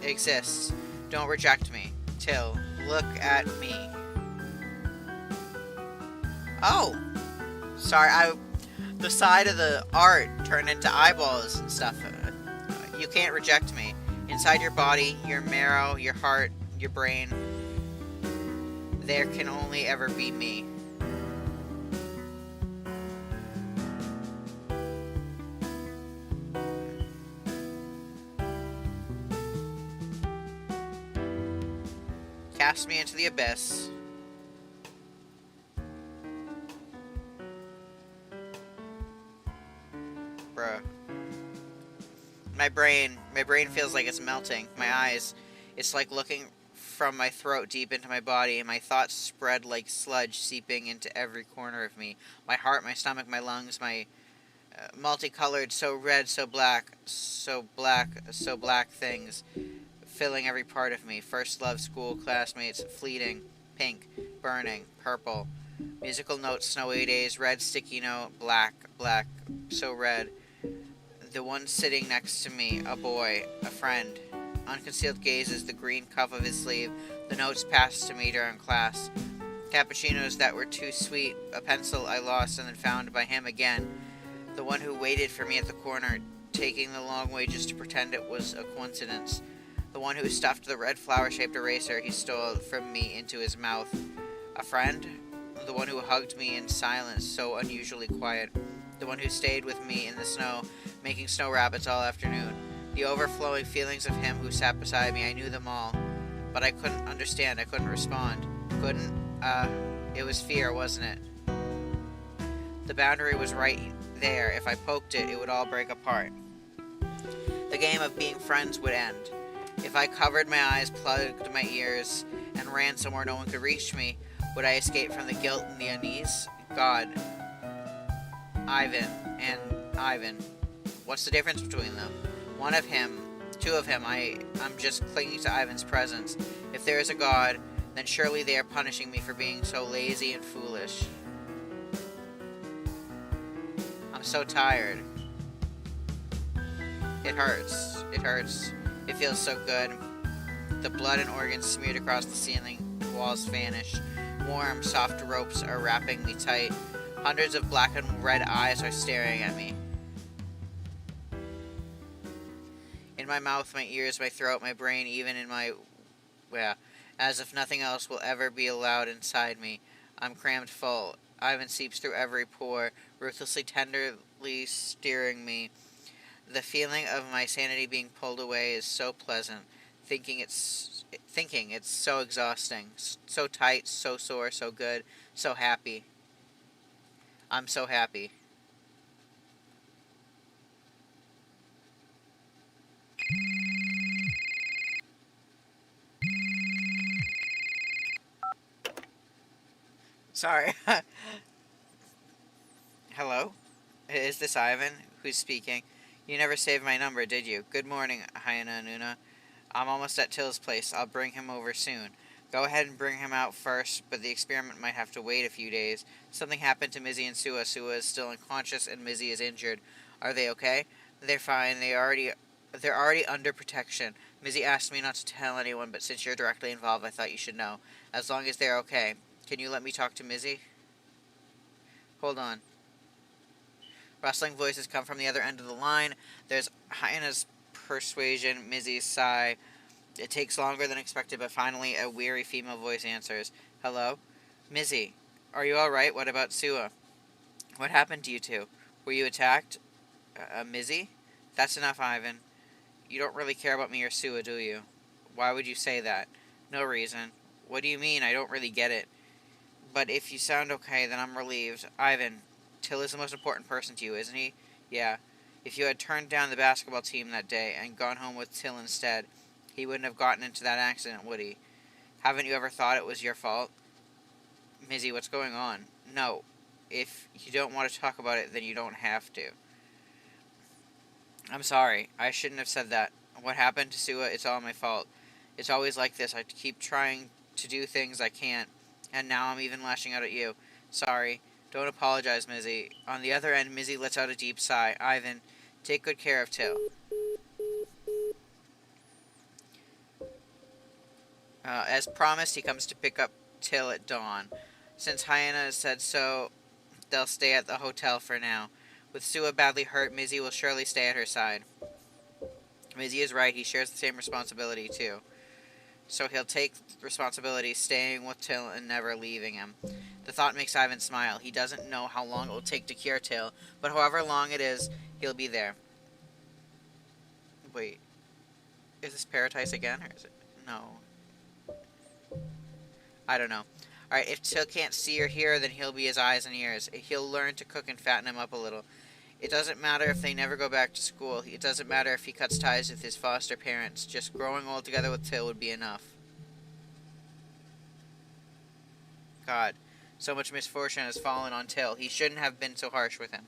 exists. Don't reject me. Till, look at me. Oh, sorry. The side of the art turned into eyeballs and stuff. You can't reject me. Inside your body, your marrow, your heart, your brain, there can only ever be me. Cast me into the abyss. Bruh. My brain feels like it's melting. My eyes, it's like looking from my throat deep into my body, and my thoughts spread like sludge seeping into every corner of me. My heart, my stomach, my lungs, my multicolored, so red, so black, so black, so black things filling every part of me. First love, school, classmates, fleeting, pink, burning, purple. Musical notes, snowy days, red sticky note, black, black, so red. The one sitting next to me, a boy, a friend. Unconcealed gazes, the green cuff of his sleeve, the notes passed to me during class. Cappuccinos that were too sweet, a pencil I lost and then found by him again. The one who waited for me at the corner, taking the long way just to pretend it was a coincidence. The one who stuffed the red flower-shaped eraser he stole from me into his mouth. A friend? The one who hugged me in silence, so unusually quiet. The one who stayed with me in the snow, making snow rabbits all afternoon. The overflowing feelings of him who sat beside me, I knew them all. But I couldn't understand, I couldn't respond. Couldn't, it was fear, wasn't it? The boundary was right there. If I poked it, it would all break apart. The game of being friends would end. If I covered my eyes, plugged my ears, and ran somewhere no one could reach me, would I escape from the guilt and the unease? God. Ivan and Ivan. What's the difference between them? One of him, two of him, I'm just clinging to Ivan's presence. If there is a God, then surely they are punishing me for being so lazy and foolish. I'm so tired. It hurts. It hurts. It feels so good. The blood and organs smeared across the ceiling, walls vanish. Warm, soft ropes are wrapping me tight. Hundreds of black and red eyes are staring at me. In my mouth, my ears, my throat, my brain, even in my... well, as if nothing else will ever be allowed inside me. I'm crammed full. Ivan seeps through every pore, ruthlessly, tenderly steering me. The feeling of my sanity being pulled away is so pleasant. Thinking it's so exhausting. So tight, so sore, so good, so happy. I'm so happy. Sorry. Hello? Is this Ivan? Who's speaking? You never saved my number, did you? Good morning, Hyena Nuna. I'm almost at Till's place. I'll bring him over soon. Go ahead and bring him out first, but the experiment might have to wait a few days. Something happened to Mizzy and Sua. Sua is still unconscious and Mizzy is injured. Are they okay? They're fine. They're already under protection. Mizzy asked me not to tell anyone, but since you're directly involved, I thought you should know. As long as they're okay. Can you let me talk to Mizzy? Hold on. Rustling voices come from the other end of the line. There's Hyena's persuasion, Mizzy's sigh. It takes longer than expected, but finally a weary female voice answers. Hello? Mizzy, are you alright? What about Sua? What happened to you two? Were you attacked? Mizzy? That's enough, Ivan. You don't really care about me or Sua, do you? Why would you say that? No reason. What do you mean? I don't really get it. But if you sound okay, then I'm relieved. Ivan, Till is the most important person to you, isn't he? Yeah. If you had turned down the basketball team that day and gone home with Till instead, he wouldn't have gotten into that accident, would he? Haven't you ever thought it was your fault? Mizzy, what's going on? No. If you don't want to talk about it, then you don't have to. I'm sorry. I shouldn't have said that. What happened to Sua, it's all my fault. It's always like this. I keep trying to do things I can't, and now I'm even lashing out at you. Sorry. Don't apologize, Mizzy. On the other end, Mizzy lets out a deep sigh. Ivan, take good care of Till. As promised, he comes to pick up Till at dawn. Since Hyena said so, they'll stay at the hotel for now. With Sua badly hurt, Mizzy will surely stay at her side. Mizzy is right, he shares the same responsibility too. So he'll take responsibility staying with Till and never leaving him. The thought makes Ivan smile. He doesn't know how long it will take to cure Till, but however long it is, he'll be there. Wait, is this Paradise again, or is it? No. I don't know. Alright, if Till can't see or hear, then he'll be his eyes and ears. He'll learn to cook and fatten him up a little. It doesn't matter if they never go back to school. It doesn't matter if he cuts ties with his foster parents. Just growing old together with Till would be enough. God, so much misfortune has fallen on Till. He shouldn't have been so harsh with him.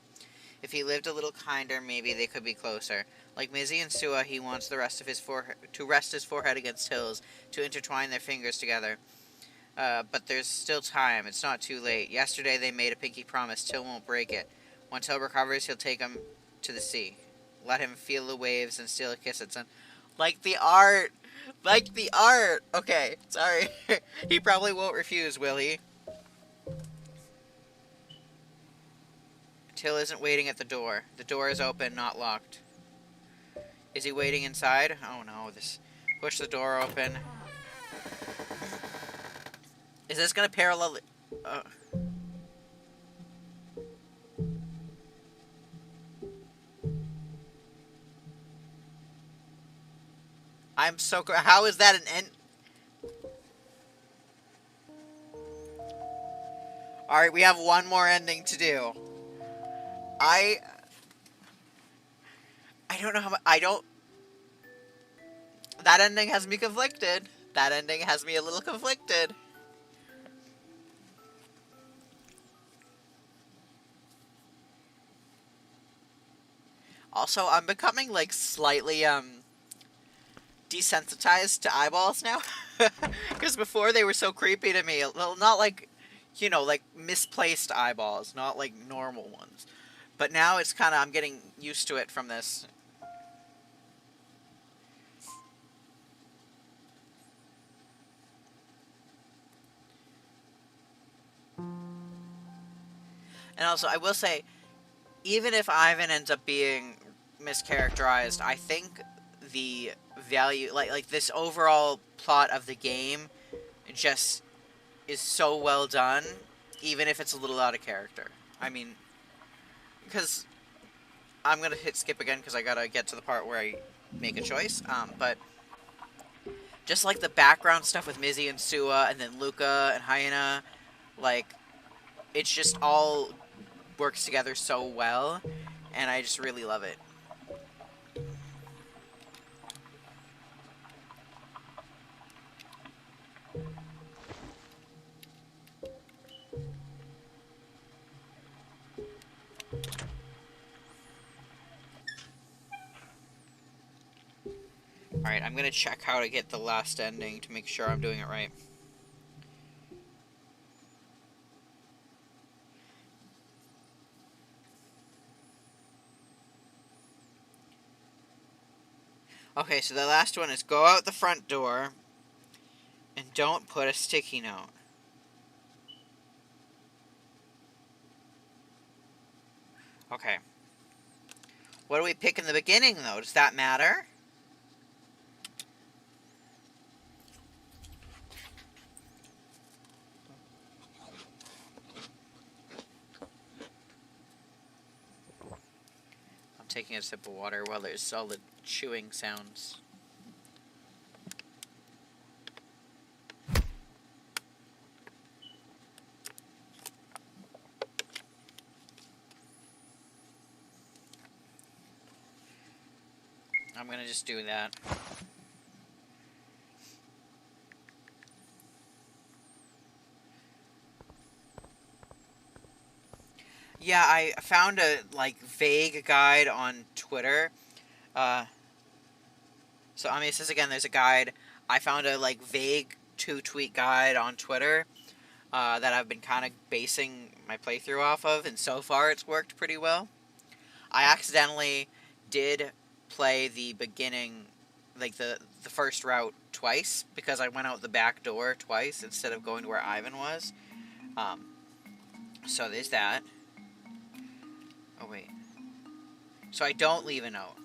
If he lived a little kinder, maybe they could be closer. Like Mizzy and Sua, he wants the rest of his to rest his forehead against Till's, to intertwine their fingers together. But there's still time. It's not too late. Yesterday they made a pinky promise. Till won't break it. When Till recovers, he'll take him to the sea. Let him feel the waves and steal a kiss at sun. Like the art! Like the art! Okay, sorry. He probably won't refuse, will he? Till isn't waiting at the door. The door is open, not locked. Is he waiting inside? Oh no, this... Push the door open. Is this gonna parallel... I'm so... How is that an end... Alright, we have one more ending to do. I don't know how much... I don't... That ending has me conflicted. That ending has me a little conflicted. Also, I'm becoming, like, slightly, desensitized to eyeballs now. Because before they were so creepy to me. Well, not like, you know, like misplaced eyeballs, not like normal ones. But now it's kind of, I'm getting used to it from this. And also, I will say, even if Ivan ends up being mischaracterized, I think the value, like this overall plot of the game just is so well done, even if it's a little out of character. I mean, because I'm gonna hit skip again because I gotta get to the part where I make a choice. But just like the background stuff with Mizzy and Sua, and then Luca and Hyena, like it's just all works together so well, and I just really love it. Alright, I'm gonna check how to get the last ending to make sure I'm doing it right. Okay, so the last one is go out the front door and don't put a sticky note. Okay. What do we pick in the beginning, though? Does that matter? I'm taking a sip of water while there's all the chewing sounds. I'm gonna just do that. Yeah, I found a, like, vague guide on Twitter. So, I mean, it says again, there's a guide. I found a, like, vague 2-tweet guide on Twitter that I've been kind of basing my playthrough off of, and so far it's worked pretty well. I accidentally did play the beginning, like, the first route twice, because I went out the back door twice instead of going to where Ivan was. Um, so there's that. Oh, wait. So I don't leave a note.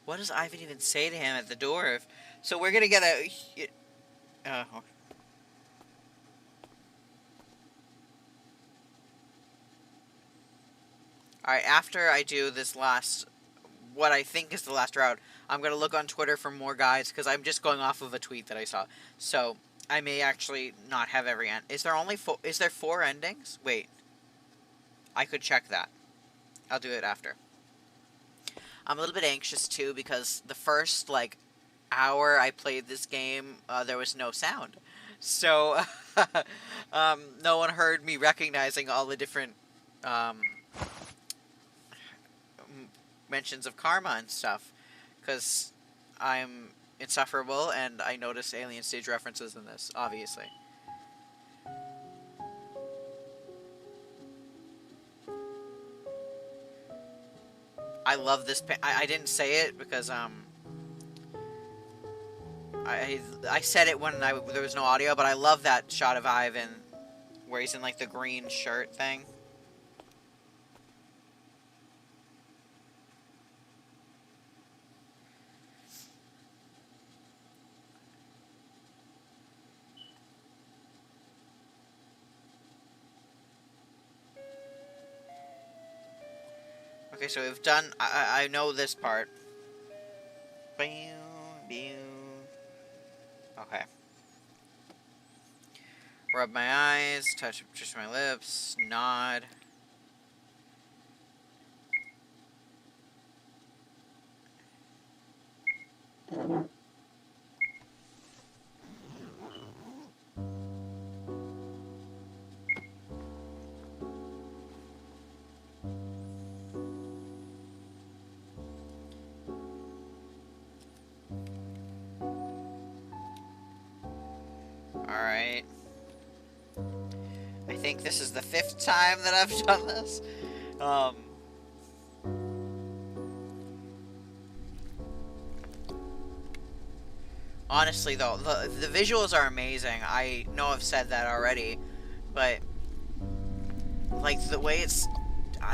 What does Ivan even say to him at the door? So we're gonna get a... Alright, after I do this last... what I think is the last route, I'm gonna look on Twitter for more guides, because I'm just going off of a tweet that I saw. So, I may actually not have every end. Is there only is there 4 endings? Wait. I could check that. I'll do it after. I'm a little bit anxious, too, because the first, like, hour I played this game, there was no sound. So, no one heard me recognizing all the different, mentions of karma and stuff, because I'm insufferable and I notice alien stage references in this, obviously. I love this. I didn't say it because I said it when there was no audio, but I love that shot of Ivan where he's in like the green shirt thing. Okay, so we've done... I know this part. Okay. Rub my eyes, touch just my lips, nod. Alright. I think this is the 5th time that I've done this. Honestly, though, the visuals are amazing. I know I've said that already, but, like, the way it's...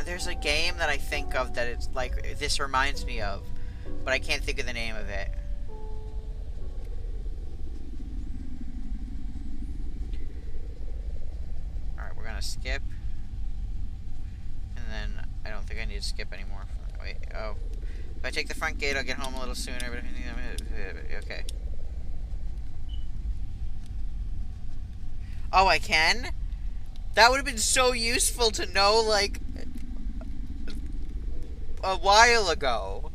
there's a game that I think of that it's, like, this reminds me of, but I can't think of the name of it. Alright, we're gonna skip. And then, I don't think I need to skip anymore. Wait, oh. If I take the front gate, I'll get home a little sooner, but... okay. Oh, I can? That would have been so useful to know, like, a while ago.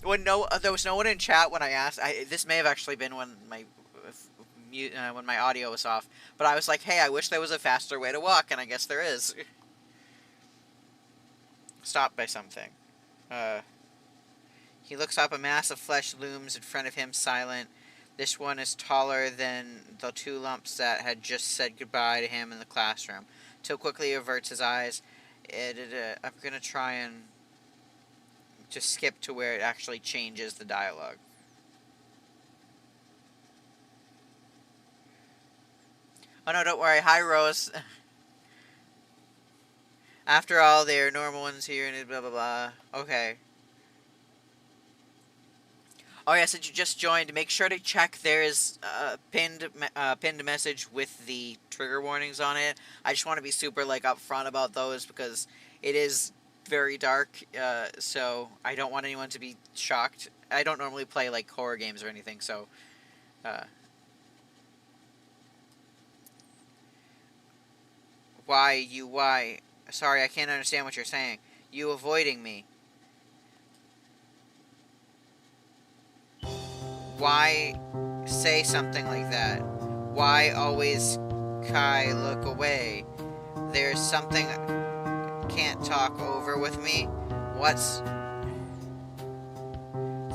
When there was no one in chat when I asked. This may have actually been when my audio was off. But I was like, hey, I wish there was a faster way to walk, and I guess there is. Stopped by something. He looks up. A mass of flesh looms in front of him, silent. This one is taller than the 2 lumps that had just said goodbye to him in the classroom. Till quickly averts his eyes. I'm going to try and just skip to where it actually changes the dialogue. Oh no, don't worry. Hi, Rose. After all, they are normal ones here and blah blah blah. Okay. Oh yeah, since you just joined, make sure to check there is a pinned message with the trigger warnings on it. I just want to be super like upfront about those because it is very dark, so I don't want anyone to be shocked. I don't normally play like horror games or anything, so why? Sorry, I can't understand what you're saying. You avoiding me. Why say something like that? Why always Kai look away? There's something can't talk over with me? What's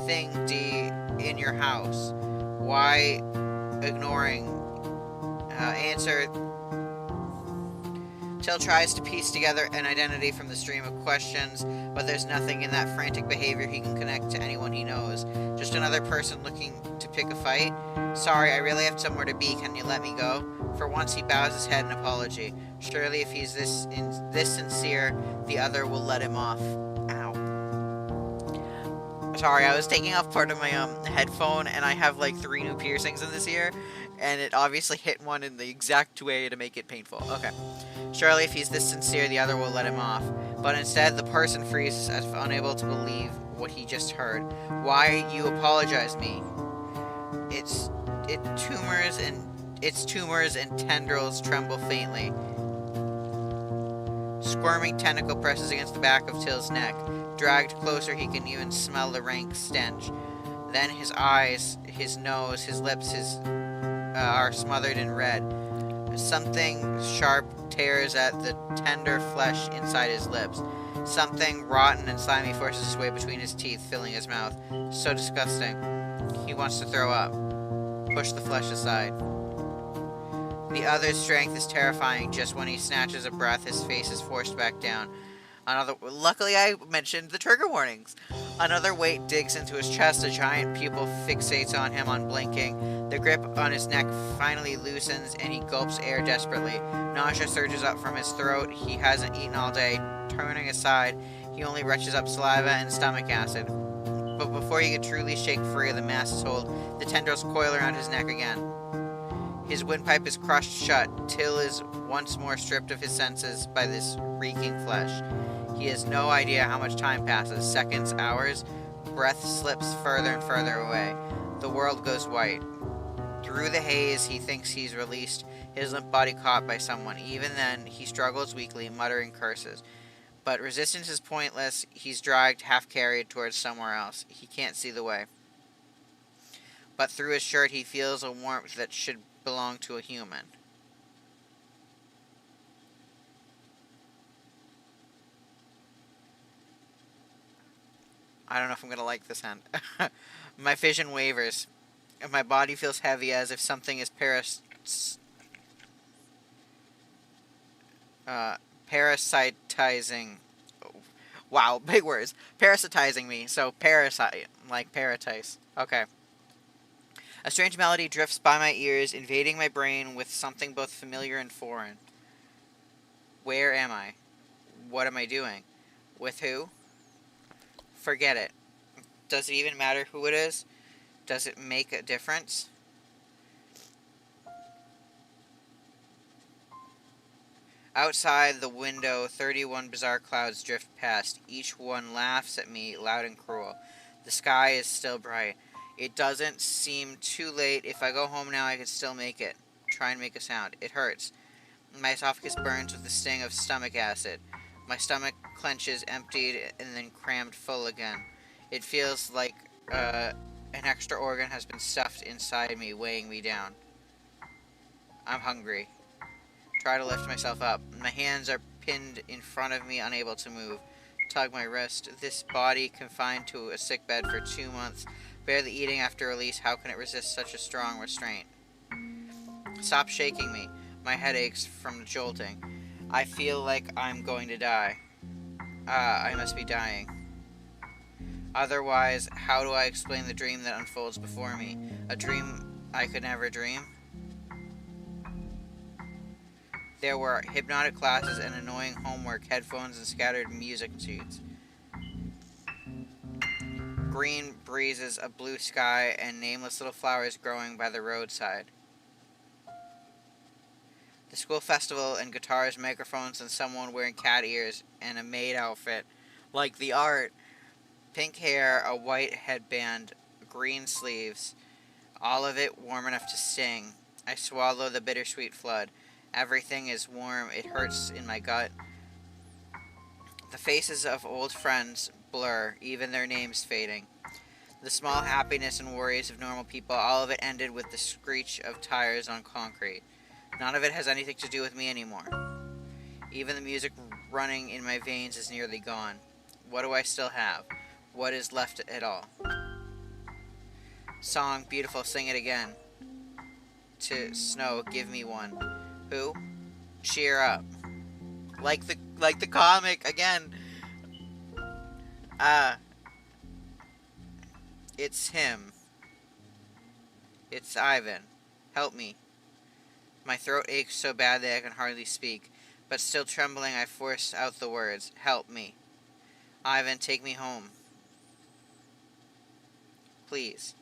thing D in your house? Why ignoring answer, Till tries to piece together an identity from the stream of questions, but there's nothing in that frantic behavior he can connect to anyone he knows. Just another person looking to pick a fight. Sorry, I really have somewhere to be. Can you let me go? For once, he bows his head in apology. Surely, if he's this sincere, the other will let him off. Ow. Sorry, I was taking off part of my headphone, and I have like 3 new piercings in this ear, and it obviously hit one in the exact way to make it painful. Okay. Surely, if he's this sincere, the other will let him off. But instead, the person freezes as if unable to believe what he just heard. Why you apologize me? Its tumors and tendrils tremble faintly. Squirming tentacle presses against the back of Till's neck. Dragged closer, he can even smell the rank stench. Then his eyes, his nose, his lips, are smothered in red. Something sharp tears at the tender flesh inside his lips. Something rotten and slimy forces its way between his teeth, filling his mouth. So disgusting. He wants to throw up. Push the flesh aside. The other's strength is terrifying. Just when he snatches a breath, his face is forced back down. Luckily, I mentioned the trigger warnings. Another weight digs into his chest. A giant pupil fixates on him, unblinking. The grip on his neck finally loosens, and he gulps air desperately. Nausea surges up from his throat. He hasn't eaten all day. Turning aside, he only retches up saliva and stomach acid. But before he can truly shake free of the mass's hold, the tendrils coil around his neck again. His windpipe is crushed shut. Till is once more stripped of his senses by this reeking flesh. He has no idea how much time passes. Seconds, hours. Breath slips further and further away. The world goes white. Through the haze, he thinks he's released, his limp body caught by someone. Even then, he struggles weakly, muttering curses. But resistance is pointless. He's dragged, half-carried, towards somewhere else. He can't see the way. But through his shirt, he feels a warmth that should belong to a human. I don't know if I'm going to like this end. My vision wavers. My body feels heavy as if something is parasitizing. Wow, big words. Parasitizing me. So parasite, like paradise. Okay. A strange melody drifts by my ears, invading my brain with something both familiar and foreign. Where am I? What am I doing? With who? Forget it. Does it even matter who it is? Does it make a difference? Outside the window, 31 bizarre clouds drift past. Each one laughs at me, loud and cruel. The sky is still bright. It doesn't seem too late. If I go home now, I could still make it. Try and make a sound. It hurts. My esophagus burns with the sting of stomach acid. My stomach clenches, emptied, and then crammed full again. It feels like an extra organ has been stuffed inside me, weighing me down. I'm hungry. Try to lift myself up. My hands are pinned in front of me, unable to move. Tug my wrist. This body confined to a sickbed for 2 months, barely eating after release. How can it resist such a strong restraint? Stop shaking me. My head aches from jolting. I feel like I'm going to die. I must be dying. Otherwise, how do I explain the dream that unfolds before me? A dream I could never dream? There were hypnotic classes and annoying homework, headphones, and scattered music sheets. Green breezes, a blue sky, and nameless little flowers growing by the roadside. The school festival and guitars, microphones, and someone wearing cat ears and a maid outfit. Like the art. Pink hair, a white headband, green sleeves. All of it warm enough to sting. I swallow the bittersweet flood. Everything is warm. It hurts in my gut. The faces of old friends blur, even their names fading. The small happiness and worries of normal people, all of it ended with the screech of tires on concrete. None of it has anything to do with me anymore. Even the music running in my veins is nearly gone. What do I still have? What is left at all? Song, beautiful, sing it again. to snow. Give me one. Who? Cheer up. Like the comic again. Uh, it's him. It's Ivan. Help me. My throat aches so badly I can hardly speak, but still trembling I force out the words. Help me. Ivan, take me home. Please.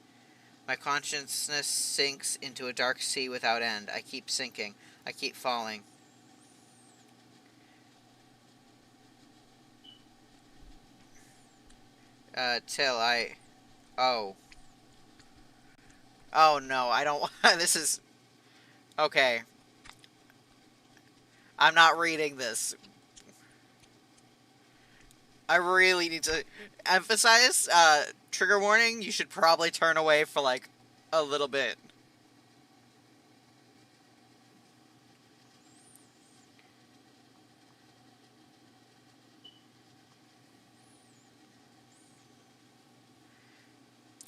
My consciousness sinks into a dark sea without end. I keep sinking. I keep falling. Till I... Oh. Oh no, I don't... This is... Okay. I'm not reading this. I really need to emphasize, trigger warning, you should probably turn away for, like, a little bit.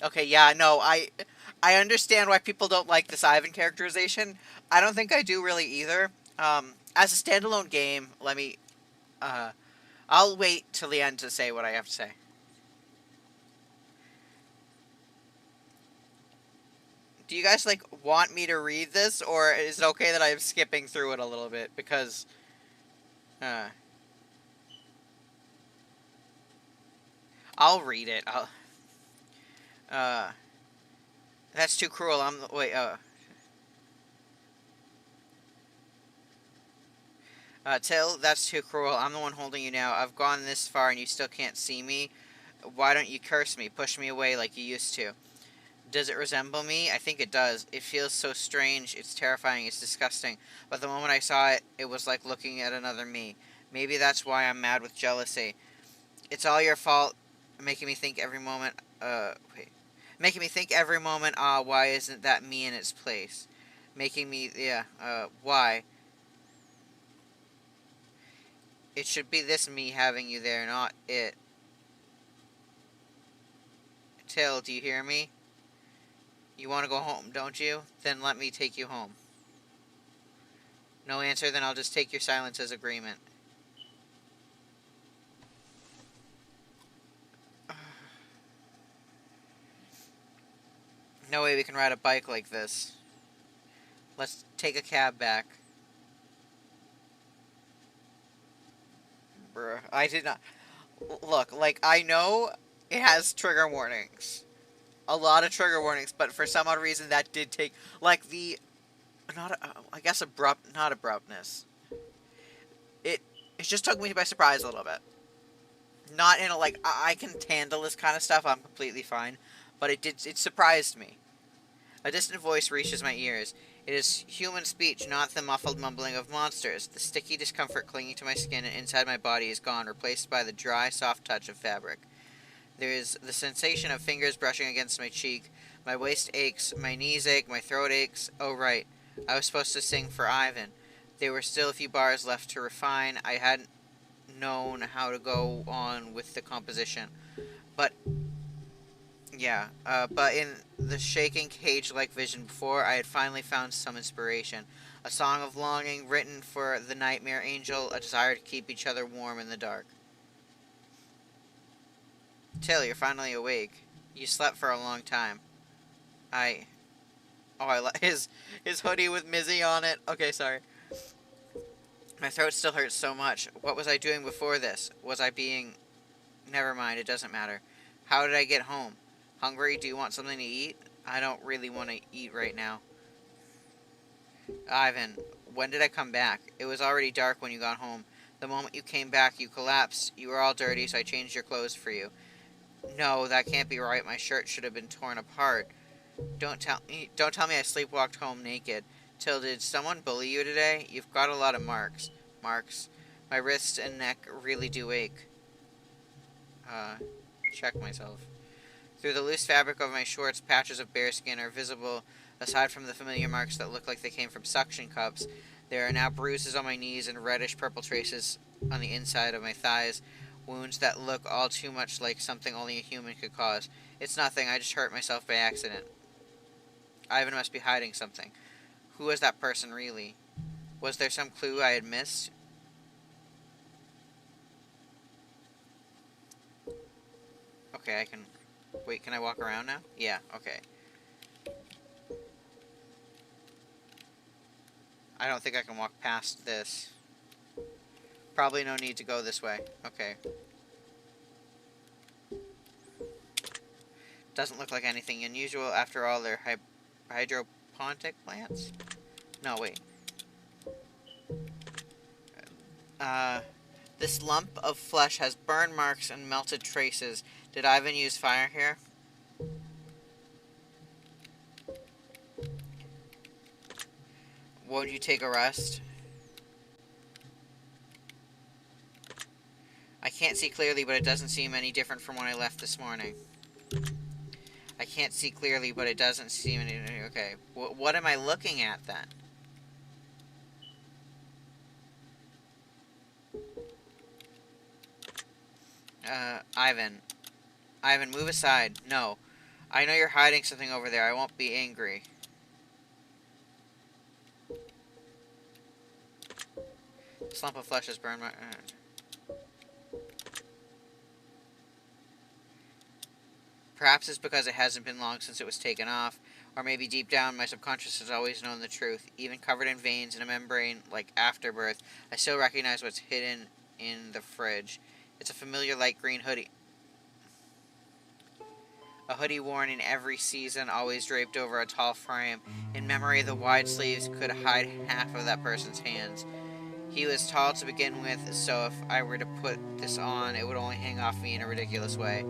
Okay, yeah, no, I understand why people don't like this Ivan characterization. I don't think I do really either. As a standalone game, uh, I'll wait till the end to say what I have to say. Do you guys, like, want me to read this, or is it okay that I'm skipping through it a little bit? Because, uh, I'll read it. Uh, that's too cruel. Wait, Till, that's too cruel. I'm the one holding you now. I've gone this far and you still can't see me. Why don't you curse me? Push me away like you used to. Does it resemble me? I think it does. It feels so strange. It's terrifying. It's disgusting. But the moment I saw it, it was like looking at another me. Maybe that's why I'm mad with jealousy. It's all your fault, making me think every moment, wait. Making me think every moment, why isn't that me in its place? Making me, yeah, why? It should be this me having you there, not it. Till, do you hear me? You want to go home, don't you? Then let me take you home. No answer, then I'll just take your silence as agreement. No way we can ride a bike like this. Let's take a cab back. Bruh, I did not... Look, like, I know it has trigger warnings. A lot of trigger warnings, but for some odd reason that did take... Like, the... Not, I guess not abruptness. It, it just took me by surprise a little bit. Not in a, like, I can handle this kind of stuff, I'm completely fine. But it surprised me. A distant voice reaches my ears. It is human speech, not the muffled mumbling of monsters. The sticky discomfort clinging to my skin and inside my body is gone, replaced by the dry, soft touch of fabric. There is the sensation of fingers brushing against my cheek. My waist aches, my knees ache, my throat aches. Oh, right. I was supposed to sing for Ivan. There were still a few bars left to refine. I hadn't known how to go on with the composition. But yeah, but in the shaking cage-like vision before, I had finally found some inspiration. A song of longing written for the nightmare angel, a desire to keep each other warm in the dark. Till, you're finally awake. You slept for a long time. I... Oh, I like his hoodie with Mizzy on it. Okay, sorry. My throat still hurts so much. What was I doing before this? Was I being... Never mind, it doesn't matter. How did I get home? Hungry? Do you want something to eat? I don't really want to eat right now. Ivan, when did I come back? It was already dark when you got home. The moment you came back, you collapsed. You were all dirty, so I changed your clothes for you. No, that can't be right. My shirt should have been torn apart. Don't tell me I sleepwalked home naked. Till, did someone bully you today? You've got a lot of marks. Marks. My wrists and neck really do ache. Check myself. Through the loose fabric of my shorts, patches of bare skin are visible. Aside from the familiar marks that look like they came from suction cups, there are now bruises on my knees and reddish-purple traces on the inside of my thighs. Wounds that look all too much like something only a human could cause. It's nothing, I just hurt myself by accident. Ivan must be hiding something. Who was that person really? Was there some clue I had missed? Okay, I can... Wait, can I walk around now? Yeah, okay. I don't think I can walk past this. Probably no need to go this way. Okay. Doesn't look like anything unusual. After all, they're hydroponic plants? No, wait. Uh, this lump of flesh has burn marks and melted traces. Did Ivan use fire here? Won't you take a rest? I can't see clearly, but it doesn't seem any different from when I left this morning. I can't see clearly, but it doesn't seem any... Okay. What am I looking at, then? Ivan. Ivan, move aside. No. I know you're hiding something over there. I won't be angry. This lump of flesh has burned my... Perhaps it's because it hasn't been long since it was taken off, or maybe deep down my subconscious has always known the truth. Even covered in veins and a membrane like afterbirth, I still recognize what's hidden in the fridge. It's a familiar light green hoodie. A hoodie worn in every season, always draped over a tall frame. In memory, the wide sleeves could hide half of that person's hands. He was tall to begin with, so if I were to put this on, it would only hang off me in a ridiculous way.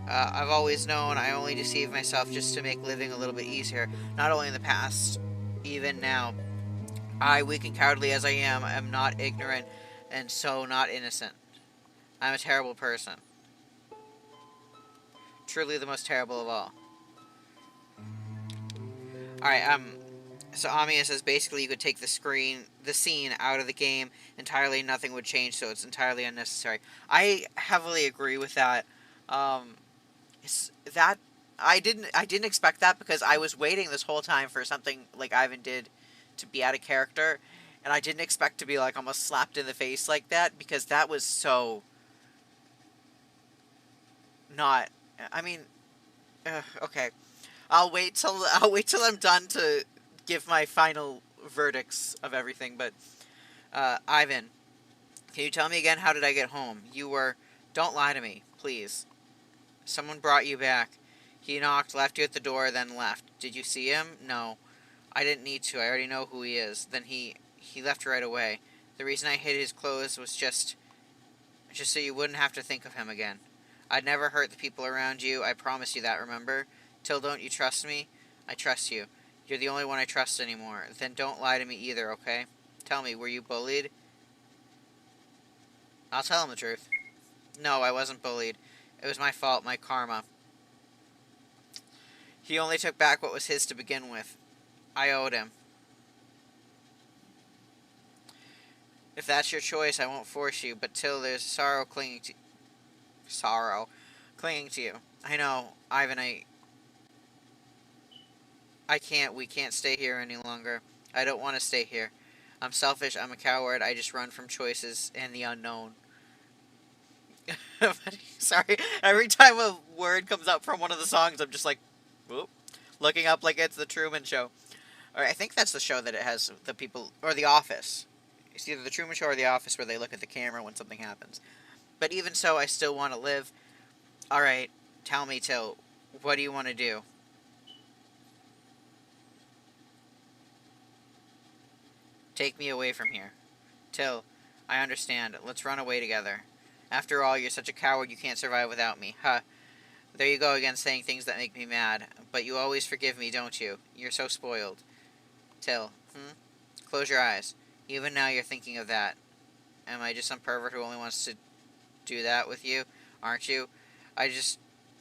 I've always known I only deceive myself just to make living a little bit easier, not only in the past, even now. I, weak and cowardly as I am not ignorant, and so not innocent. I'm a terrible person. Truly the most terrible of all. Alright, so Amiya says basically you could take the scene out of the game entirely, nothing would change, so it's entirely unnecessary. I heavily agree with that. Um, that I didn't expect that because I was waiting this whole time for something like Ivan did to be out of character, and I didn't expect to be like almost slapped in the face like that because that was so not. I mean, okay. I'll wait till I'm done to give my final verdicts of everything. But Ivan, can you tell me again, how did I get home? You were... Don't lie to me, please. Someone brought you back. He knocked, left you at the door, then left. Did you see him? No. I didn't need to. I already know who he is. Then he left right away. The reason I hid his clothes was just so you wouldn't have to think of him again. I'd never hurt the people around you. I promise you that, remember? Till, don't you trust me? I trust you. You're the only one I trust anymore. Then don't lie to me either, okay? Tell me, were you bullied? I'll tell him the truth. No, I wasn't bullied. It was my fault, my karma. He only took back what was his to begin with. I owed him. If that's your choice, I won't force you, but till there's sorrow clinging to... Sorrow clinging to you. I know, Ivan, we can't stay here any longer. I don't want to stay here. I'm selfish, I'm a coward, I just run from choices and the unknown. Sorry, every time a word comes up from one of the songs, I'm just like, whoop, looking up like it's the Truman Show. Or I think that's the show that it has the people, or The Office. It's either the Truman Show or The Office where they look at the camera when something happens. But even so, I still want to live. Alright, tell me, Till, what do you want to do? Take me away from here. Till, I understand. Let's run away together. After all, you're such a coward you can't survive without me. Huh. There you go again saying things that make me mad. But you always forgive me, don't you? You're so spoiled. Till, Close your eyes. Even now you're thinking of that. Am I just some pervert who only wants to do that with you? Aren't you? I just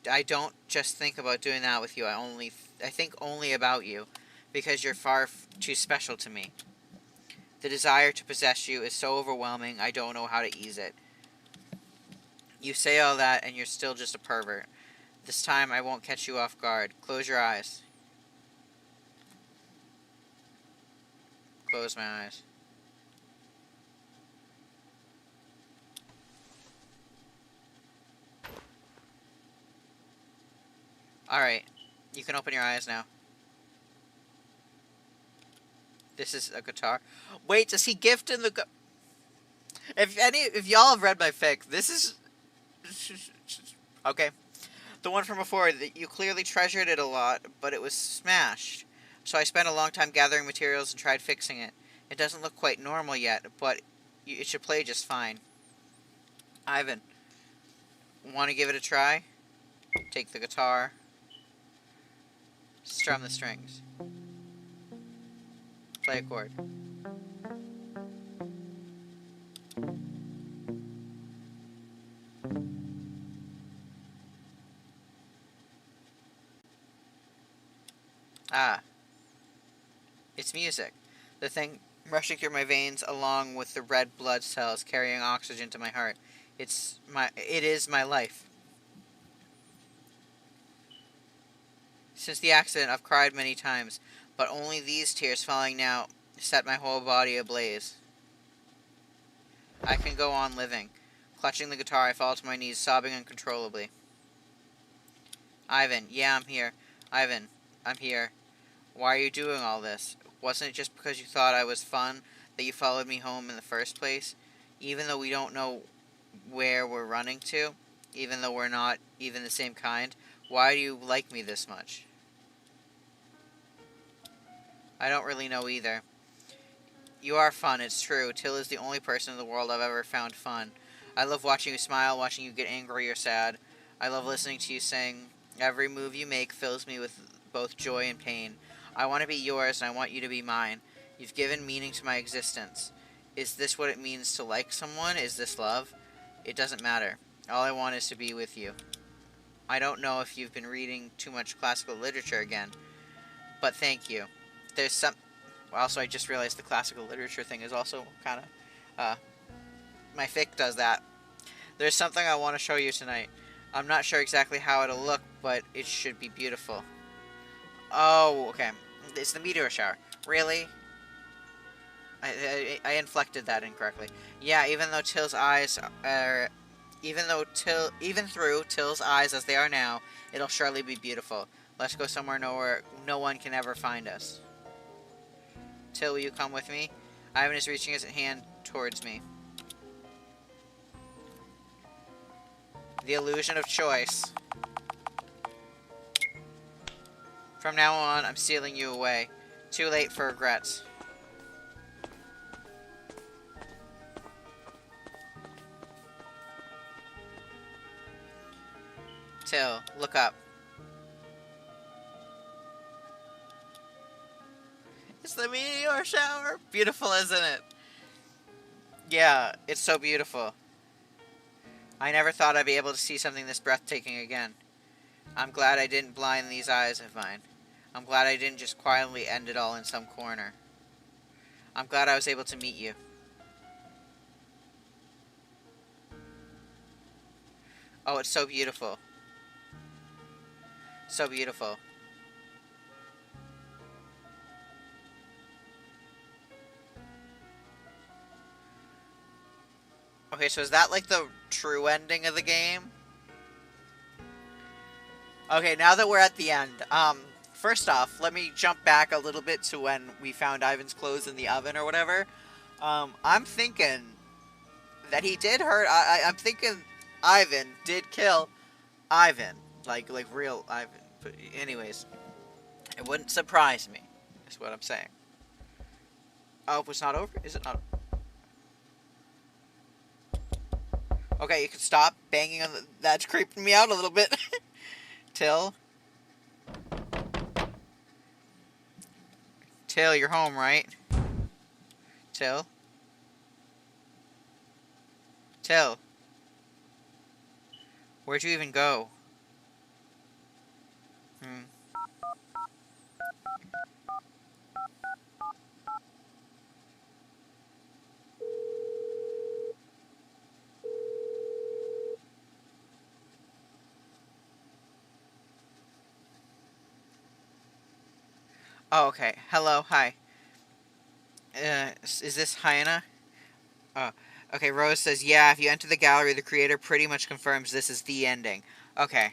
I don't just think about doing that with you. I think only about you, because you're far too special to me. The desire to possess you is so overwhelming, I don't know how to ease it. You say all that, and you're still just a pervert. This time, I won't catch you off guard. Close your eyes. Close my eyes. Alright. You can open your eyes now. This is a guitar. Wait, does he gift in the... If y'all have read my fic, this is... Okay. The one from before, you clearly treasured it a lot, but it was smashed. So I spent a long time gathering materials and tried fixing it. It doesn't look quite normal yet, but it should play just fine. Ivan, want to give it a try? Take the guitar. Strum the strings. Play a chord. Ah. It's music. The thing rushing through my veins along with the red blood cells carrying oxygen to my heart. It is my life. Since the accident, I've cried many times, but only these tears falling now set my whole body ablaze. I can go on living. Clutching the guitar, I fall to my knees, sobbing uncontrollably. Ivan, yeah, I'm here. Ivan, I'm here. Why are you doing all this? Wasn't it just because you thought I was fun that you followed me home in the first place? Even though we don't know where we're running to, even though we're not even the same kind, why do you like me this much? I don't really know either. You are fun, it's true. Till is the only person in the world I've ever found fun. I love watching you smile, watching you get angry or sad. I love listening to you sing. Every move you make fills me with both joy and pain. I want to be yours, and I want you to be mine. You've given meaning to my existence. Is this what it means to like someone? Is this love? It doesn't matter. All I want is to be with you. I don't know if you've been reading too much classical literature again, but thank you. There's some... Also, I just realized the classical literature thing is also kind of... my fic does that. There's something I want to show you tonight. I'm not sure exactly how it'll look, but it should be beautiful. Oh, okay. It's the meteor shower. Really? I inflected that incorrectly. Yeah, even though Till's eyes are... Even through Till's eyes as they are now, it'll surely be beautiful. Let's go somewhere no one can ever find us. Till, will you come with me? Ivan is reaching his hand towards me. The illusion of choice. From now on, I'm sealing you away. Too late for regrets. Till, look up. It's the meteor shower! Beautiful, isn't it? Yeah, it's so beautiful. I never thought I'd be able to see something this breathtaking again. I'm glad I didn't blind these eyes of mine. I'm glad I didn't just quietly end it all in some corner. I'm glad I was able to meet you. Oh, it's so beautiful. So beautiful. Okay, so is that like the true ending of the game? Okay, now that we're at the end, first off, let me jump back a little bit to when we found Ivan's clothes in the oven or whatever. I'm thinking that he did hurt. I'm thinking Ivan did kill Ivan, like real Ivan. But anyways, it wouldn't surprise me. Is what I'm saying. Oh, it's not over. Is it not? Okay, you can stop banging on the... That's creeping me out a little bit. Till, you're home, right? Till, where'd you even go? Hmm. Oh, okay. Hello, hi. Is this Hyena? Oh, okay. Rose says, yeah, if you enter the gallery, the creator pretty much confirms this is the ending. Okay.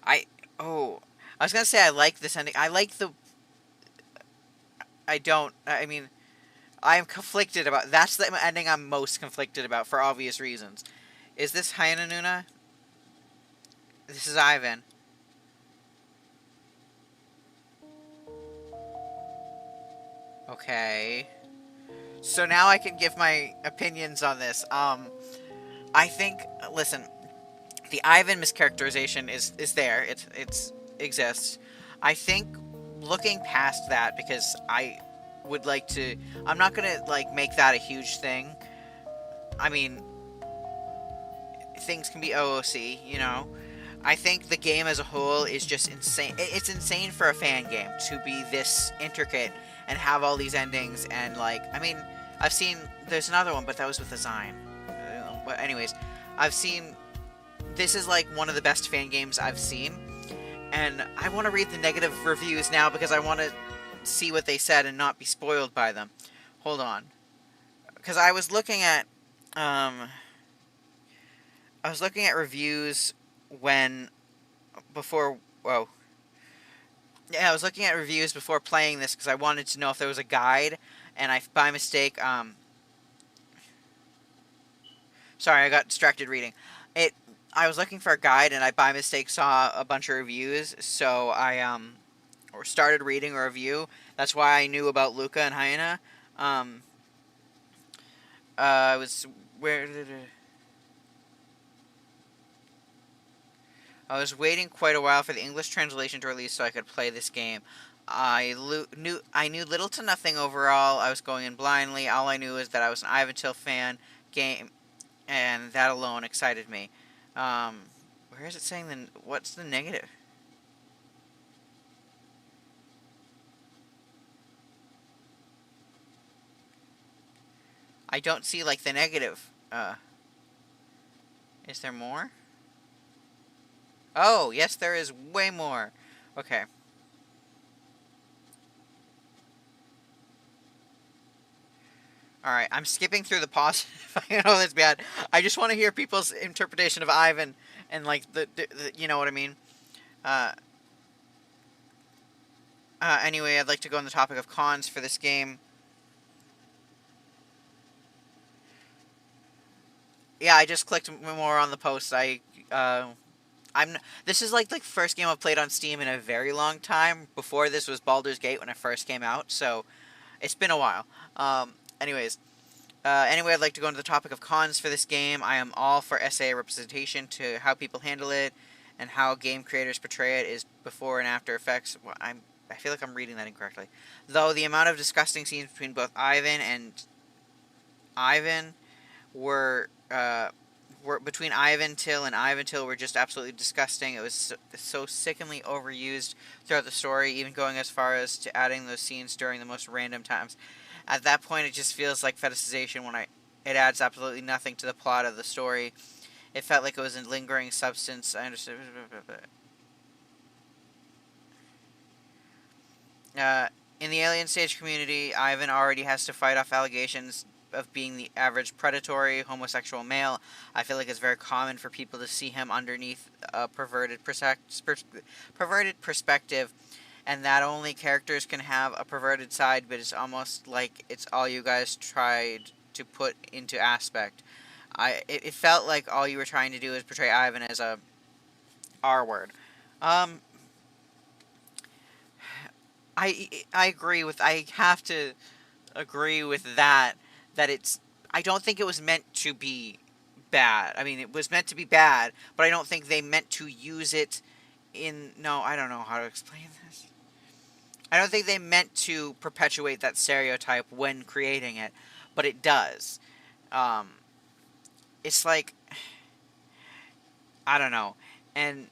I, oh, I was gonna say I like this ending. I like the, I don't, I mean, I am conflicted about, that's the ending I'm most conflicted about for obvious reasons. Is this Hyena Nuna? This is Ivan. Okay. So now I can give my opinions on this. I think, listen, the Ivan mischaracterization is there. It's exists. I think looking past that, because I would like to, I'm not gonna like make that a huge thing. I mean, things can be OOC, you know. I think the game as a whole is just insane. It's insane for a fan game to be this intricate and have all these endings. And like, I mean, I've seen there's another one, but that was with Design. But anyways, I've seen this is like one of the best fan games I've seen, and I want to read the negative reviews now because I want to see what they said and not be spoiled by them. Hold on, because um, I was looking at reviews when before. Whoa. Yeah, I was looking at reviews before playing this because I wanted to know if there was a guide, and I by mistake sorry, I got distracted reading. It. I was looking for a guide, and I by mistake saw a bunch of reviews, so I or started reading a review. That's why I knew about Luca and Hyena. Um, I was where I was waiting quite a while for the English translation to release so I could play this game. I knew little to nothing overall. I was going in blindly. All I knew is that I was an Ivantill fan game, and that alone excited me. Um, where is it saying then? What's the negative? I don't see like the negative. Is there more? Oh, yes, there is way more. Okay. All right. I'm skipping through the positive. I know that's bad. I just want to hear people's interpretation of Ivan and like the you know what I mean. Uh, anyway, I'd like to go on the topic of cons for this game. Yeah, I just clicked more on the post. Uh, I'm. This is like the first game I've played on Steam in a very long time. Before this was Baldur's Gate when it first came out, so it's been a while. Anyways, anyway, I'd like to go into the topic of cons for this game. I am all for SA representation to how people handle it and how game creators portray it is before and after effects. Well, I feel like I'm reading that incorrectly. Though the amount of disgusting scenes between both Ivan were between Ivan Till and Ivan Till were just absolutely disgusting. It was so sickeningly overused throughout the story, even going as far as to adding those scenes during the most random times. At that point, it just feels like fetishization when it adds absolutely nothing to the plot of the story. It felt like it was a lingering substance. I understood. Uh, in the alien stage community, Ivan already has to fight off allegations of being the average predatory homosexual male. I feel like it's very common for people to see him underneath a perverted perspective, and that only characters can have a perverted side, but it's almost like it's all you guys tried to put into aspect. It felt like all you were trying to do is portray Ivan as a R word. Um, I agree with. I have to agree with that. That it's. I don't think it was meant to be bad. I mean, it was meant to be bad, but I don't think they meant to use it in. No, I don't know how to explain this. I don't think they meant to perpetuate that stereotype when creating it, but it does. Um, it's like I don't know, and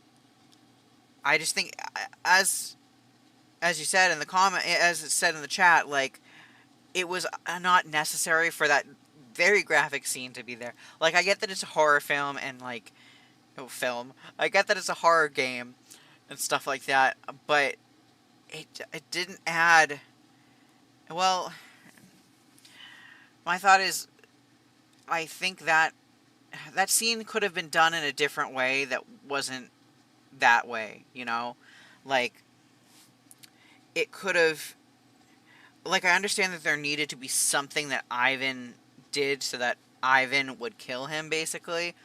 I just think, as you said in the comment, as it said in the chat, like it was not necessary for that very graphic scene to be there. Like I get that it's a horror film and like film. I get that it's a horror game and stuff like that, but it didn't add. Well, my thought is, I think that that scene could have been done in a different way that wasn't that way. You know, like it could have. Like I understand that there needed to be something that Ivan did so that Ivan would kill him, basically,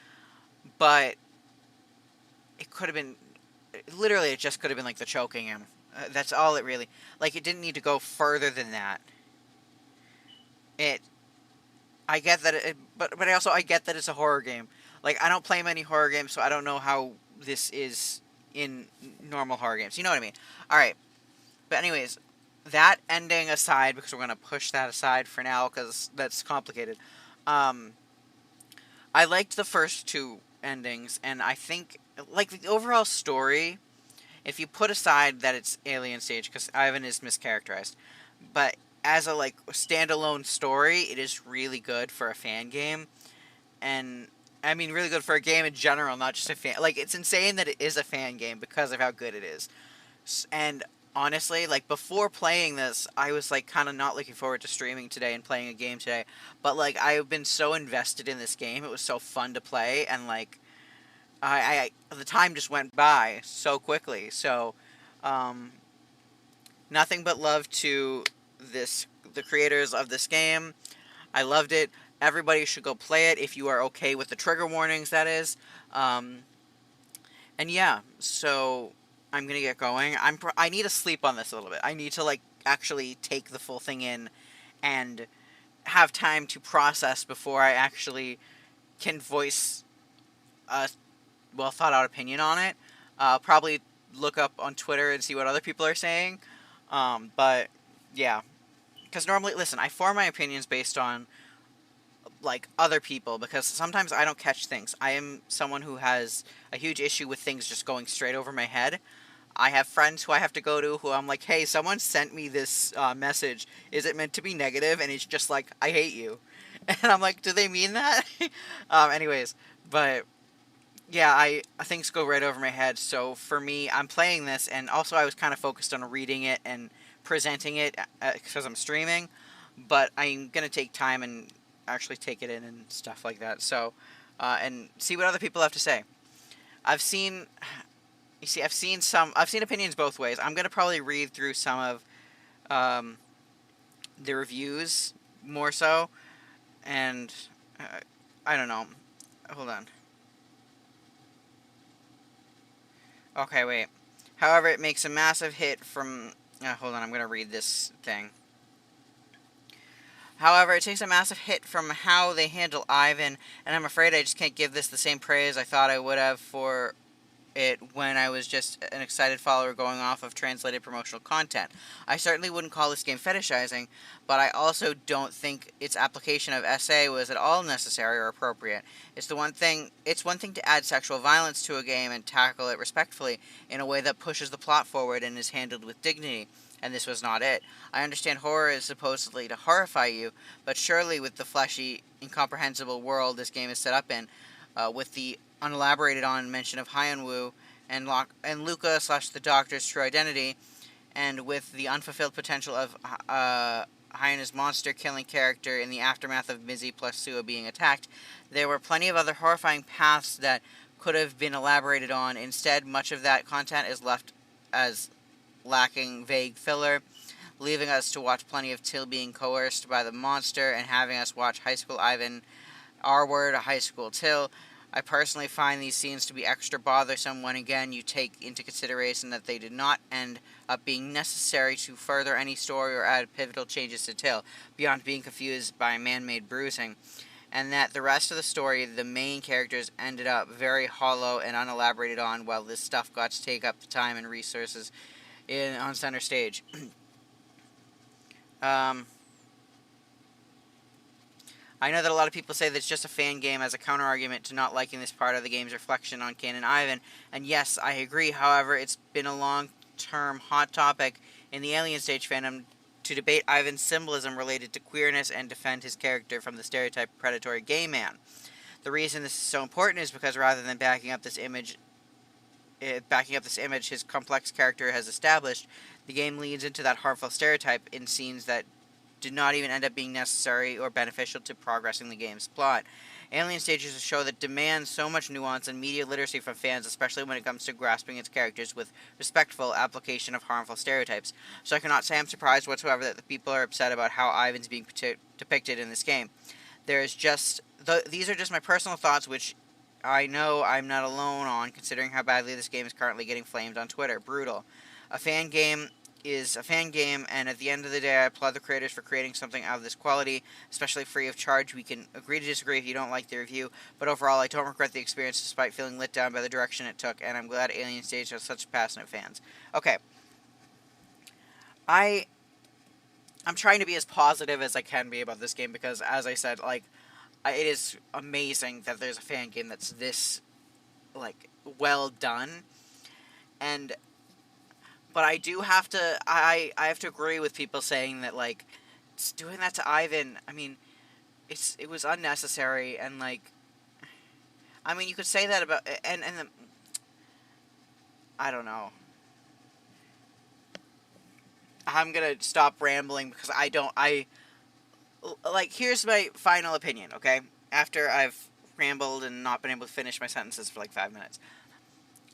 but it could have been literally it just could have been like the choking him. That's all it really. Like it didn't need to go further than that. It. I get that, but I also I get that it's a horror game. Like I don't play many horror games, so I don't know how this is in normal horror games. You know what I mean? All right. But anyways, that ending aside, because we're gonna push that aside for now, because that's complicated. Um, I liked the first two endings, and I think like the overall story. If you put aside that it's alien stage, because Ivan is mischaracterized, but as a like standalone story, it is really good for a fan game, and I mean really good for a game in general, not just a fan. Like it's insane that it is a fan game because of how good it is. And honestly, like before playing this, I was like kind of not looking forward to streaming today and playing a game today. But like I've been so invested in this game, it was so fun to play, and like the time just went by so quickly. So, um, nothing but love to this the creators of this game. I loved it. Everybody should go play it if you are okay with the trigger warnings. That is. Um, And yeah, so I'm gonna get going. I need to sleep on this a little bit. I need to like actually take the full thing in and have time to process before I actually can voice a well thought out opinion on it. Probably look up on Twitter and see what other people are saying. But yeah, because normally, listen, I form my opinions based on like other people because sometimes I don't catch things. I am someone who has a huge issue with things just going straight over my head. I have friends who I have to go to who I'm like, hey, someone sent me this message. Is it meant to be negative? And it's just like, I hate you. And I'm like, do they mean that? Anyways, but yeah, things go right over my head. So for me, I'm playing this, and also I was kind of focused on reading it and presenting it because I'm streaming. But I'm gonna take time and actually take it in and stuff like that. So, and see what other people have to say. I've seen, you see, I've seen opinions both ways. I'm gonna probably read through some of um, the reviews more so, and I don't know. Hold on. Okay, wait. However, it makes a massive hit from. Hold on, I'm gonna read this thing. However, it takes a massive hit from how they handle Ivan, and I'm afraid I just can't give this the same praise I thought I would have for it when I was just an excited follower going off of translated promotional content. I certainly wouldn't call this game fetishizing, but I also don't think its application of SA was at all necessary or appropriate. It's one thing to add sexual violence to a game and tackle it respectfully in a way that pushes the plot forward and is handled with dignity. And this was not it. I understand horror is supposedly to horrify you, but surely with the fleshy, incomprehensible world this game is set up in, with the unelaborated on mention of Hyunwoo and Luca slash the Doctor's true identity, and with the unfulfilled potential of Hyena's monster-killing character in the aftermath of Mizzy plus Sua being attacked, there were plenty of other horrifying paths that could have been elaborated on. Instead, much of that content is left as lacking vague filler, leaving us to watch plenty of Till being coerced by the monster and having us watch High School Ivan, R Word, High School Till. I personally find these scenes to be extra bothersome when again you take into consideration that they did not end up being necessary to further any story or add pivotal changes to Till, beyond being confused by man-made bruising, and that the rest of the story, the main characters ended up very hollow and unelaborated on, while this stuff got to take up the time and resources on center stage. um, I know that a lot of people say that it's just a fan game as a counter-argument to not liking this part of the game's reflection on canon Ivan, and yes, I agree. However, it's been a long-term hot topic in the Alien Stage fandom to debate Ivan's symbolism related to queerness and defend his character from the stereotype predatory gay man. The reason this is so important is because rather than backing up this image his complex character has established, the game leads into that harmful stereotype in scenes that did not even end up being necessary or beneficial to progressing the game's plot. Alien Stage is a show that demands so much nuance and media literacy from fans, especially when it comes to grasping its characters with respectful application of harmful stereotypes. So I cannot say I'm surprised whatsoever that the people are upset about how Ivan's being depicted in this game. These are just my personal thoughts, which I know I'm not alone on, considering how badly this game is currently getting flamed on Twitter. Brutal. A fan game is a fan game, and at the end of the day, I applaud the creators for creating something out of this quality, especially free of charge. We can agree to disagree if you don't like the review, but overall, I don't regret the experience despite feeling let down by the direction it took, and I'm glad Alien Stage has such passionate fans. Okay. I I'm trying to be as positive as I can be about this game because, as I said, it is amazing that there's a fan game that's this well done, and but I do have to I have to agree with people saying that doing that to Ivan. I mean, it was unnecessary, and I mean you could say that about I don't know. I'm gonna stop rambling because I don't I like here's my final opinion. Okay, after I've rambled and not been able to finish my sentences for 5 minutes,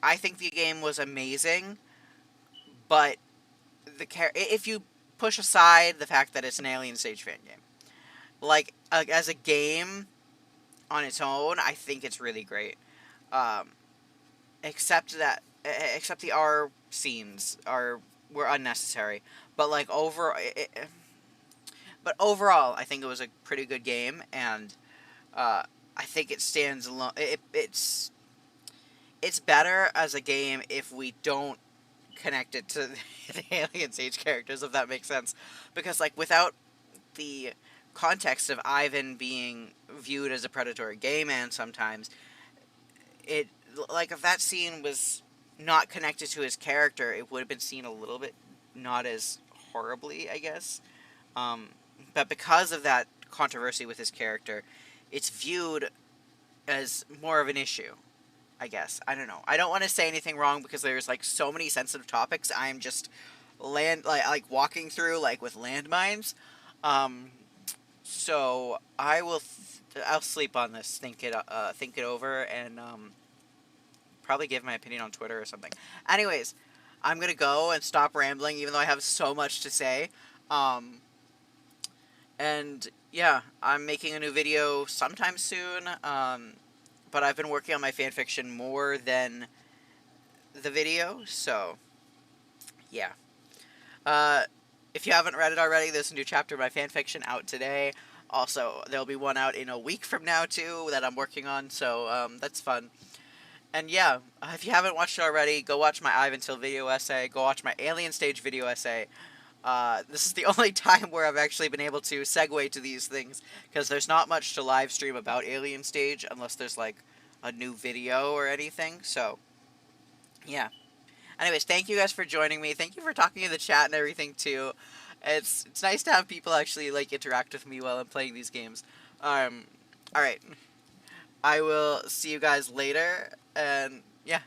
I think the game was amazing, but if you push aside the fact that it's an Alien Stage fan game, as a game on its own, I think it's really great. Um, except the R scenes were unnecessary, but but overall, I think it was a pretty good game, and I think it stands alone. It's better as a game if we don't connect it to the Alien Stage characters, if that makes sense, because without the context of Ivan being viewed as a predatory gay man sometimes, it if that scene was not connected to his character, it would have been seen a little bit not as horribly, I guess. Um, but because of that controversy with his character, it's viewed as more of an issue, I guess. I don't know. I don't want to say anything wrong because there's so many sensitive topics. I'm just walking through with landmines. Um, so I'll sleep on this, think it over, and probably give my opinion on Twitter or something. Anyways, I'm gonna go and stop rambling, even though I have so much to say. Um, and yeah, I'm making a new video sometime soon. But I've been working on my fanfiction more than the video, so yeah. Uh, if you haven't read it already, there's a new chapter of my fanfiction out today. Also, there'll be one out in a week from now too that I'm working on, so that's fun. And yeah, if you haven't watched it already, go watch my ivantill video essay. Go watch my Alien Stage video essay. This is the only time where I've actually been able to segue to these things, because there's not much to live stream about Alien Stage unless there's a new video or anything. So yeah. Anyways, thank you guys for joining me. Thank you for talking in the chat and everything too. It's nice to have people actually interact with me while I'm playing these games. All right. I will see you guys later, and yeah,